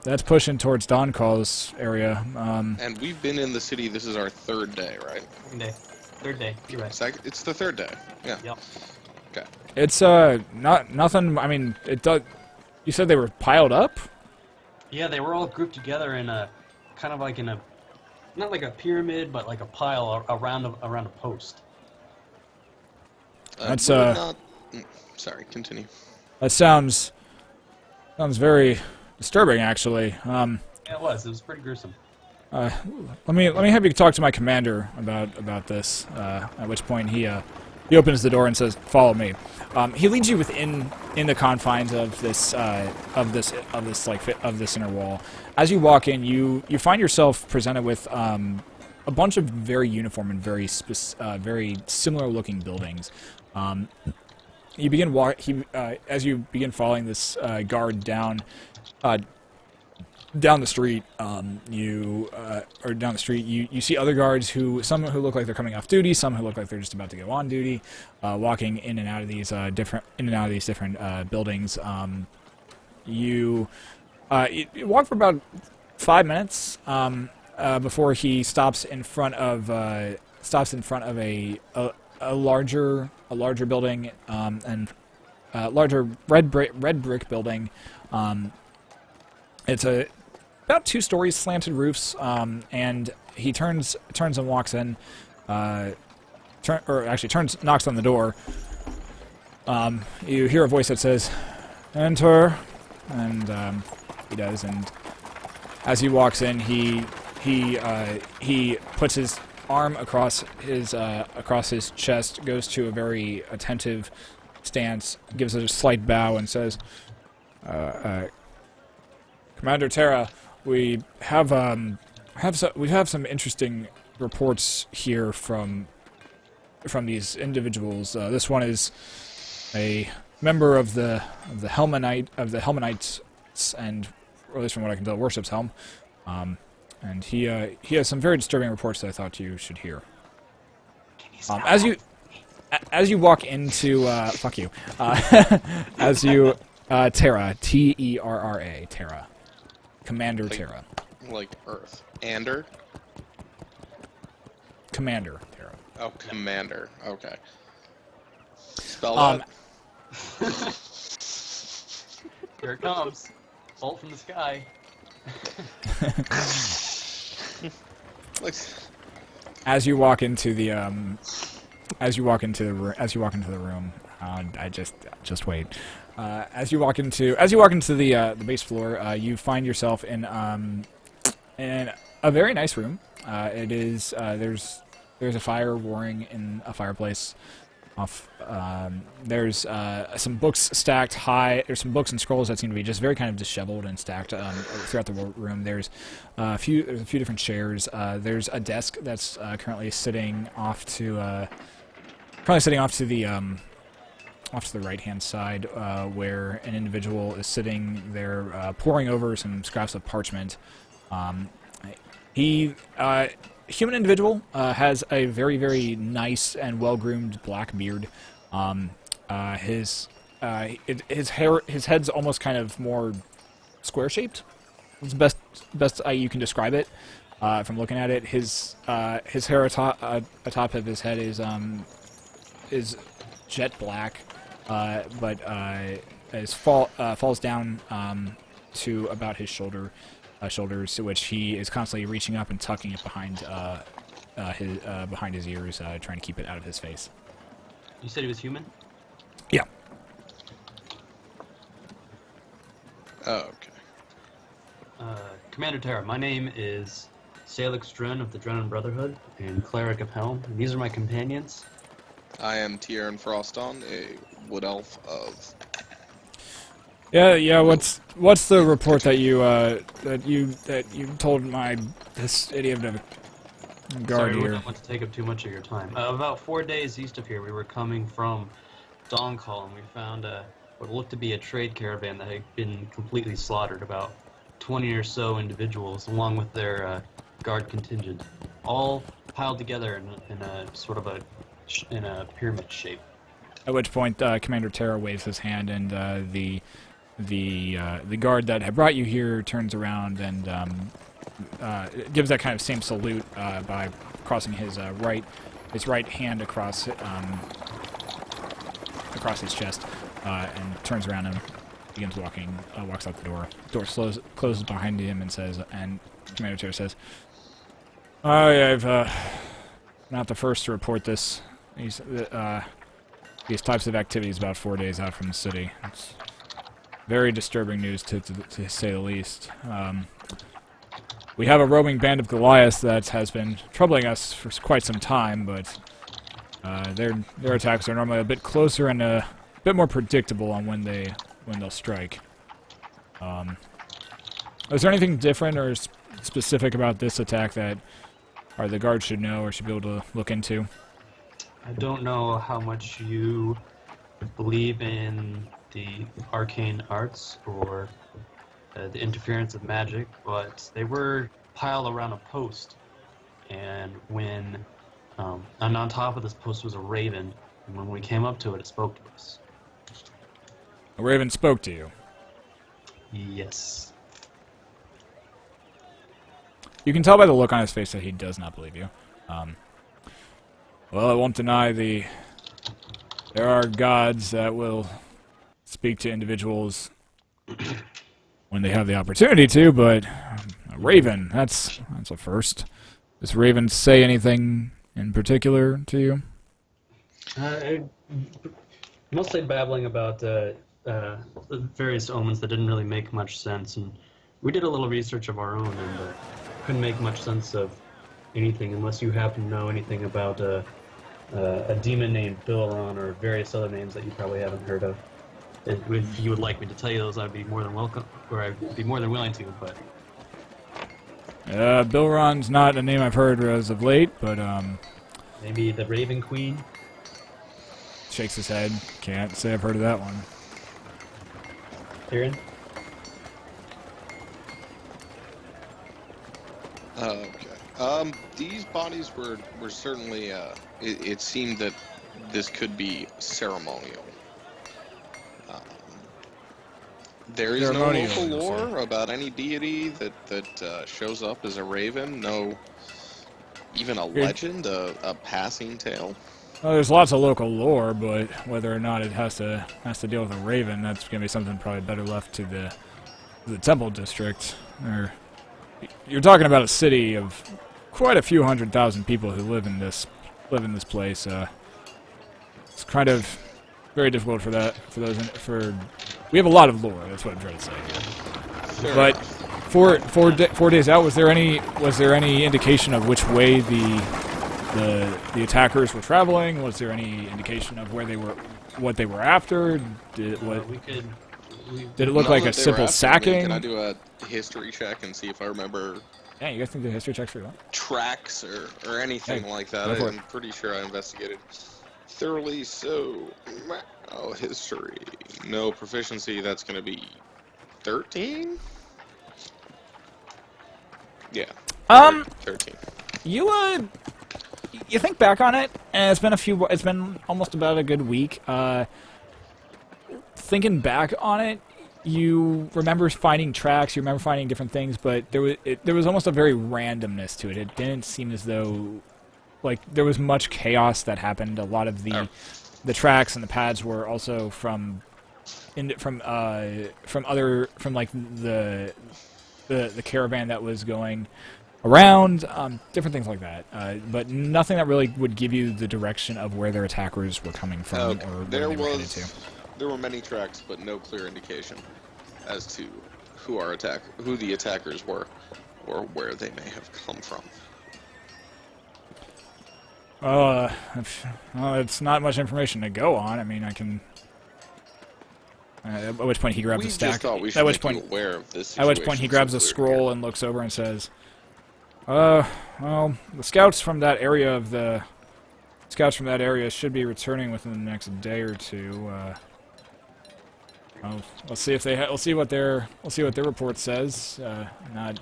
that's pushing towards Dawn-Call's area. And we've been in the city, this is our third day, right? Third day. You're right. It's the third day. Yeah. Yep. Okay. It's nothing. I mean, it does. You said they were piled up. Yeah, they were all grouped together in a kind of like in a not like a pyramid, but like a pile around a post. That's, would it not... Sorry, continue. That sounds very disturbing, actually. Yeah, it was pretty gruesome. Let me have you talk to my commander about this. At which point he opens the door and says, "Follow me." He leads you within the confines of this inner wall. As you walk in, you find yourself presented with a bunch of very uniform and very similar looking buildings. You begin as you begin following this guard down the street. You see other guards some who look like they're coming off duty, some who look like they're just about to go on duty, walking in and out of these different buildings. You walk for about 5 minutes before he stops in front of a larger building and larger red brick building. It's about 2 stories, slanted roofs, and he turns and walks in, knocks on the door. You hear a voice that says, "Enter," and he does. And as he walks in, he puts his arm across his chest, goes to a very attentive stance, gives it a slight bow, and says, "Commander Terra, we have some interesting reports here from these individuals. This one is a member of the Helmanites, and at least from what I can tell, worships Helm. And he has some very disturbing reports that I thought you should hear. as you walk into fuck you, as you Terra, Terra, Terra, Commander Like- Terra, Like Earth. Ander? Commander Terra. Oh, Commander. Okay. Spell Um, that. Here it comes. Bolt from the sky. Like, As you walk into the room, I just wait. As you walk into the base floor, you find yourself in a very nice room. It is there's a fire roaring in a fireplace. There's some books stacked high. There's some books and scrolls that seem to be just very kind of disheveled and stacked throughout the room. There's a few different chairs. There's a desk that's currently sitting off to the right hand side, where an individual is sitting there poring over some scraps of parchment. Human individual has a very, very nice and well-groomed black beard. His head's almost kind of more square-shaped. It's the best you can describe it from looking at it. His hair atop of his head is jet black, but falls down to about his shoulders, to which he is constantly reaching up and tucking it behind his ears, trying to keep it out of his face. You said he was human? Yeah. oh, okay. Commander Terra, my name is Salix Dren of the Drennan Brotherhood and Cleric of Helm. And these are my companions. I am Tieran Froston, a wood elf of. Yeah. What's the report that you told this idiot of a guard Sorry, we here? don't want to take up too much of your time. About 4 days east of here, we were coming from Doncall, and we found what looked to be a trade caravan that had been completely slaughtered. About 20 or so individuals, along with their guard contingent, all piled together in a sort of in a pyramid shape. At which point, Commander Terra waves his hand, and the guard that had brought you here turns around and gives that kind of same salute by crossing his right hand across his chest, and turns around and begins walks out the door. Door closes behind him and Commander Terra says, "I've not the first to report this. These types of activities about 4 days out from the city. It's very disturbing news, to say the least. We have a roaming band of Goliaths that has been troubling us for quite some time, but their attacks are normally a bit closer and a bit more predictable on when they'll strike. Is there anything different or specific about this attack that the guards should know or should be able to look into?" I don't know how much you believe in the arcane arts or the interference of magic, but they were piled around a post, and when and on top of this post was a raven, and when we came up to it, it spoke to us. A raven spoke to you. Yes. You can tell by the look on his face that he does not believe you. Well, I won't deny there are gods that will speak to individuals when they have the opportunity to, but a raven, that's a first. Does raven say anything in particular to you? Mostly babbling about various omens that didn't really make much sense, and we did a little research of our own and couldn't make much sense of anything unless you happen to know anything about a demon named Bilron or various other names that you probably haven't heard of. If you would like me to tell you those, I'd be more than welcome, or I'd be more than willing to, but... Bilron's not a name I've heard as of late, but, Maybe the Raven Queen? shakes his head. Can't say I've heard of that one. Tyrion? Okay. These bodies were certainly. It seemed that this could be ceremonial. There is no Ceremonial, local you'll say. lore about any deity that shows up as a raven. No, even a Good. legend, a passing tale. Well, there's lots of local lore, but whether or not it has to deal with a raven, that's gonna be something probably better left to the Temple District. Or you're talking about a city of quite a few 100,000 people who live in this place. It's kind of very difficult for those. We have a lot of lore. That's what I'm trying to say. Fair But enough. 4 days out, was there any indication of which way the attackers were traveling? Was there any indication of where they were, what they were after? Did it look None like a that they were simple after me. sacking? Can I do a history check and see if I remember Yeah, you guys think the history checks for that? tracks or anything Hey, like that? go for it. I'm pretty sure I investigated thoroughly. So, wow, history. No proficiency. That's going to be 13. Yeah. 13. You think back on it, and it's been almost about a good week. Thinking back on it, you remember finding tracks, you remember finding different things, but there was almost a very randomness to it. It didn't seem as though, like, there was much chaos that happened. A lot of the tracks and the pads were also from the caravan that was going around, different things like that, but nothing that really would give you the direction of where their attackers were coming from Okay. or where they were headed to. There were many tracks, but no clear indication as to who the attackers were, or where they may have come from. Well, it's not much information to go on. I mean, I can. At which point he grabs We a stack. just thought we should At which make point, you aware of this at which point he situation grabs so a we're scroll here. and looks over and says, well, the scouts from that area should be returning within the next day or two. Well, let's see if we'll see what their report says. Not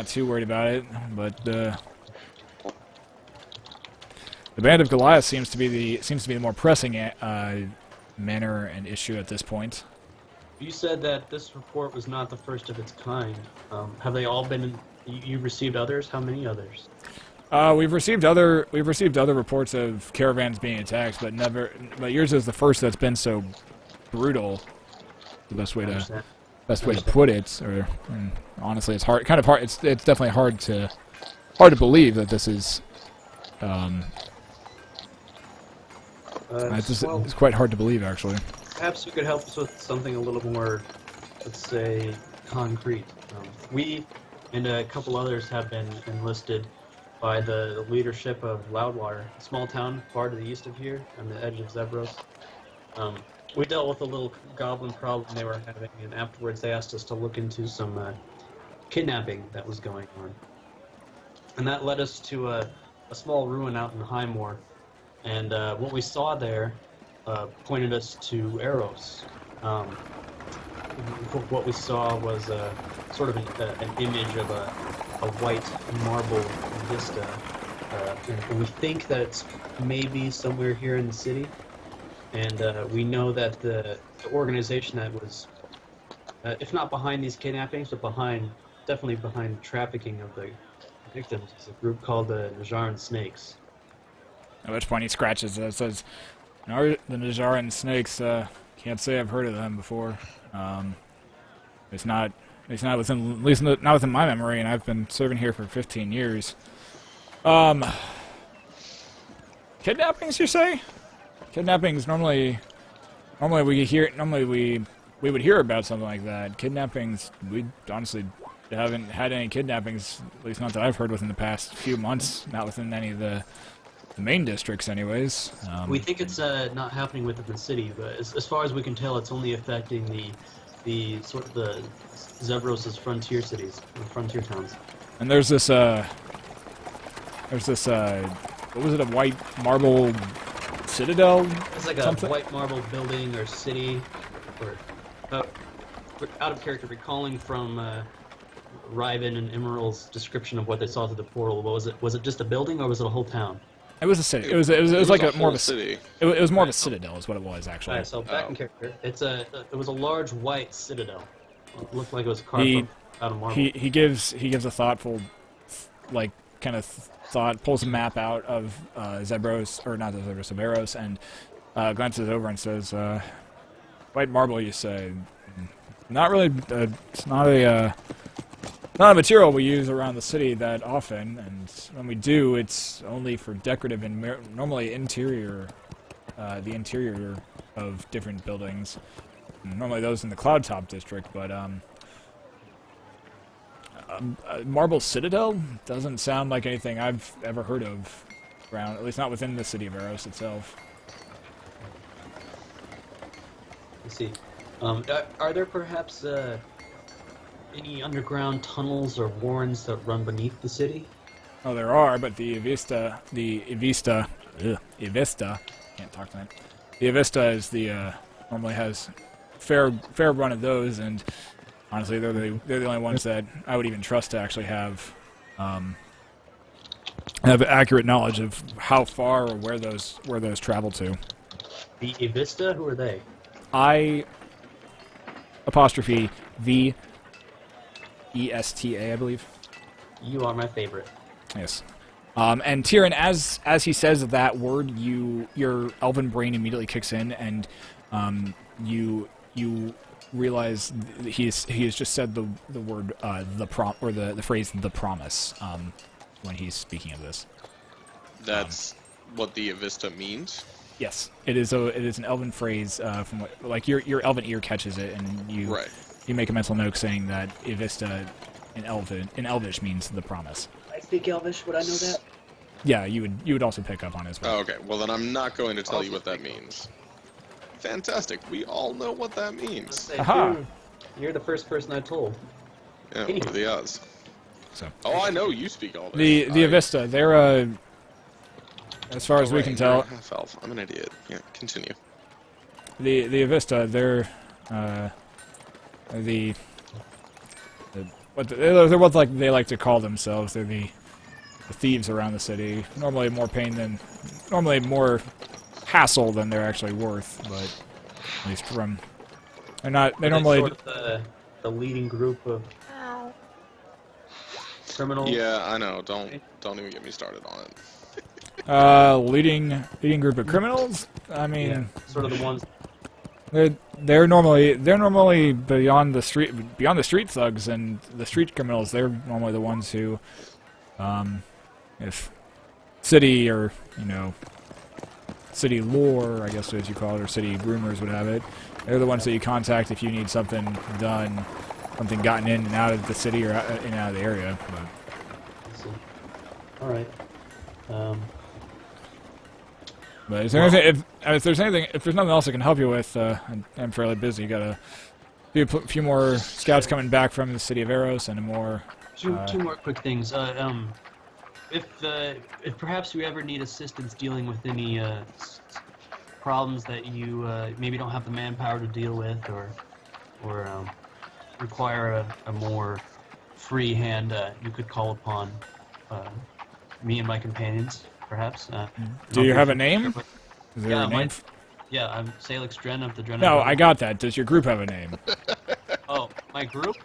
too worried about it, but the Band of Goliath seems to be the more pressing manner and issue at this point. You said that this report was not the first of its kind. Have they all been? You received others? How many others? We've received other reports of caravans being attacked, but yours is the first that's been so brutal. The best way to put it, or honestly, it's hard. It's definitely hard to believe that this is. It's quite hard to believe, actually. Perhaps you could help us with something a little more, let's say, concrete. We and a couple others have been enlisted by the leadership of Loudwater, a small town far to the east of here, on the edge of Zebros. We dealt with a little goblin problem they were having, and afterwards they asked us to look into some kidnapping that was going on. And that led us to a small ruin out in Highmoor. And what we saw there pointed us to Eros. What we saw was sort of an image of a white marble vista. And we think that it's maybe somewhere here in the city. And we know that the organization that was, if not behind these kidnappings, but definitely behind trafficking of the victims, is a group called the Najaran Snakes. At which point he scratches it and says, "No, the Najaran Snakes, can't say I've heard of them before. It's not within my memory, and I've been serving here for 15 years. Kidnappings, you say? Kidnappings normally we would hear about something like that. Kidnappings, we honestly haven't had any kidnappings, at least not that I've heard within the past few months, not within any of the main districts anyways. We think it's not happening within the city, but as far as we can tell, it's only affecting the sort of the Zebros' frontier cities, or frontier towns. And there's this what was it, a white marble citadel? It's like something? a white marble building or city, or out of character, recalling from Ryben and Emerald's description of what they saw through the portal. What was it? Was it just a building, or was it a whole town? It was a city. It was like a more of a city. It was more of a citadel, is what it was actually. Alright, so back Oh. in character. It was a large white citadel. It looked like it was carved He- out of marble. He gives a thoughtful, like kind of thought, pulls a map out of Zebros, or not Zebros, Severos, and glances over and says, "White marble, you say? Not really. It's not a material we use around the city that often, and when we do, it's only for decorative and normally interior, the interior of different buildings. Normally those in the Cloud Top district, but Marble Citadel doesn't sound like anything I've ever heard of around, at least not within the city of Eros itself. Let's see. Are there perhaps any underground tunnels or warrens that run beneath the city? Oh, there are, but the Evista, can't talk tonight. The Evista is normally has fair run of those, and honestly, they're the only ones that I would even trust to actually have accurate knowledge of how far or where those travel to. The Evista? Who are they? Apostrophe V ESTA, I believe. You are my favorite. Yes. And Tyrion, as he says that word, your elven brain immediately kicks in, and you realize he has just said the word the phrase "the promise" when he's speaking of this. That's what the Avista means. Yes, it is an elven phrase from what, like your elven ear catches it, and you make a mental note saying that Evista in Elvish means the promise. I speak Elvish. Would I know that? Yeah, you would also pick up on it as well. Oh, okay, well then I'm not going to tell you what that means. Fantastic. We all know what that means. Aha. You're the first person I told. Yeah, what are the odds? So. Oh, I know you speak all The Avista, they're as far as we can tell. Half elf. I'm an idiot. Yeah, continue. The Avista, they're they're what they like to call themselves. They're the thieves around the city. Normally more hassle than they're actually worth, but at least from they're not. They normally sort of the leading group of criminals. Yeah, I know. Don't even get me started on it. leading group of criminals. I mean, yeah, sort of the ones. They're normally beyond the street thugs and the street criminals. They're normally the ones who, if city or city lore, I guess as you call it, or city rumors would have it, they're the ones that you contact if you need something done, something gotten in and out of the city or in and out of the area. But. All right. But is there anything, if there's nothing else I can help you with, I'm fairly busy. Got a few more scouts coming back from the city of Eros and a more. Two more quick things. If perhaps you ever need assistance dealing with any problems that you maybe don't have the manpower to deal with, or require a more free hand, you could call upon me and my companions. Perhaps. Do you have a name? Is there yeah, a name? Yeah, I'm Salix Dren of the Dren. No, I got that. Does your group have a name? Oh, my group?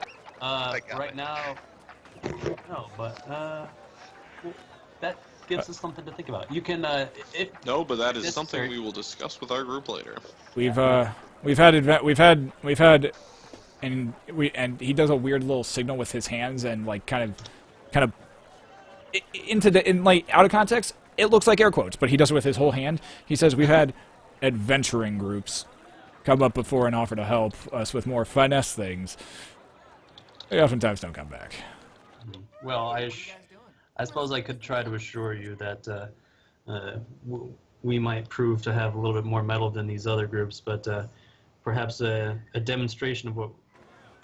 Right now, no, but that gives us something to think about. You can, if no, but that is necessary. something we will discuss with our group later. We've had, and he does a weird little signal with his hands and like kind of out of context. It looks like air quotes, but he does it with his whole hand. He says, we've had adventuring groups come up before and offer to help us with more finesse things. They oftentimes don't come back. Well, I suppose I could try to assure you that we might prove to have a little bit more metal than these other groups, but perhaps a demonstration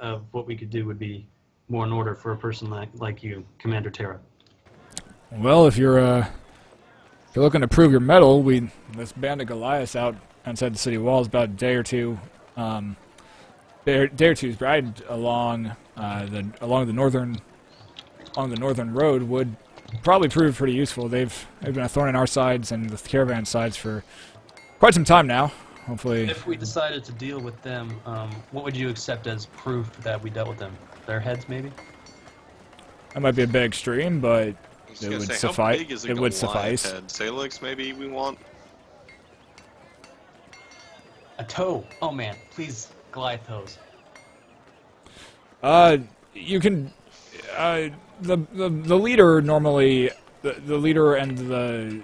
of what we could do would be more in order for a person like you, Commander Terra. Well, if you're looking to prove your mettle, this band of Goliaths outside the city walls about a day or two's ride along the northern road would probably prove pretty useful. They've been a thorn in our sides and the caravan sides for quite some time now. Hopefully, If we decided to deal with them, what would you accept as proof that we dealt with them? Their heads, maybe? that might be a bit extreme, but I was it gonna would say, how suffice. big is a It would Goliath suffice. head? Salix, maybe we want. A toe. Oh man, please, Goliath toes. You can, the leader normally, the leader and the,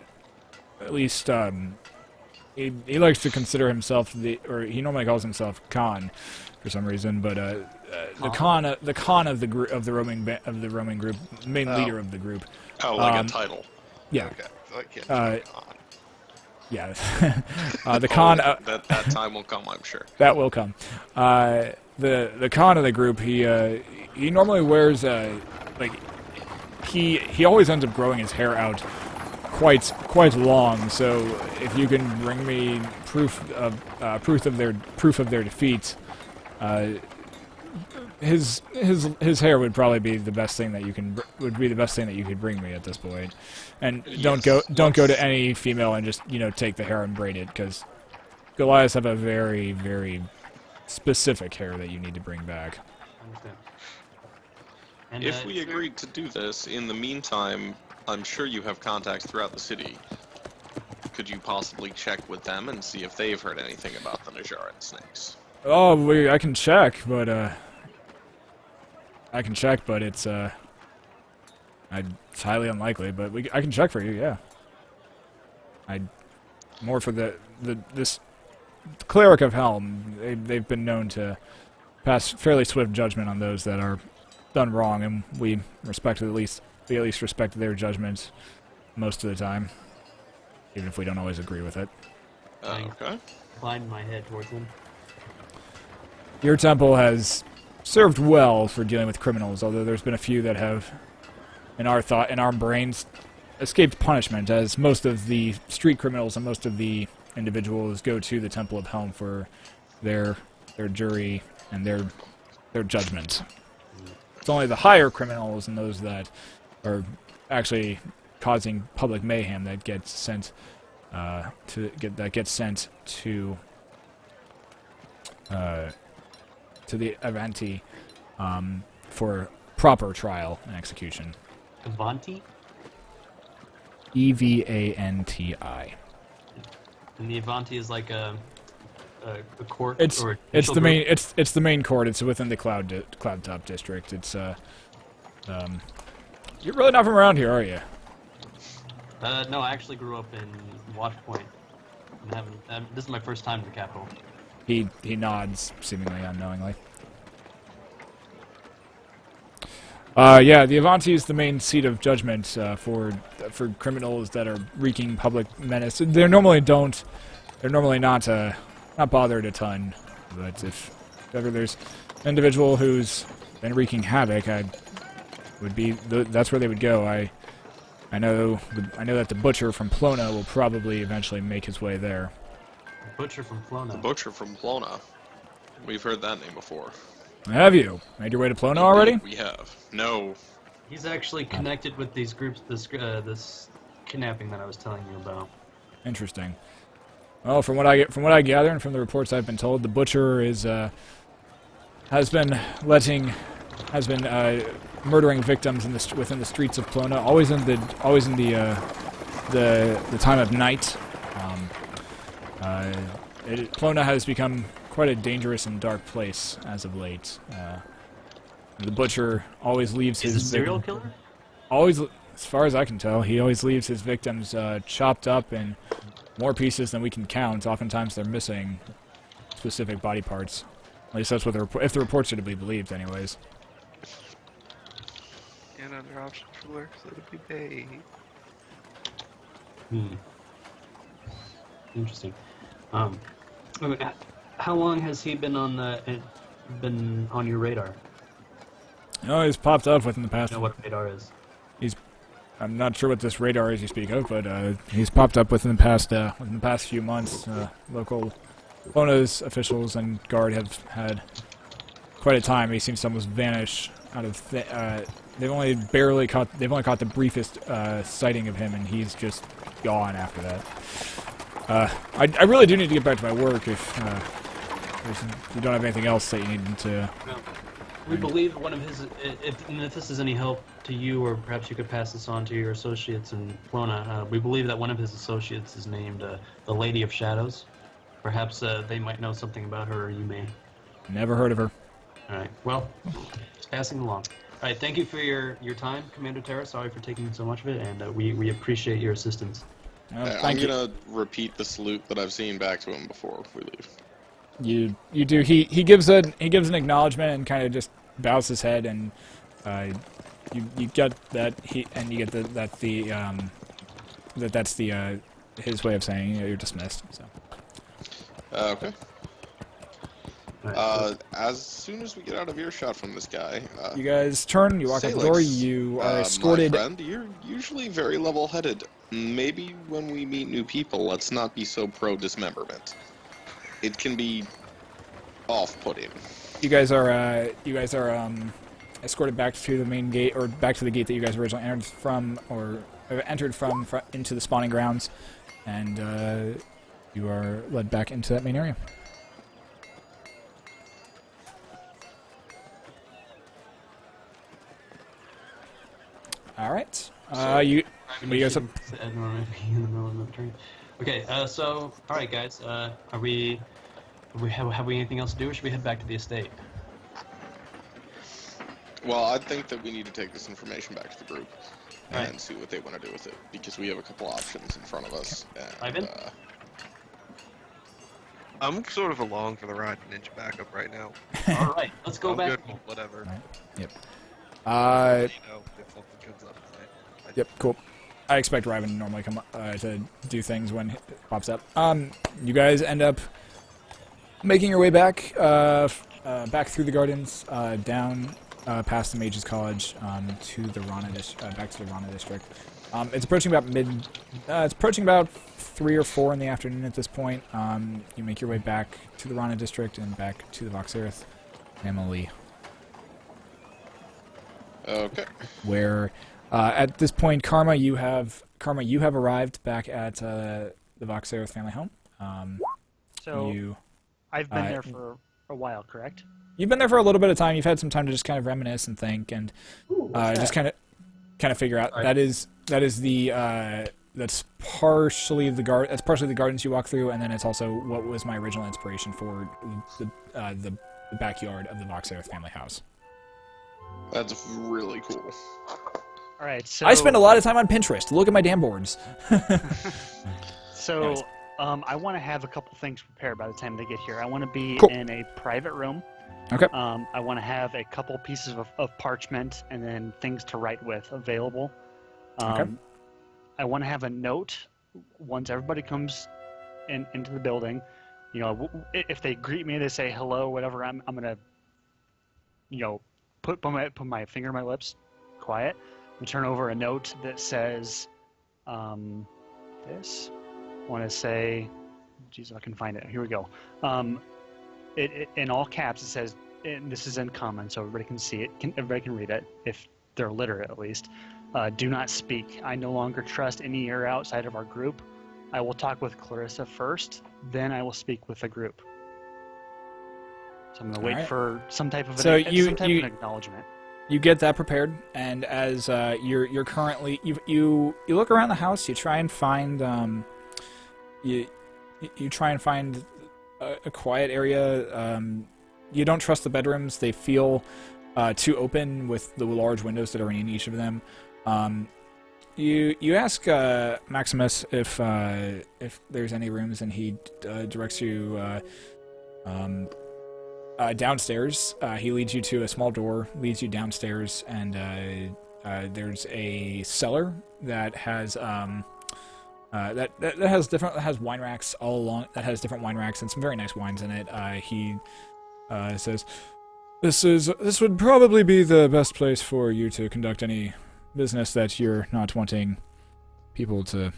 at least, he likes to consider himself or he normally calls himself Khan, for some reason, but the Khan of the roaming group, main Oh. leader of the group. Oh, like a title. Yeah, Okay. So I can't Uh, on. yeah. The Khan. That time will come, I'm sure. That will come. The Khan of the group, he normally wears like he always ends up growing his hair out quite long. So if you can bring me proof of their defeat, his hair would probably be the best thing that you could bring me at this point. And don't go to any female and just take the hair and braid it, because Goliaths have a very, very specific hair that you need to bring back. I understand. And, If we agreed to do this, in the meantime, I'm sure you have contacts throughout the city. Could you possibly check with them and see if they've heard anything about the Najaran snakes? Oh, I can check, but it's it's highly unlikely. But I can check for you, yeah. More for this cleric of Helm. They've been known to pass fairly swift judgment on those that are done wrong, and we at least respect their judgments most of the time, even if we don't always agree with it. Okay. inclined my head towards them. Your temple has served well for dealing with criminals, although there's been a few that have, in our brains, escaped punishment, as most of the street criminals and most of the individuals go to the Temple of Helm for their jury and their judgment. It's only the higher criminals and those that are actually causing public mayhem that get sent to the Avanti for proper trial and execution. Avanti? Evanti. And the Avanti is like a court. It's or it's judicial the main group? it's the main court. It's within the Cloud Top district. It's you're really not from around here, are you? No, I actually grew up in Watchpoint. This is my first time in the capital. He nods, seemingly unknowingly. Yeah, the Avanti is the main seat of judgment for criminals that are wreaking public menace. They're normally not bothered a ton, but if ever there's an individual who's been wreaking havoc, that's where they would go. I know that the butcher from Plona will probably eventually make his way there. Butcher from Plona. The Butcher from Plona. We've heard that name before. Have you made your way to Plona already? We have. No. He's actually connected with these groups, this kidnapping that I was telling you about. Interesting. Well, from what I gather and from the reports I've been told, the butcher has been murdering victims within the streets of Plona, always in the time of night. Plona has become quite a dangerous and dark place as of late. The butcher always leaves He's his a serial killer? Always, as far as I can tell, he always leaves his victims chopped up in more pieces than we can count. Oftentimes they're missing specific body parts. At least that's what if the reports are to be believed, anyways. Another option for lurks, let it be paid. Interesting. How long has he been on your radar? No, he's popped up within the past. You know what radar is? I'm not sure what this radar is you speak of, but he's popped up within the past few months. Local Plona's officials and guard have had quite a time. He seems to almost vanish out of they've only barely caught. They've only caught the briefest sighting of him, and he's just gone after that. I really do need to get back to my work. If you don't have anything else that you need to. No. We believe one of his. If this is any help to you, or perhaps you could pass this on to your associates in Plona, we believe that one of his associates is named the Lady of Shadows. Perhaps they might know something about her, or you may. Never heard of her. All right. Well, just passing along. All right. Thank you for your time, Commander Terra. Sorry for taking so much of it, and we appreciate your assistance. I'm Thank you. gonna repeat the salute that I've seen back to him before we leave. You do. He gives an acknowledgement and kind of just bows his head, and you get that you get that's his way of saying you're dismissed. So. Okay. All right. As soon as we get out of earshot from this guy, You guys turn. You walk out the Salix, door. You are escorted. My friend, you're usually very level-headed. Maybe when we meet new people, let's not be so pro-dismemberment. It can be off-putting. You guys are escorted back to the main gate, or back to the gate that you guys originally entered from, into the spawning grounds, and you are led back into that main area. All right. You guys up? In the middle of the train. Okay. So, all right, guys. Have we anything else to do, or should we head back to the estate? Well, I think that we need to take this information back to the group and Right. see what they want to do with it, because we have a couple options in front of us. And, Ivan? I'm sort of along for the ride to Ninja Backup right now. All right. Let's go I'm back. good with whatever. Yep. You know, if something comes up tonight. Yep. Cool. I expect Ryven to normally come to do things when it pops up. You guys end up making your way back, back through the gardens, down past the Mages College, to the Rana back to the Rana district. It's approaching about it's approaching about 3 or 4 in the afternoon at this point. You make your way back to the Rana district and back to the Voxerith family, Okay. where at this point, Karma, you have arrived back at the Voxerith family home. So you. I've been there for a while, correct? You've been there for a little bit of time. You've had some time to just kind of reminisce and think, and just kind of figure out. Right. That's partially the gardens you walk through, and then it's also what was my original inspiration for the backyard of the Voxerith family house. That's really cool. All right. So I spend a lot of time on Pinterest. Look at my damn boards. So, Anyways. I want to have a couple things prepared by the time they get here. I want to be Cool. in a private room. Okay. I want to have a couple pieces of parchment and then things to write with available. Okay. I want to have a note once everybody comes into the building. You know, if they greet me, they say hello, whatever. I'm gonna, put my finger on my lips, quiet, and turn over a note that says, this. I want to say, geez, if I can find it. Here we go. It in all caps. It says, and this is in common, so everybody can see it. Everybody can read it if they're literate, at least. Do not speak. I no longer trust any ear outside of our group. I will talk with Clarissa first, then I will speak with the group. So I'm gonna wait Alright. for some type of So an you acknowledgement. You get that prepared, and as you're currently you look around the house, you try and find you try and find a quiet area. You don't trust the bedrooms; they feel too open with the large windows that are in each of them. You ask Maximus if there's any rooms, and he directs you downstairs. He leads you to a small door, leads you downstairs, and there's a cellar that has that has wine racks all along. That has different wine racks and some very nice wines in it. He says, "This would probably be the best place for you to conduct any business that you're not wanting people to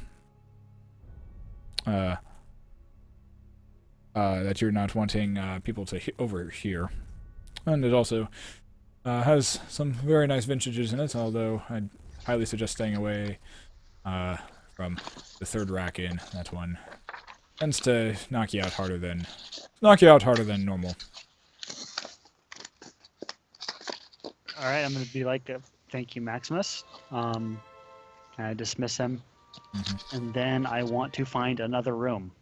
overhear." And it also Has some very nice vintages in it, although I'd highly suggest staying away from the third rack in. That one tends to knock you out harder than normal. All right, I'm gonna be like, thank you, Maximus. I dismiss him, and then I want to find another room.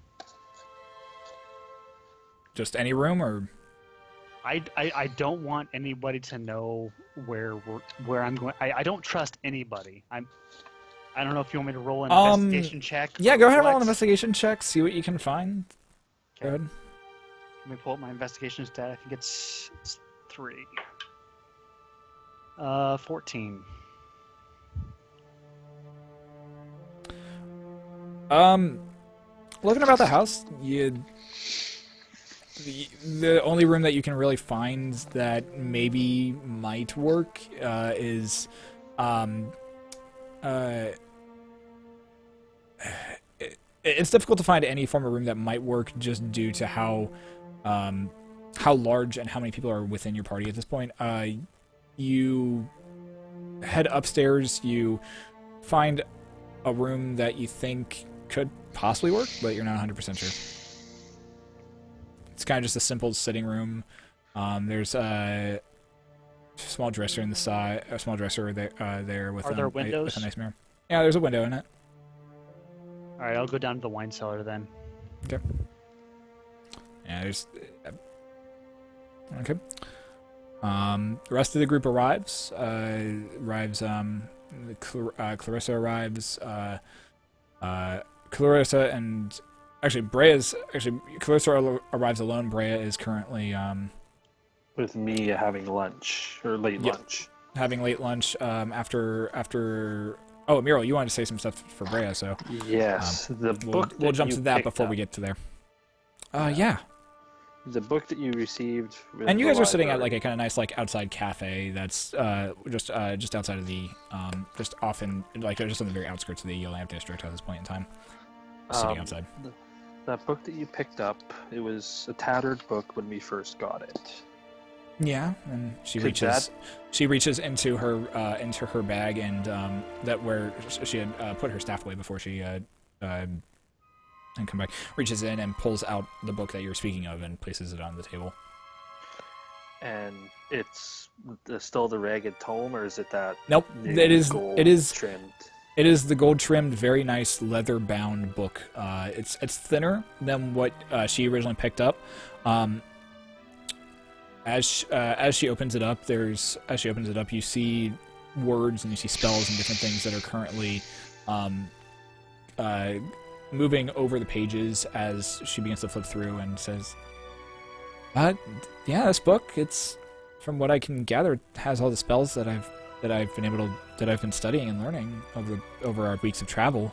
Just any room, or I don't want anybody to know where I'm going. I don't trust anybody. I don't know if you want me to roll an investigation check. Yeah, go ahead and roll an Flex. investigation check. See what you can find. Go ahead. Let me pull up my investigation stat. I think it's 3. 14. Looking about the house, the only room that you can really find that maybe might work is it's difficult to find any form of room that might work just due to how large and how many people are within your party at this point. You head upstairs, you find a room that you think could possibly work, but you're not 100% sure. It's kind of just a simple sitting room. There's a small dresser in the side, a small dresser there with, Are there with windows? a nice mirror. Yeah, there's a window in it. All right, I'll go down to the wine cellar then. Okay. Yeah, there's... Okay. The rest of the group arrives. Clarissa arrives. Clarissa and... Clarissa arrives alone. Brea is currently... With me having lunch, or late Yep. lunch. having late lunch after... Oh, Muriel, you wanted to say some stuff for Brea, so... Yes, the book We'll that jump you to that picked before up. we get to there. Yeah. The book that you received. with And you the guys are sitting at library. like a kind of nice like outside cafe that's just outside of the just often like just on the very outskirts of the Lamp district at this point in time. Sitting outside. That book that you picked up, it was a tattered book when we first got it. Yeah, and she Could reaches into her bag and that where she had put her staff away before she and come back, reaches in and pulls out the book that you're speaking of and places it on the table. And it's still the ragged tome, or is it that? Nope, new it is trimmed. It is the gold trimmed, very nice leather bound book. It's thinner than what she originally picked up. As she opens it up, you see words and you see spells and different things that are currently moving over the pages as she begins to flip through and says, yeah, this book, it's, from what I can gather, it has all the spells that I've been studying and learning over our weeks of travel.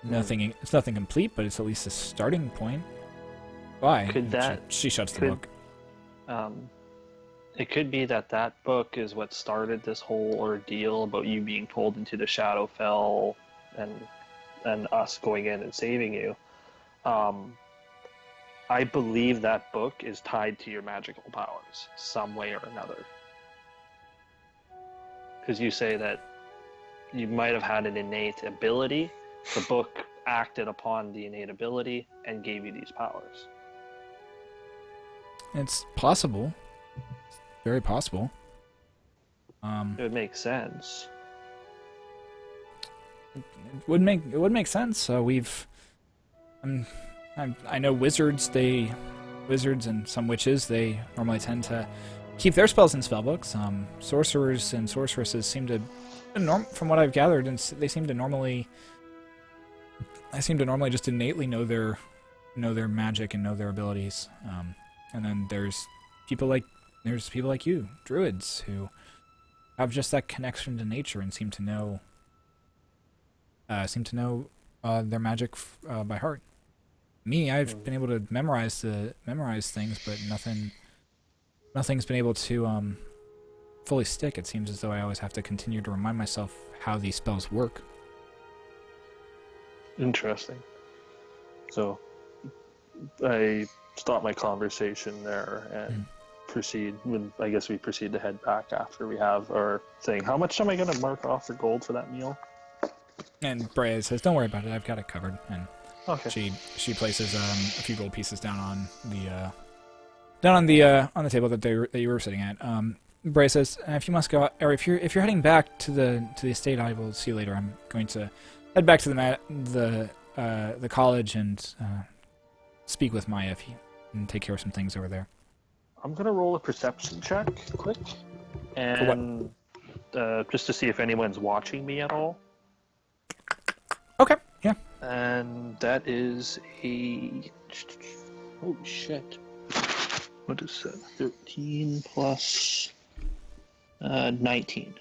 It's nothing complete, but it's at least a starting point. Why? She shuts the book. It could be that book is what started this whole ordeal about you being pulled into the Shadowfell and us going in and saving you. I believe that book is tied to your magical powers, some way or another. Because you say that you might have had an innate ability. The book acted upon the innate ability and gave you these powers. It's possible. Very possible. It would make sense. It would make sense. I know wizards and some witches, they normally tend to keep their spells in spellbooks. Sorcerers and sorceresses seem to, from what I've gathered, and they seem to normally just innately know their magic and know their abilities. And then there's people like you, druids, who have just that connection to nature and seem to know their magic by heart. Me, I've been able to memorize things, but nothing's been able to fully stick. It seems as though I always have to continue to remind myself how these spells work. Interesting. So, I stopped my conversation there and proceed. I guess we proceed to head back after we have our thing. How much am I going to mark off for gold for that meal? And Brea says, "Don't worry about it. I've got it covered." And Okay. she places a few gold pieces down on the on the table that you were sitting at. Brea says, "If you must go, or if you're heading back to the estate, I will see you later. I'm going to head back to the college and speak with Maya and take care of some things over there." I'm going to roll a perception check quick. And just to see if anyone's watching me at all. Okay, yeah. And that is a... Oh, shit. What is that? 13 plus 19.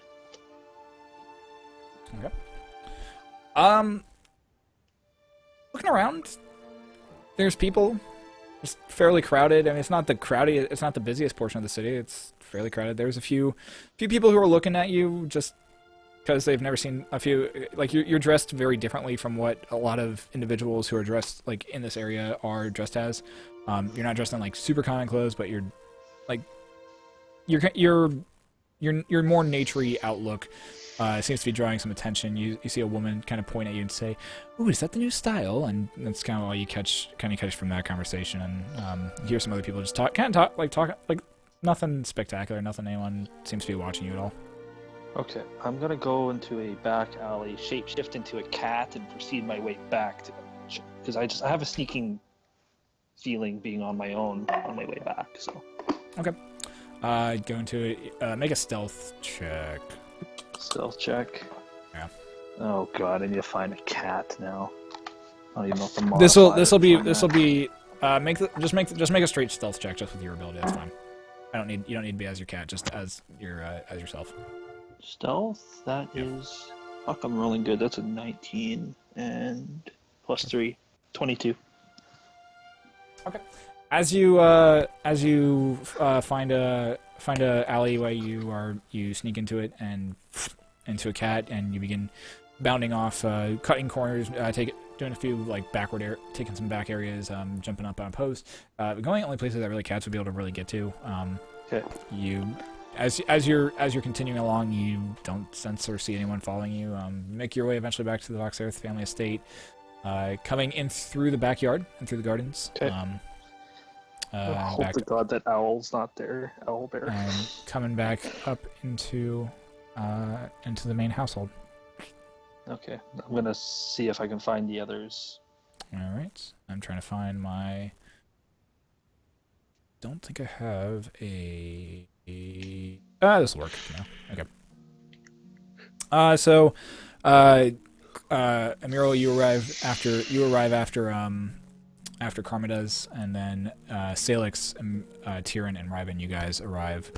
Okay. Looking around, there's people. It's fairly crowded. I mean, it's not the busiest portion of the city. It's fairly crowded. There's a few people who are looking at you just because they've never seen a few. Like you're dressed very differently from what a lot of individuals who are dressed like in this area are dressed as. You're not dressed in like super common clothes, but you're more naturey outlook. Seems to be drawing some attention. You see a woman kind of point at you and say, "Ooh, is that the new style?" And that's kind of all you catch from that conversation. And you hear some other people just talk like nothing spectacular, nothing anyone seems to be watching you at all. Okay, I'm gonna go into a back alley, shapeshift into a cat, and proceed my way back to the mansion. Because I have a sneaking feeling being on my own on my way back. So. Okay. Go into make a stealth check. Stealth check. Yeah. Oh god, I need to find a cat now. I don't even know if the modifier This'll be just make a straight stealth check just with your ability. That's fine. You don't need to be as your cat, just as yourself. Stealth. That is. Fuck, I'm rolling good. That's a 19 and plus 3, 22. Okay. As you find a alleyway, you sneak into it and into a cat, and you begin bounding off, cutting corners, doing a few like taking some back areas, jumping up on a post, going only places that really cats would be able to really get to. Okay. As you're continuing along, you don't sense or see anyone following you. Make your way eventually back to the Vox Earth family estate, coming in through the backyard and through the gardens. Okay. Hope to God that Owl's not there. Owl bear. And coming back up into the main household. Okay, I'm gonna see if I can find the others. All right, I'm trying to find my. Don't think I have a. This will work. No. Okay. Amiral, you arrive after Karma does, and then Salix, Tyrion, and Ryben, you guys arrive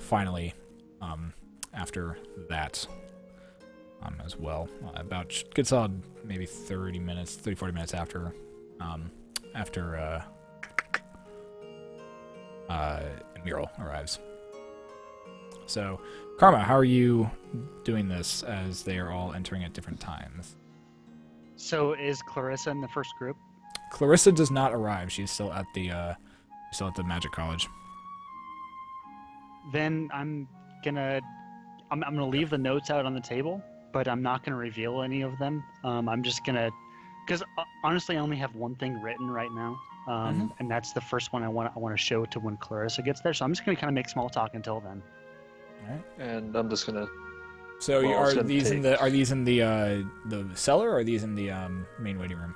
finally after that as well. About good solid maybe 40 minutes after Amiral arrives. So, Karma, how are you doing this as they are all entering at different times? So is Clarissa in the first group? Clarissa does not arrive. She's still at the Magic College. Then I'm gonna leave the notes out on the table, but I'm not gonna reveal any of them. I'm just gonna, because honestly, I only have one thing written right now, and that's the first one I want to show to when Clarissa gets there. So I'm just gonna kind of make small talk until then. All right. And I'm just gonna. So Well, are it's gonna these in take- the cellar, or are these in the main waiting room?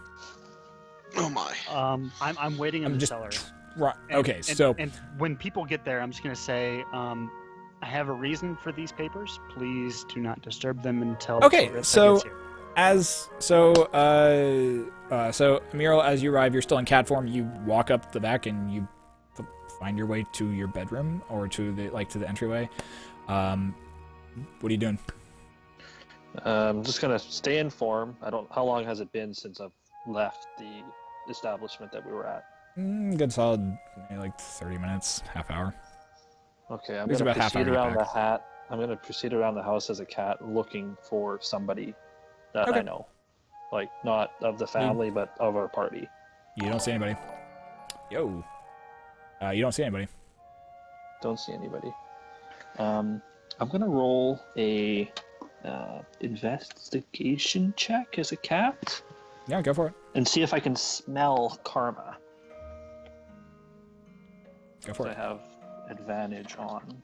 Oh my. I'm waiting in I'm the just- cellar. Right. And- Okay. and- So and when people get there, I'm just gonna say, I have a reason for these papers. Please do not disturb them until Okay, Clarissa so- gets here. So Amiral, as you arrive, you're still in cat form. You walk up the back and you find your way to your bedroom or to the entryway. What are you doing? I'm just gonna stay in form. How long has it been since I've left the establishment that we were at? Good solid, maybe like 30 minutes, half hour. Okay, I'm It's gonna about half proceed hour to get around the back. I'm gonna proceed around the house as a cat, looking for somebody that Okay. I know, like not of the family, but of our party. You don't see anybody. Yo. You don't see anybody. Don't see anybody. I'm gonna roll a investigation check as a cat Yeah, go for it. and see if I can smell karma. Go for I it. have advantage on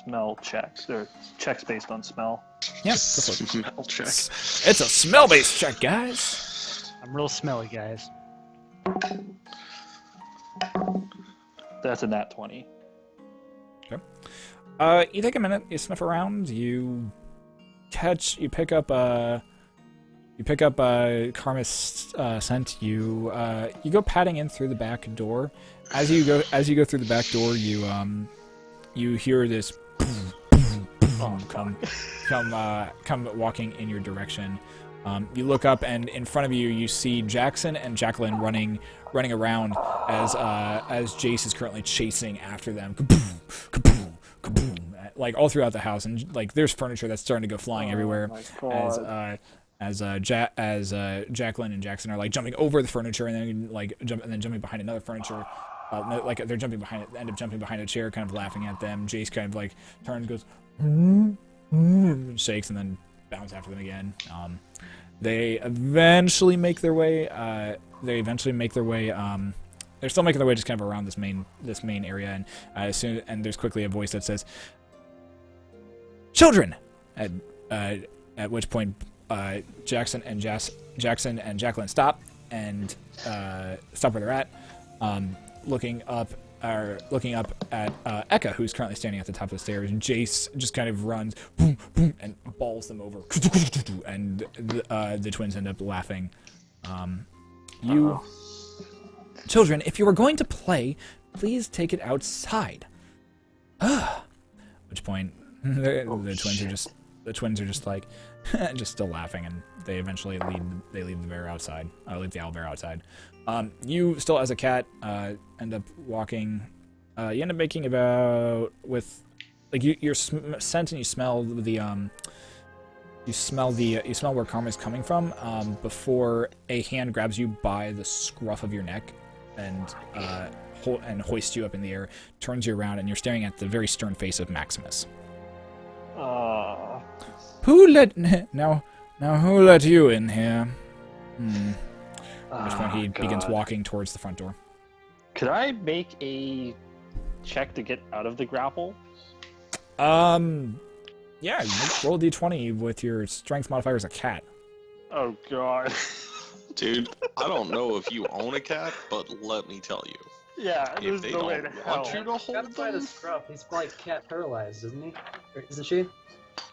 smell checks. They're checks based on smell. Yeah, go for it. Smell check. It's a smell-based check, guys. I'm real smelly, guys. That's a nat 20. You take a minute, you sniff around, you pick up Karma's scent. You go patting in through the back door. As you go through the back door, you hear this come walking in your direction. You look up, and in front of you, you see Jackson and Jacqueline running around as Jace is currently chasing after them. Kaboom, kaboom, like all throughout the house, and like there's furniture that's starting to go flying everywhere as Jacqueline and Jackson are like jumping over the furniture and then jumping behind another furniture. Like they're end up jumping behind a chair, kind of laughing at them. Jace kind of like turns, goes, shakes, and then bounce after them again. They eventually make their way. They're still making their way just kind of around this main area, and there's quickly a voice that says, "Children!" At which point Jackson and Jacqueline stop where they're at, looking up at Eka, who's currently standing at the top of the stairs. And Jace just kind of runs, boom, boom, and balls them over, and the twins end up laughing. Children, if you were going to play, please take it outside. At which point the twins are just like just still laughing, and they eventually leave the bear outside. Leave the owlbear outside. You still, as a cat, end up walking. You end up making about with like your scent, and you smell where karma is coming from. Before a hand grabs you by the scruff of your neck and hoists you up in the air, turns you around, and you're staring at the very stern face of Maximus. Who let you in here? At which point he begins walking towards the front door. Could I make a check to get out of the grapple? Yeah, roll a d20 with your strength modifier as a cat. Oh god. Dude, I don't know if you own a cat, but let me tell you. Yeah, If there's they no way don't to want hell. you to hold Gotta find a them, scruff. He's like cat paralyzed, isn't he? Or isn't she?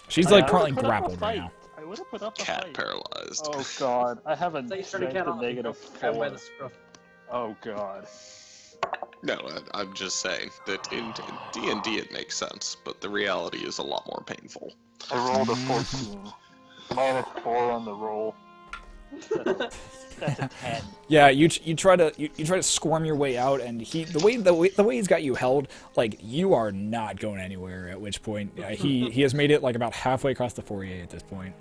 She's I like would've currently put up a grappled right fight. now. I would have put up a cat fight. paralyzed. Oh god, I have a So he's trying to strength cat of on negative grab by 4. the scruff. Oh god. No, I'm just saying that in D&D it makes sense, but the reality is a lot more painful. I rolled a 14. Minus 4 on the roll. That's a 10. Yeah, you try to squirm your way out, and the way he's got you held, like you are not going anywhere. At which point he has made it like about halfway across the foyer at this point.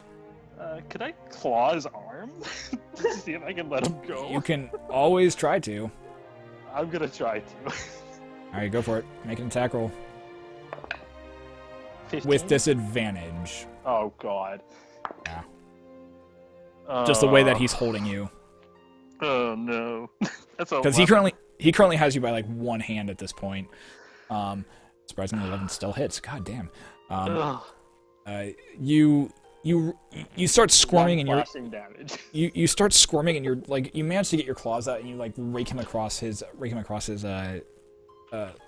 Could I claw his arm? to see if I can let him go? You can always try to. I'm gonna try to. All right, go for it. Make an attack roll 15? with disadvantage. Oh god. Yeah. Just the way that he's holding you, Oh no. That's a because he currently has you by like one hand at this point. Surprisingly, 11 still hits. God damn. You start squirming, and slashing damage. you start squirming, and you're like you manage to get your claws out, and you like rake him across his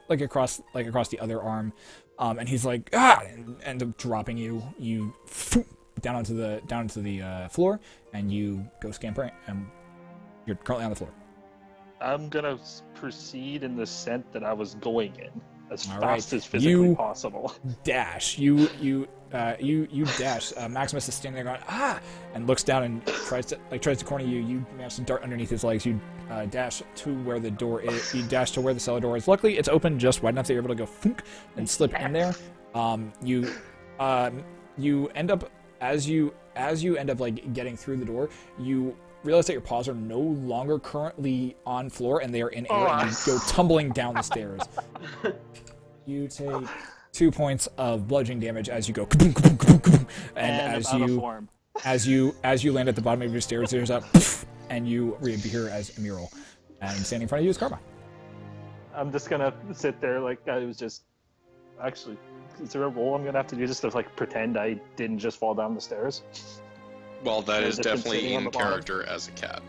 like across the other arm, and he's like and end up dropping you down onto the floor, and you go scampering, and you're currently on the floor. I'm gonna proceed in the scent that I was going in as All fast right. as physically You- possible. Dash. You dash. Maximus is standing there going and looks down and tries to corner you. You manage to dart underneath his legs. You dash to where the door is. You dash to where the cellar door is. Luckily, it's open just wide enough that you're able to go thunk and slip in there. You end up as you end up like getting through the door. You realize that your paws are no longer currently on floor, and they are in air, and you go tumbling down the stairs. You take 2 points of bludgeoning damage as you go, and as you land at the bottom of your stairs, there's a, and you reappear as Emerald, and standing in front of you is Karma. I'm just gonna sit there like I was just. Actually, is there a roll I'm gonna have to do just to like pretend I didn't just fall down the stairs? Well, that Or is just been definitely sitting on in the bottom? character as a cat.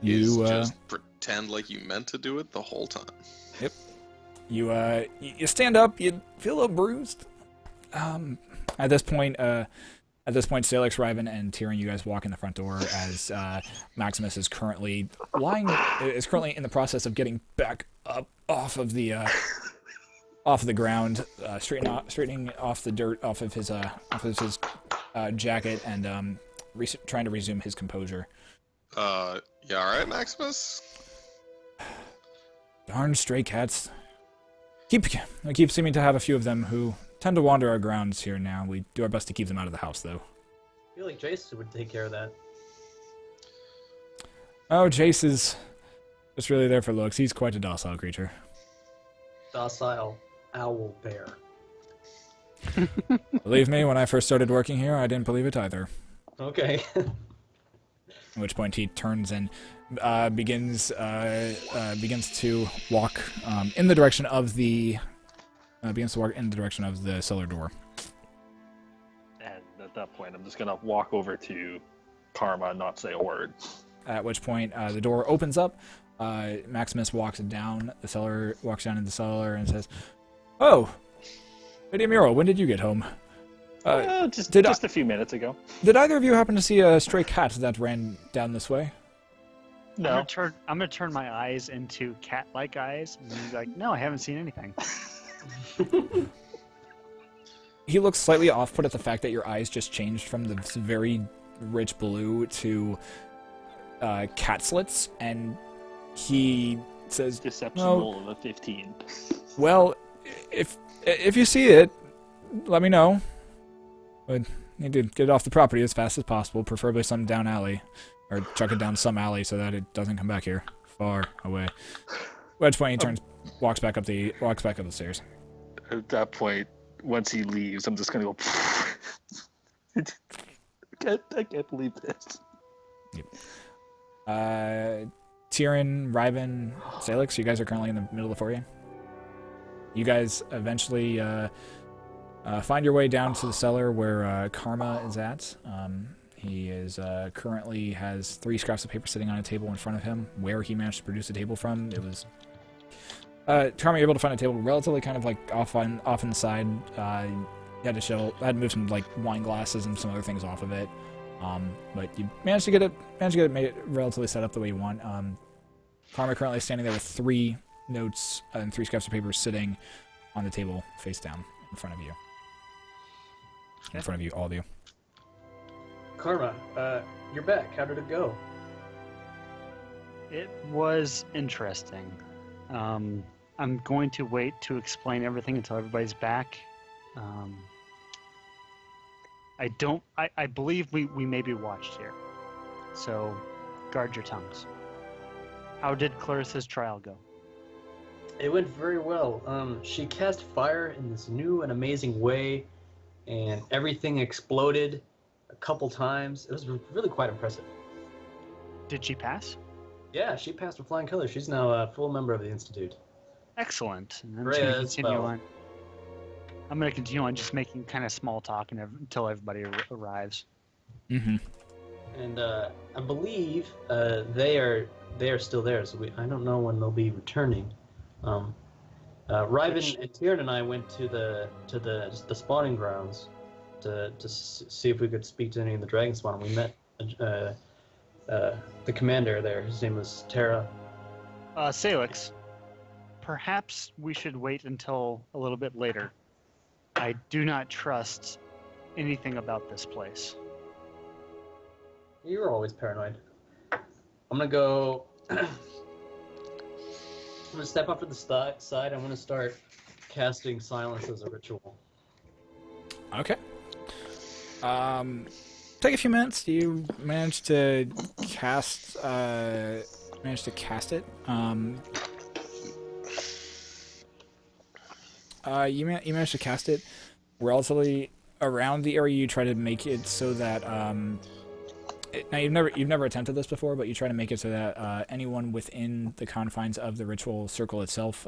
You Just pretend like you meant to do it the whole time. you stand up. You feel a little bruised. At this point, Salix, Riven, and Tyrion, you guys walk in the front door as Maximus is currently in the process of getting back up off of the ground, straightening off the dirt off of his jacket, and trying to resume his composure. You alright, Maximus? Darn stray cats. I keep seeming to have a few of them who tend to wander our grounds here now. We do our best to keep them out of the house, though. I feel like Jace would take care of that. Oh, Jace is just really there for looks. He's quite a docile creature. Docile owl bear. Believe me, when I first started working here, I didn't believe it either. Okay. At which point he turns and begins to walk in the direction of the cellar door. And at that point, I'm just gonna walk over to Karma and not say a word. At which point the door opens up. Maximus walks down into the cellar and says, "Oh, Lady Muriel, when did you get home?" Just a few minutes ago. Did either of you happen to see a stray cat that ran down this way? No. I'm gonna turn my eyes into cat-like eyes and be like, no, I haven't seen anything. He looks slightly off-put at the fact that your eyes just changed from the very rich blue to cat slits, and he says, Deception "No. roll of a 15. Well, if you see it, let me know. But need to get it off the property as fast as possible, preferably some down alley, or chuck it down some alley so that it doesn't come back here, far away." At which point he walks back up the stairs. At that point, once he leaves, I'm just gonna go. I can't believe this. Tyrion, Riven, Salix, you guys are currently in the middle of the foyer. You guys eventually find your way down to the cellar where Karma is at. He is currently has 3 scraps of paper sitting on a table in front of him. Where he managed to produce the table from, it was Karma, you're able to find a table relatively kind of like off on the side. You had to move some like wine glasses and some other things off of it. But you managed to get it made it relatively set up the way you want. Karma currently standing there with 3 notes and 3 scraps of paper sitting on the table face down in front of you. In front of you, all of you. Karma, you're back. How did it go? It was interesting. I'm going to wait to explain everything until everybody's back. I believe we may be watched here. So, guard your tongues. How did Clarissa's trial go? It went very well. She cast fire in this new and amazing way, and everything exploded a couple times. It was really quite impressive. Did she pass? Yeah, she passed with flying colors. She's now a full member of the Institute. Excellent. And I'm Rhea going to as continue well. on. I'm going to continue on just making kind of small talk until everybody arrives. Mm-hmm. And I believe they are still there. So I don't know when they'll be returning. Riven and Tyrion and I went to the spawning grounds to see if we could speak to any of the dragon spawn. We met the commander there. His name was Terra. Salix, perhaps we should wait until a little bit later. I do not trust anything about this place. You're always paranoid. I'm gonna go. I'm gonna step up to the side. I'm gonna start casting silence as a ritual. Okay. take a few minutes. You manage to cast it. You managed to cast it relatively around the area. You try to make it so that now you've never attempted this before, but you try to make it so that anyone within the confines of the ritual circle itself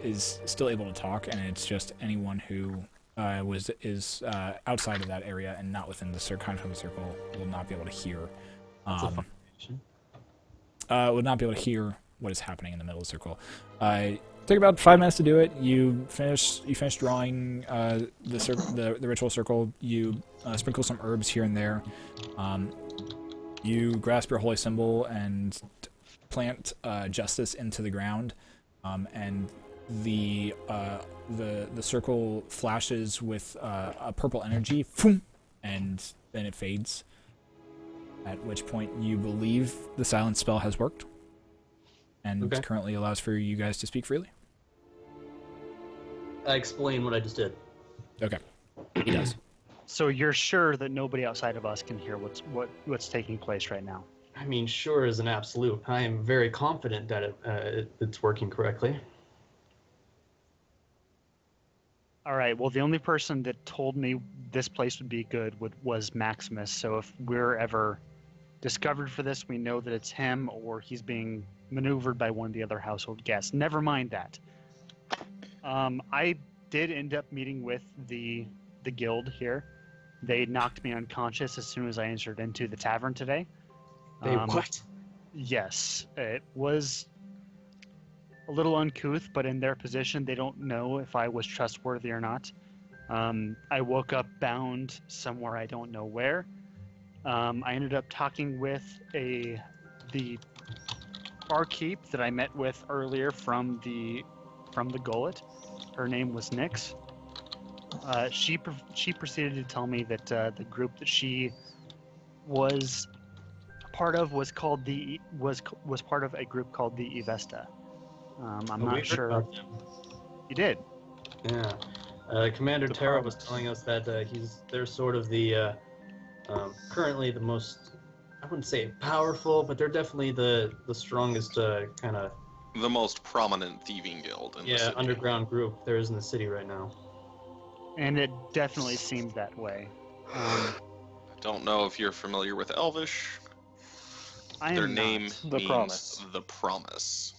is still able to talk, and it's just anyone who is outside of that area and not within the confines of the circle will not be able to hear. Would not be able to hear what is happening in the middle of the circle. Took about 5 minutes to do it. You finish drawing the ritual circle. You sprinkle some herbs here and there. You grasp your holy symbol and plant justice into the ground, and the circle flashes with a purple energy, and then it fades. At which point you believe the silence spell has worked, and currently allows for you guys to speak freely. I explain what I just did. Okay, he does. So you're sure that nobody outside of us can hear what's taking place right now? I mean, sure is an absolute. I am very confident that it's working correctly. All right. Well, the only person that told me this place would be good was Maximus. So if we're ever discovered for this, we know that it's him, or he's being maneuvered by one of the other household guests. Never mind that. I did end up meeting with the guild here. They knocked me unconscious as soon as I entered into the tavern today. They what? Yes, it was a little uncouth, but in their position, they don't know if I was trustworthy or not. I woke up bound somewhere I don't know where. I ended up talking with the barkeep that I met with earlier from the Gullet. Her name was Nyx. She proceeded to tell me that the group that she was part of was part of a group called the Evesta. I'm not sure. You did? Yeah. Commander Terra was telling us that they're sort of the currently the most, I wouldn't say powerful, but they're definitely the strongest kind of. The most prominent thieving guild in the city. Underground group there is in the city right now. And it definitely seemed that way. I don't know if you're familiar with Elvish. Their name means the promise.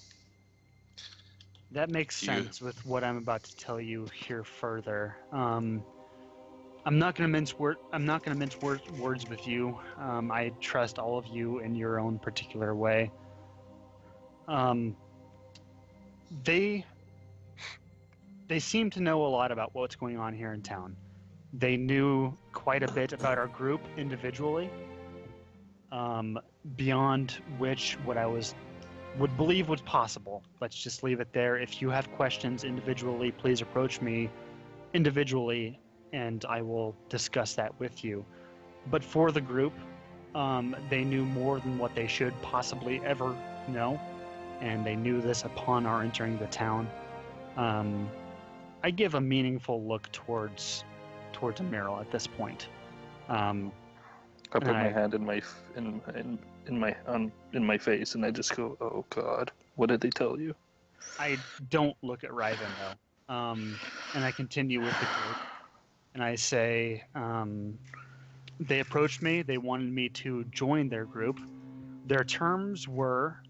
That makes sense with what I'm about to tell you here further. I'm not going to mince words with you. I trust all of you in your own particular way. They seem to know a lot about what's going on here in town. They knew quite a bit about our group individually, beyond which what I would believe was possible. Let's just leave it there. If you have questions individually, please approach me individually, and I will discuss that with you. But for the group, they knew more than what they should possibly ever know, and they knew this upon our entering the town. I give a meaningful look towards Amiral at this point. I put my hand in my face, and I just go, "Oh God, what did they tell you?" I don't look at Ryven though, and I continue with the group, and I say, they approached me. They wanted me to join their group. Their terms were,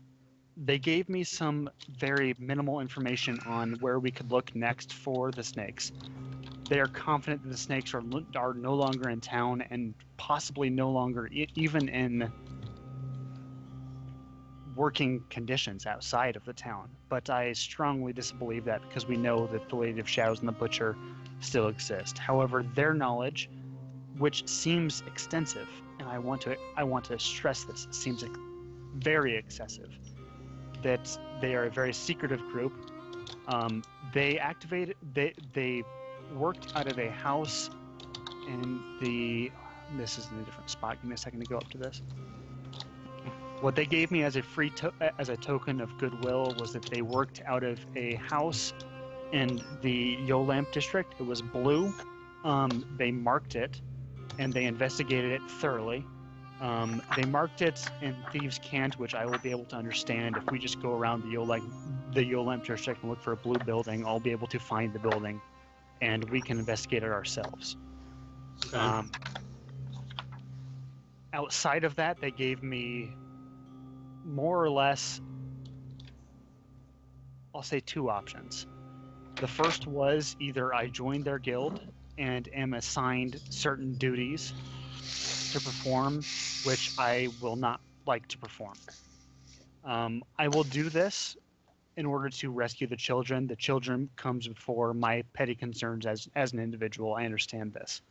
they gave me some very minimal information on where we could look next for the snakes. They are confident that the snakes are no longer in town, and possibly no longer even in working conditions outside of the town. But I strongly disbelieve that, because we know that the Lady of Shadows and the Butcher still exist. However, their knowledge, which seems extensive, and I want to stress this, seems very excessive, that they are a very secretive group. They worked out of a house in this is in a different spot. Give me a second to go up to this. What they gave me as a as a token of goodwill was that they worked out of a house in the Yolamp district. It was blue. They marked it, and they investigated it thoroughly. They marked it in Thieves' Cant, which I will be able to understand. If we just go around the Yolamp district and look for a blue building, I'll be able to find the building, and we can investigate it ourselves. Okay. Outside of that, they gave me more or less, I'll say, 2 options. The first was either I join their guild and am assigned certain duties to perform, which I will not like to perform. I will do this in order to rescue the children. The children comes before my petty concerns as an individual. I understand this.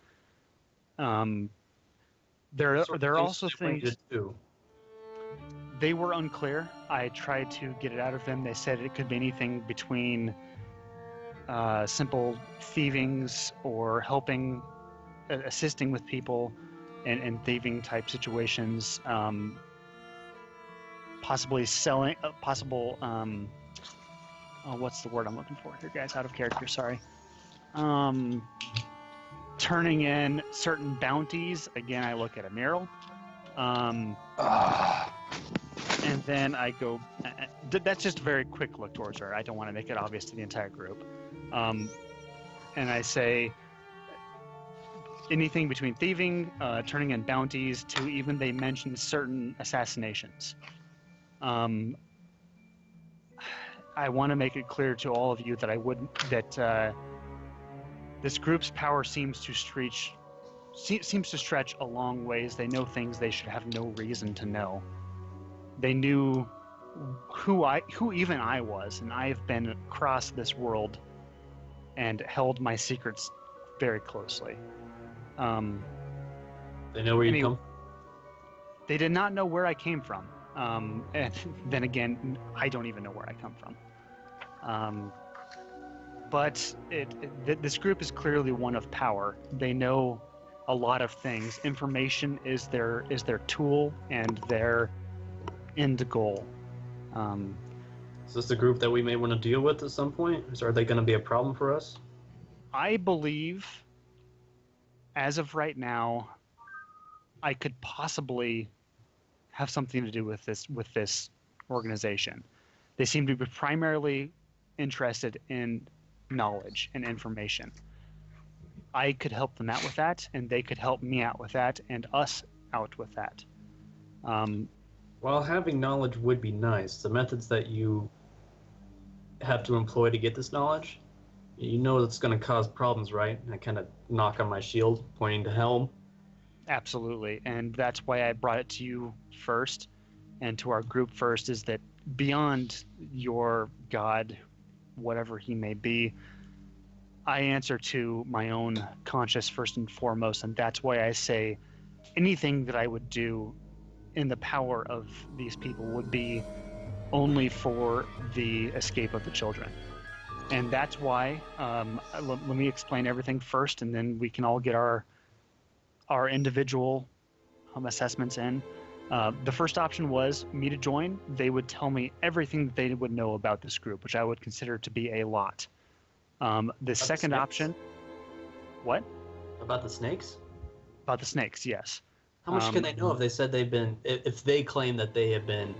There are also things. They were unclear. I tried to get it out of them. They said it could be anything between simple thievings or helping, assisting with people in thieving type situations, possibly selling, possible, what's the word I'm looking for here, guys? Out of character, sorry. Turning in certain bounties. Again, I look at a mural. And then I go, that's just a very quick look towards her. I don't want to make it obvious to the entire group. And I say anything between thieving, turning in bounties, to even they mention certain assassinations. I want to make it clear to all of you that this group's power seems to stretch a long ways. They know things they should have no reason to know. They knew who even I was, and I have been across this world and held my secrets very closely. They know where you come. They did not know where I came from. And then again, I don't even know where I come from. But this group is clearly one of power. They know a lot of things. Information is their tool and their end goal. Is this a group that we may want to deal with at some point? Are they going to be a problem for us? I believe, as of right now, I could possibly have something to do with this organization. They seem to be primarily interested in knowledge and information. I could help them out with that, and they could help me out with that, and us out with that. While having knowledge would be nice, the methods that you have to employ to get this knowledge, you know it's going to cause problems, right? I kind of knock on my shield, pointing to Helm. Absolutely, and that's why I brought it to you first, and to our group first, is that beyond your God, whatever he may be, I answer to my own conscience first and foremost, and that's why I say anything that I would do in the power of these people would be only for the escape of the children. And that's why, let me explain everything first, and then we can all get our individual assessments in. The first option was me to join. They would tell me everything that they would know about this group, which I would consider to be a lot. The second option... What? About the snakes? About the snakes, yes. How much can they know if they said they've been... If they claim that they have been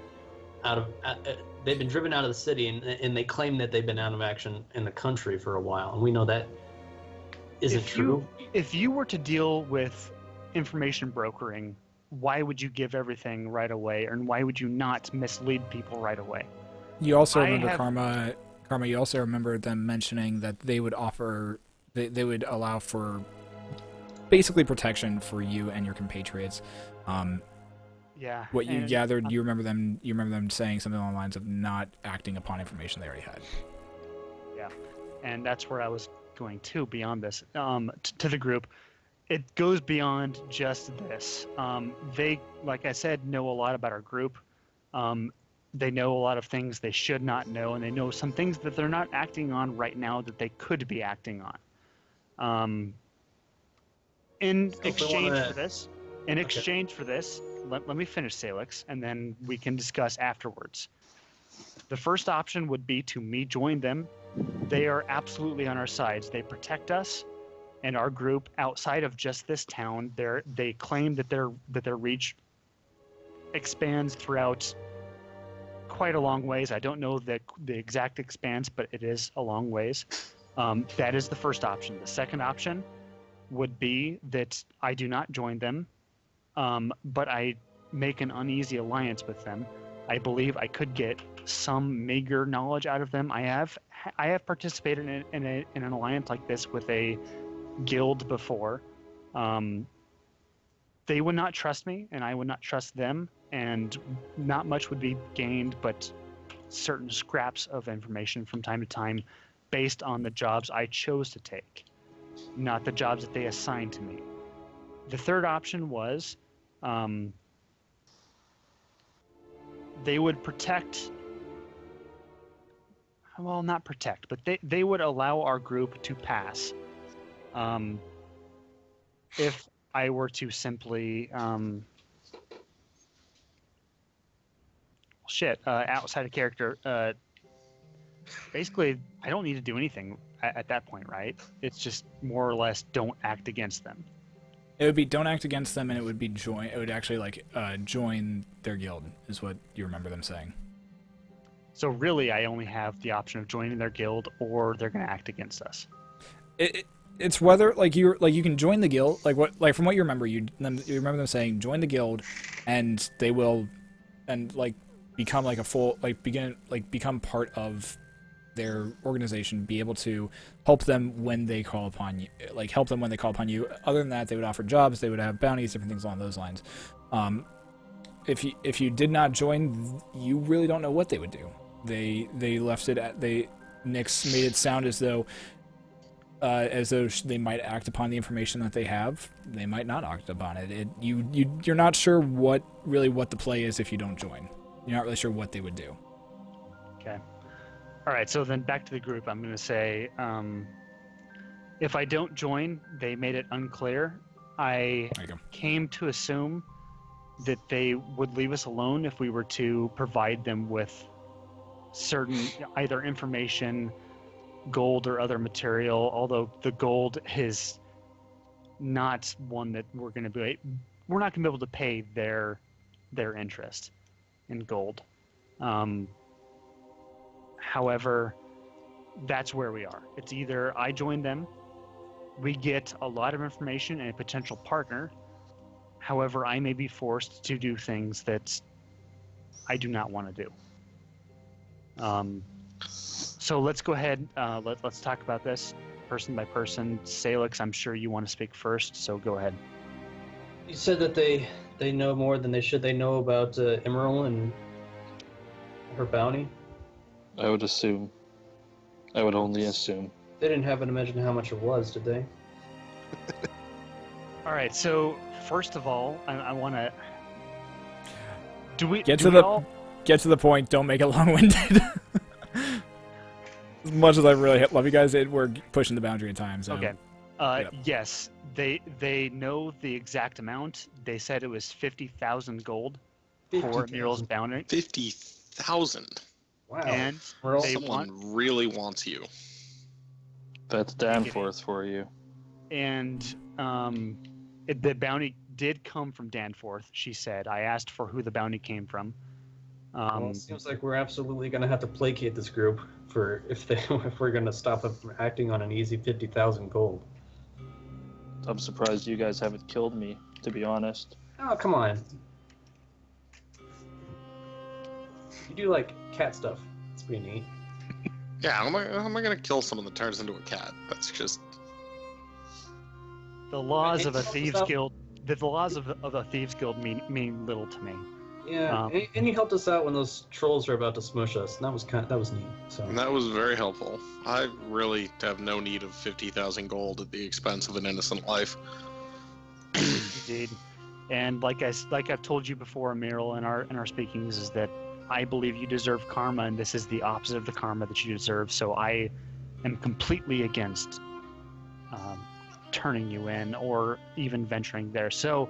they've been driven out of the city, and they claim that they've been out of action in the country for a while, and we know that isn't true. If you were to deal with information brokering, why would you give everything right away, and why would you not mislead people right away? You also remember Karma, you also remember them mentioning that they would offer, they would allow for basically protection for you and your compatriots. Yeah. What you gathered, you remember them saying something along the lines of not acting upon information they already had. Yeah, and that's where I was going to, beyond this, to the group. It goes beyond just this. They, like I said, know a lot about our group. They know a lot of things they should not know, and they know some things that they're not acting on right now that they could be acting on. In exchange for this, let me finish, Salix, and then we can discuss afterwards. The first option would be to me join them. They are absolutely on our sides. They protect us, and our group outside of just this town, they claim that their reach expands throughout quite a long ways. I don't know the exact expanse, but it is a long ways. That is the first option. The second option would be that I do not join them, but I make an uneasy alliance with them. I believe I could get some meager knowledge out of them. I have participated in an alliance like this with a guild before. They would not trust me, and I would not trust them, and not much would be gained, but certain scraps of information from time to time based on the jobs I chose to take, not the jobs that they assigned to me. The third option was they would protect, well, not protect, but they would allow our group to pass. If I were to simply outside of character, basically I don't need to do anything at that point, right? It's just more or less don't act against them. It would be don't act against them, and it would be join. It would actually join their guild, is what you remember them saying. So really, I only have the option of joining their guild, or they're going to act against us. It's whether you can join the guild, from what you remember, you remember them saying join the guild, and they will, and become a full become part of their organization, be able to help them when they call upon you, Other than that, they would offer jobs, they would have bounties, different things along those lines. If you did not join, you really don't know what they would do. They left it at Nyx made it sound as though they might act upon the information that they have. They might not act upon it. You're not sure what the play is if you don't join. You're not really sure what they would do. Okay. All right, so then back to the group. I'm going to say, if I don't join, they made it unclear. I came to assume that they would leave us alone if we were to provide them with certain either information, gold, or other material, although the gold is not one that we're not going to be able to pay their interest in gold. However, that's where we are. It's either I join them, we get a lot of information and a potential partner. However, I may be forced to do things that I do not want to do. So let's go ahead. Let's talk about this person by person. Salix, I'm sure you want to speak first, so go ahead. You said that they know more than they should. They know about Emerald and her bounty. I would assume. I would only assume. They didn't happen to mention how much it was, did they? All right. So first of all, I want to. Get to the point. Don't make it long-winded. As much as I really love you guys, we're pushing the boundary at times. So. Okay. Yes, they know the exact amount. They said it was 50,000 gold for Mural's bounty. 50,000. Wow. And someone really wants you. That's Danforth for you. And the bounty did come from Danforth, she said. I asked for who the bounty came from. Well, it seems like we're absolutely going to have to placate this group if we're going to stop them from acting on an easy 50,000 gold. I'm surprised you guys haven't killed me, to be honest. Oh, come on. You do cat stuff. It's pretty neat. Yeah, how am I gonna kill someone that turns into a cat? That's just the laws of a thieves guild. The laws of a thieves guild mean little to me. Yeah, and you helped us out when those trolls were about to smush us. And that was neat. So that was very helpful. I really have no need of 50,000 gold at the expense of an innocent life. Indeed, and like I've told you before, Meryl, in our speakings, is that I believe you deserve karma, and this is the opposite of the karma that you deserve. So I am completely against turning you in or even venturing there. So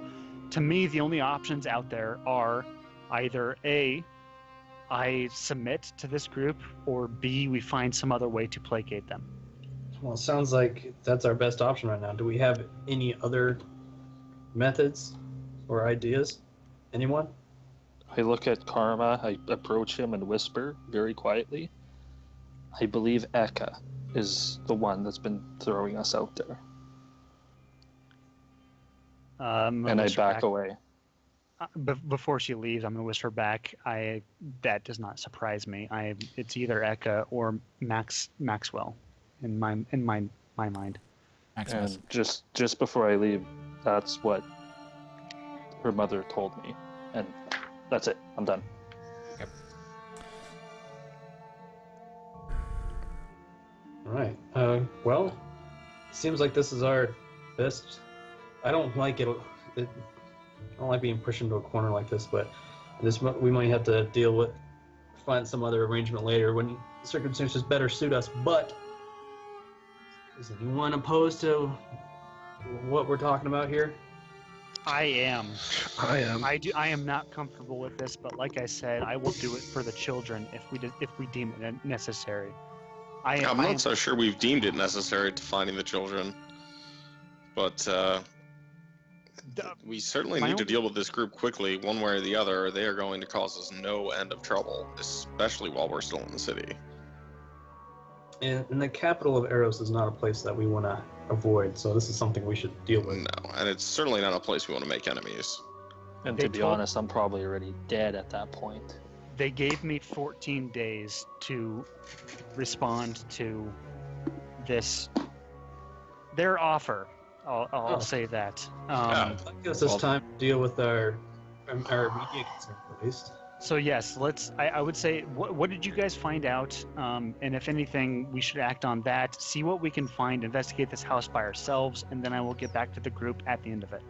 to me, the only options out there are either A, I submit to this group, or B, we find some other way to placate them. Well, it sounds like that's our best option right now. Do we have any other methods or ideas? Anyone? I look at Karma, I approach him and whisper very quietly. I believe Eka is the one that's been throwing us out there. And I back away. Before she leaves, I'm gonna whisper back. That does not surprise me. It's either Eka or Maxwell, in my mind. Maximus. And just before I leave, that's what her mother told me. And that's it. I'm done. All right. Well, seems like this is our best. I don't like it. I don't like being pushed into a corner like this, but we might have to find some other arrangement later when circumstances better suit us. But is anyone opposed to what we're talking about here? I am. I am. I am not comfortable with this, but like I said, I will do it for the children if we deem it necessary. I'm not so sure we've deemed it necessary to finding the children, but we certainly need to deal with this group quickly, one way or the other, or they are going to cause us no end of trouble, especially while we're still in the city. And the capital of Eros is not a place that we want to avoid, so this is something we should deal with. No, and it's certainly not a place we want to make enemies. And to be honest, I'm probably already dead at that point. They gave me 14 days to respond to their offer. I'll say that. That gives us time to deal with our immediate concern, at least. So yes, I would say, what did you guys find out? And if anything, we should act on that. See what we can find. Investigate this house by ourselves, and then I will get back to the group at the end of it.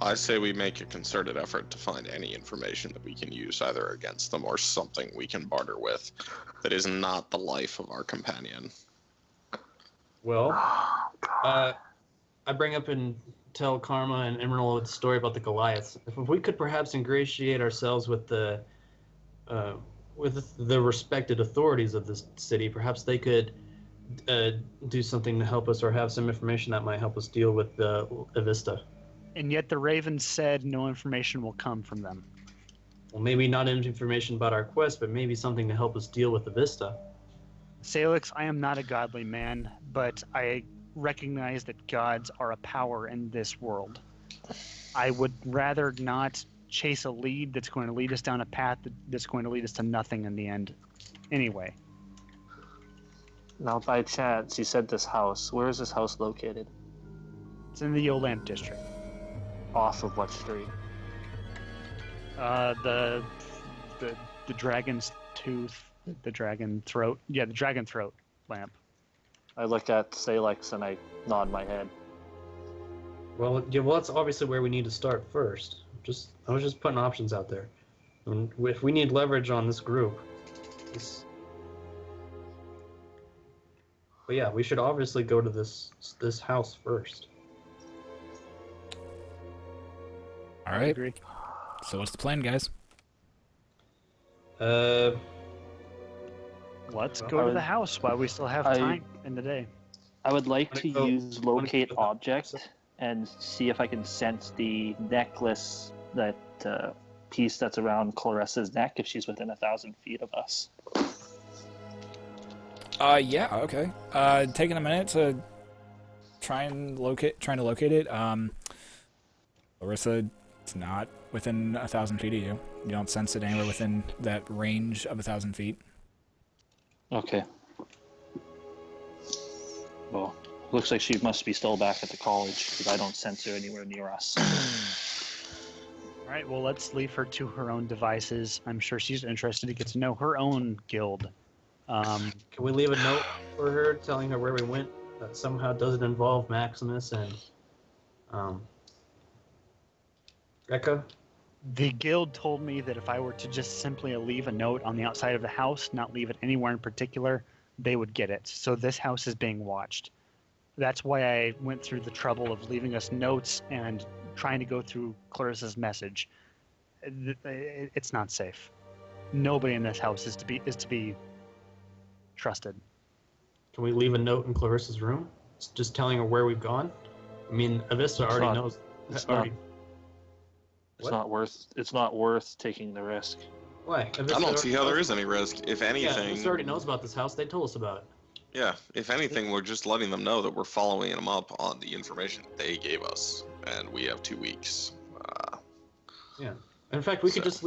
I say we make a concerted effort to find any information that we can use either against them or something we can barter with that is not the life of our companion. Well, I bring up and tell Karma and Emerald the story about the Goliaths. If we could perhaps ingratiate ourselves with the respected authorities of this city, perhaps they could do something to help us or have some information that might help us deal with the Avista. And yet the Ravens said no information will come from them. Well, maybe not information about our quest, but maybe something to help us deal with the Vista. Salix, I am not a godly man, but I recognize that gods are a power in this world. I would rather not chase a lead that's going to lead us down a path that's going to lead us to nothing in the end. Anyway. Now, by chance, you said this house. Where is this house located? It's in the Yolamp district. Off of what street? The dragon's tooth, the dragon throat. Yeah, the dragon throat lamp. I look at Salix and I nod my head. Well, that's obviously where we need to start first. I was just putting options out there. And if we need leverage on this group, but yeah, we should obviously go to this house first. All right. So what's the plan, guys? Let's go to the house while we still have time in the day. I would like to use locate object and see if I can sense the necklace, that piece that's around Clarissa's neck, if she's within 1,000 feet of us. Yeah, okay. Taking a minute to trying to locate it. Clarissa, it's not within 1,000 feet of you. You don't sense it anywhere within that range of 1,000 feet. Okay. Well, looks like she must be still back at the college, because I don't sense her anywhere near us. All right, well, let's leave her to her own devices. I'm sure she's interested to get to know her own guild. Can we leave a note for her telling her where we went that somehow doesn't involve Maximus and Eka? The guild told me that if I were to just simply leave a note on the outside of the house, not leave it anywhere in particular, they would get it. So this house is being watched. That's why I went through the trouble of leaving us notes and trying to go through Clarissa's message. It's not safe. Nobody in this house is to be trusted. Can we leave a note in Clarissa's room, just telling her where we've gone? I mean, Avista already not- knows. It's already, It's What? not worth. It's not worth taking the risk. why? Avista I don't see how there already is any risk. If knows- Yeah, anything, Avista already knows about this house. They told us about it. yeah, if anything, we're just letting them know that we're following them up on the information they gave us, and we have 2 weeks. In fact, we could So- just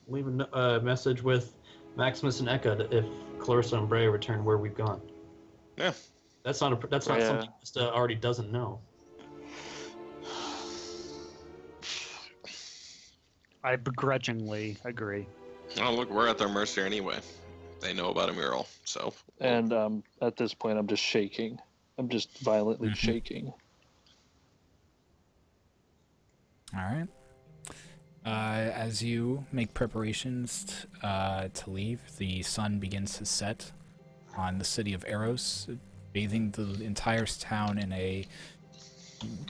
leave a message with Maximus and Eka if Clarissa and Bray return where we've gone. Yeah. That's not Brea- something Avista already doesn't know. I begrudgingly agree. Oh, look, we're at their mercy anyway. They know about a mural, so And at this point, I'm just shaking. I'm just violently Mhm. shaking. All right. As you make preparations to leave, the sun begins to set on the city of Eros, bathing the entire town in a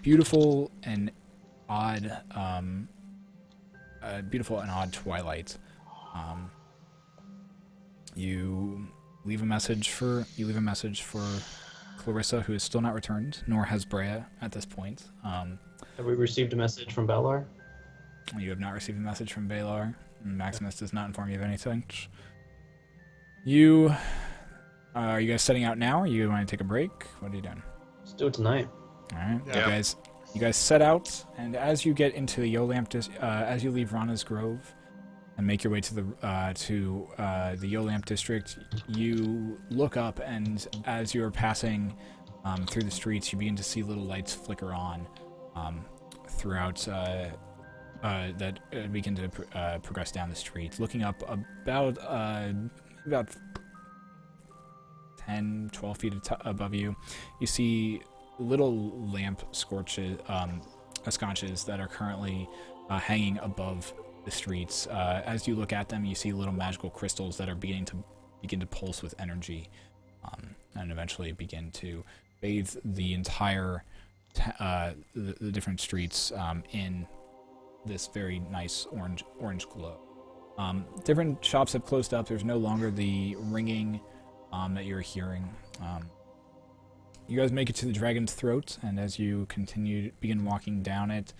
beautiful and odd, twilight. You leave a message for Clarissa, who is still not returned, nor has Brea at this point. Have we received a message from Balar? You have not received a message from Balar. Maximus does not inform you of anything. You are you guys setting out now, or you want to take a break? What are you doing? Let's do it tonight. All right, Yeah. you guys set out, and as you get into the Yolamp, as you leave Rana's Grove and make your way to the Yolamp district, you look up, and as you are passing through the streets, you begin to see little lights flicker on throughout. That begin to progress down the street. Looking up about 10, 12 feet above you, you see little lamp sconces that are currently hanging above the streets. As you look at them, you see little magical crystals that are begin to pulse with energy, and eventually begin to bathe the entire the different streets in this very nice orange glow. Different shops have closed up. There's no longer the ringing that you're hearing. You guys make it to the Dragon's Throat, and as you begin walking down it,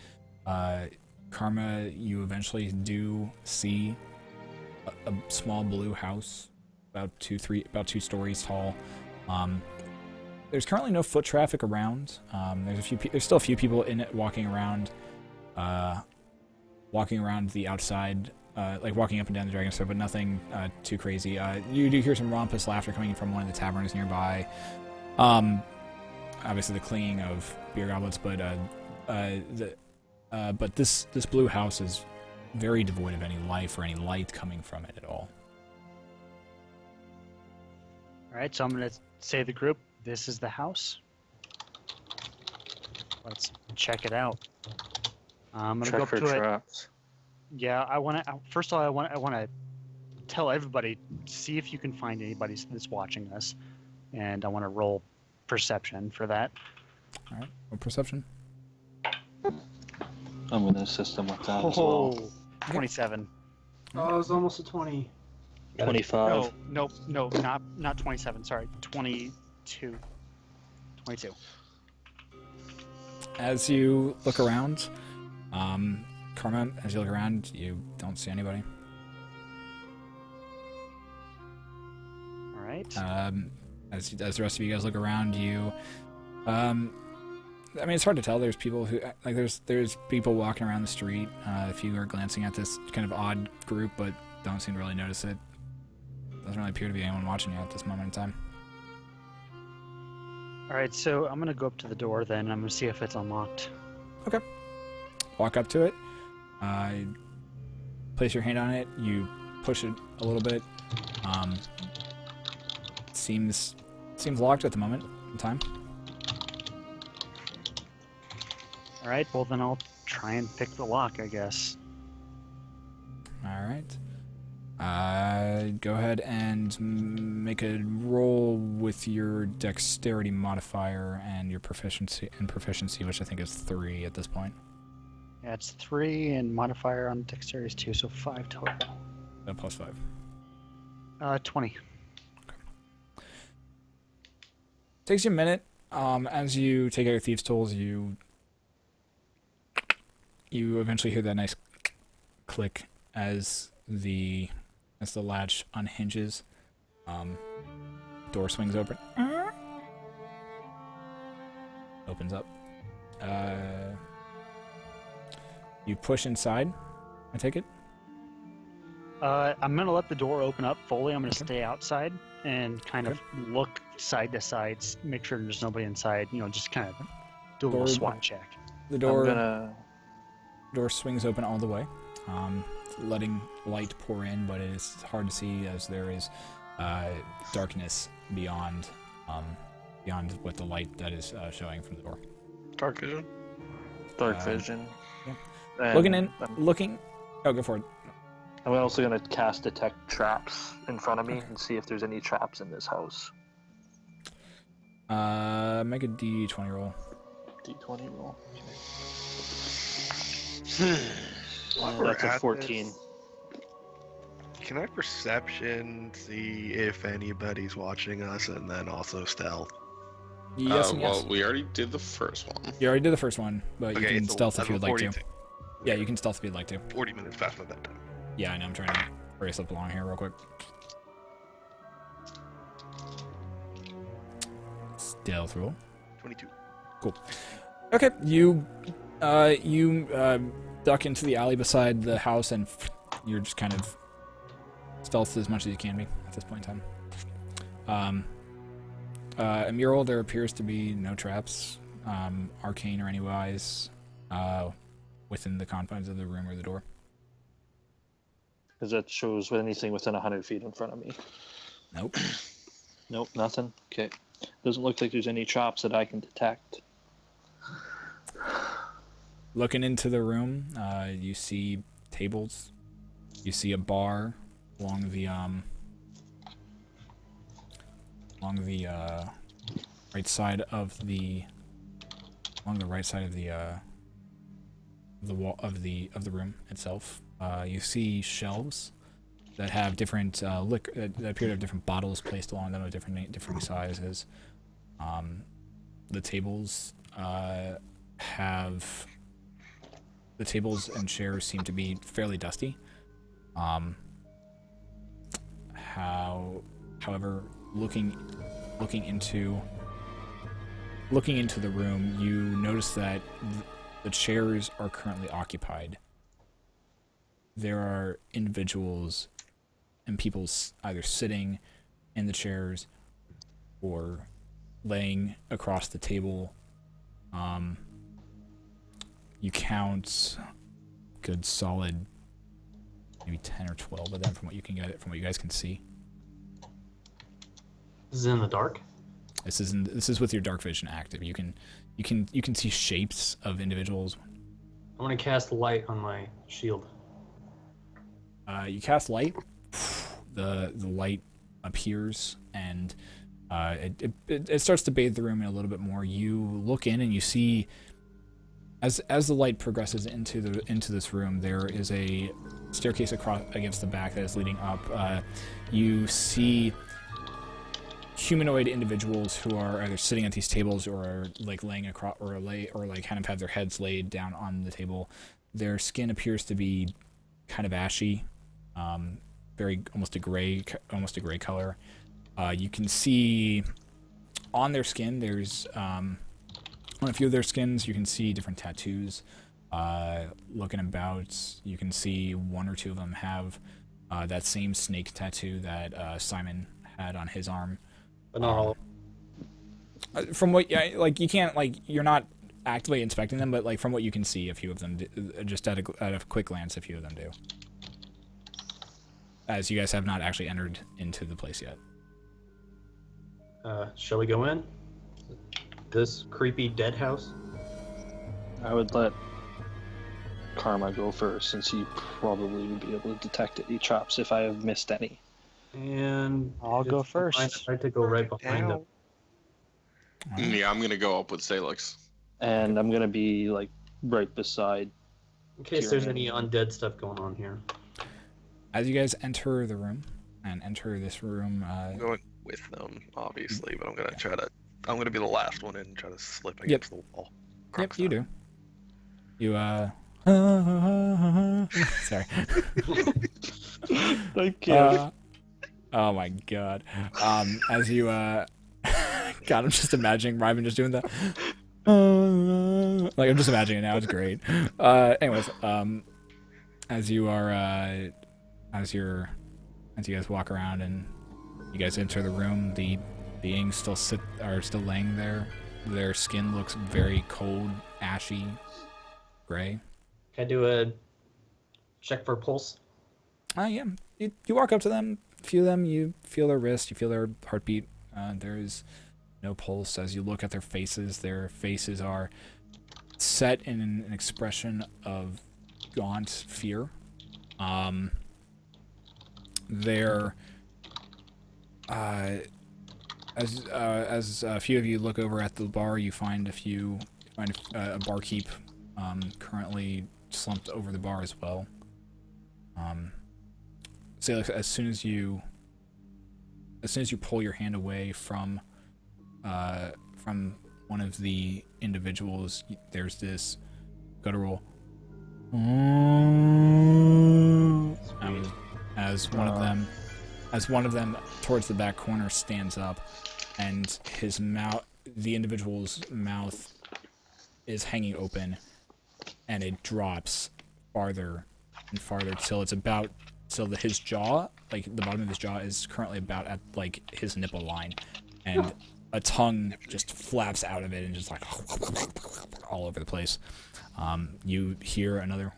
Karma, you eventually do see a small blue house, about two stories tall. There's currently no foot traffic around. There's still a few people in it walking around the outside, like walking up and down the Dragon's Throat, but nothing too crazy. You do hear some raucous laughter coming from one of the taverns nearby. Obviously the clanging of beer goblets, but this blue house is very devoid of any life or any light coming from it at all. All right, so I'm gonna say to the group, this is the house. Let's check it out. I'm gonna go Check up for to it. traps. Yeah, I want to. First of all, I want to tell everybody, see if you can find anybody that's watching this, and I want to roll perception for that. All right, roll perception. I'm going to assist them with that as well. 27. Oh, it was almost a 20. 25. No, not 27. Sorry, 22. 22. As you look around, Karma, as you look around, you don't see anybody. All right. As the rest of you guys look around, I mean, it's hard to tell. There's people who there's people walking around the street. A few are glancing at this kind of odd group, but don't seem to really notice it. Doesn't really appear to be anyone watching you at this moment in time. All right, so I'm gonna go up to the door then. I'm gonna see if it's unlocked. Walk up to it. Place your hand on it. You push it a little bit. It seems locked at the moment in time. All right, well then I'll try and pick the lock, I guess. All right. Go ahead and make a roll with your dexterity modifier and your proficiency, which I think is 3 at this point. Yeah, it's 3, and modifier on dexterity is 2, so 5 total. Plus 5. 20. Takes you a minute. As you take out your thieves' tools, you eventually hear that nice click as the latch unhinges. Door swings open. Opens up. You push inside, I take it? I'm gonna let the door open up fully. I'm gonna stay outside and kind of look side to side, make sure there's nobody inside. Just kind of do a little SWAT check. The door swings open all the way, letting light pour in, but it is hard to see as there is darkness beyond what the light that is showing from the door. Dark vision. Dark vision. Yeah. And Looking. Oh, go for it. I'm also gonna cast detect traps in front of me and see if there's any traps in this house. Make a D20 roll. D20 roll. While we're That's a at 14. this, can I perception see if anybody's watching us, and then also stealth? Yes, and yes. Well, we already did the first one. You already did the first one, but you Okay, can it's stealth if you would like to. 42. Yeah, you can stealth if you'd like to. 40 minutes past my bedtime. Yeah, I know. I'm trying to race up along here real quick. Stealth roll. 22. Okay, you duck into the alley beside the house, and you're just kind of stealth as much as you can be at this point in time. Emerald, there appears to be no traps, arcane or anywise, within the confines of the room or the door. Because that shows anything within 100 feet in front of me. Nope. Nope, nothing. Okay. Doesn't look like there's any traps that I can detect. Looking into the room, you see tables. You see a bar along the right side of the wall of the room itself. You see shelves that have different liquor that appear to have different bottles placed along them of different sizes. The tables and chairs seem to be fairly dusty. However, looking into the room, you notice that the chairs are currently occupied. There are individuals and people either sitting in the chairs or laying across the table. You count good solid maybe 10 or 12 of them from what you guys can see. This is in the dark. This is with your dark vision active. You can see shapes of individuals. I want to cast light on my shield. You cast light. The light appears and it starts to bathe the room in a little bit more. You look in and you see, as the light progresses into this room, there is a staircase across against the back that is leading up. You see humanoid individuals who are either sitting at these tables or are like laying across or kind of have their heads laid down on the table. Their skin appears to be kind of ashy, very almost a gray color. You can see on their skin there's on a few of their skins you can see different tattoos. Looking about, you can see one or two of them have that same snake tattoo that Simon had on his arm. But not all. From what, you can't, you're not actively inspecting them, but from what you can see, a few of them, just at a quick glance, a few of them do. As you guys have not actually entered into the place yet. Shall we go in? This creepy dead house? I would let Karma go first, since he probably would be able to detect any traps if I have missed any. And I'll go first. I tried to go right behind them. Yeah, I'm gonna go up with Salix. And I'm gonna be right beside. In case there's any undead stuff going on here. As you guys enter the room and enter this room, I'm going with them, obviously, but I'm gonna try to I'm gonna be the last one in and try to slip Yep. against the wall. Yep, you do. You sorry. Thank you. Oh my god. As you God, I'm just imagining Ryman just doing that. Like I'm just imagining it now. It's great. Anyways, as you are, as you guys walk around and you guys enter the room, the beings still still laying there. Their skin looks very cold, ashy, gray. Can I do a check for pulse? Yeah. You walk up to them, feel them, you feel their wrist, you feel their heartbeat. There is no pulse. As you look at their faces are set in an expression of gaunt fear. They're as a few of you look over at the bar, you find a barkeep currently slumped over the bar as well. So as soon as you pull your hand away from one of the individuals, there's this guttural as one of them towards the back corner stands up, and the individual's mouth is hanging open, and it drops farther and farther till his jaw, like the bottom of his jaw, is currently about at like his nipple line, and a tongue just flaps out of it and just like all over the place. You hear another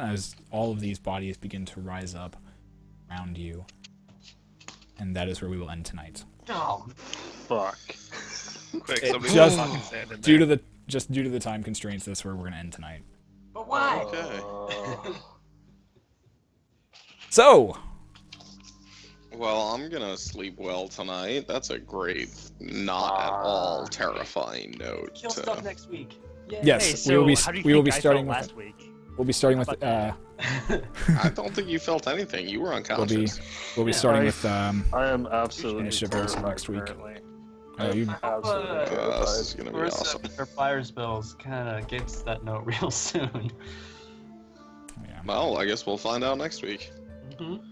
as all of these bodies begin to rise up around you, and that is where we will end tonight. Oh, Fuck. Quick, It somebody just- put fucking sand in Due there. to the time constraints, that's where we're gonna end tonight. but why? Okay. So, Well, I'm gonna sleep well tonight. That's a great, not at all terrifying note. Kill stuff next week. Yay. yes, Hey, we so will be how do you we will think be I starting felt with last week? we'll be starting with How about I don't think you felt anything. You were unconscious. we'll be Yeah. starting with I am absolutely Initiative rolls terrified next week. currently. you Absolutely This is terrified. gonna be Marissa, awesome. her fire spells kind of gets that note real soon. yeah. Well, I guess we'll find out next week. Mm-hmm.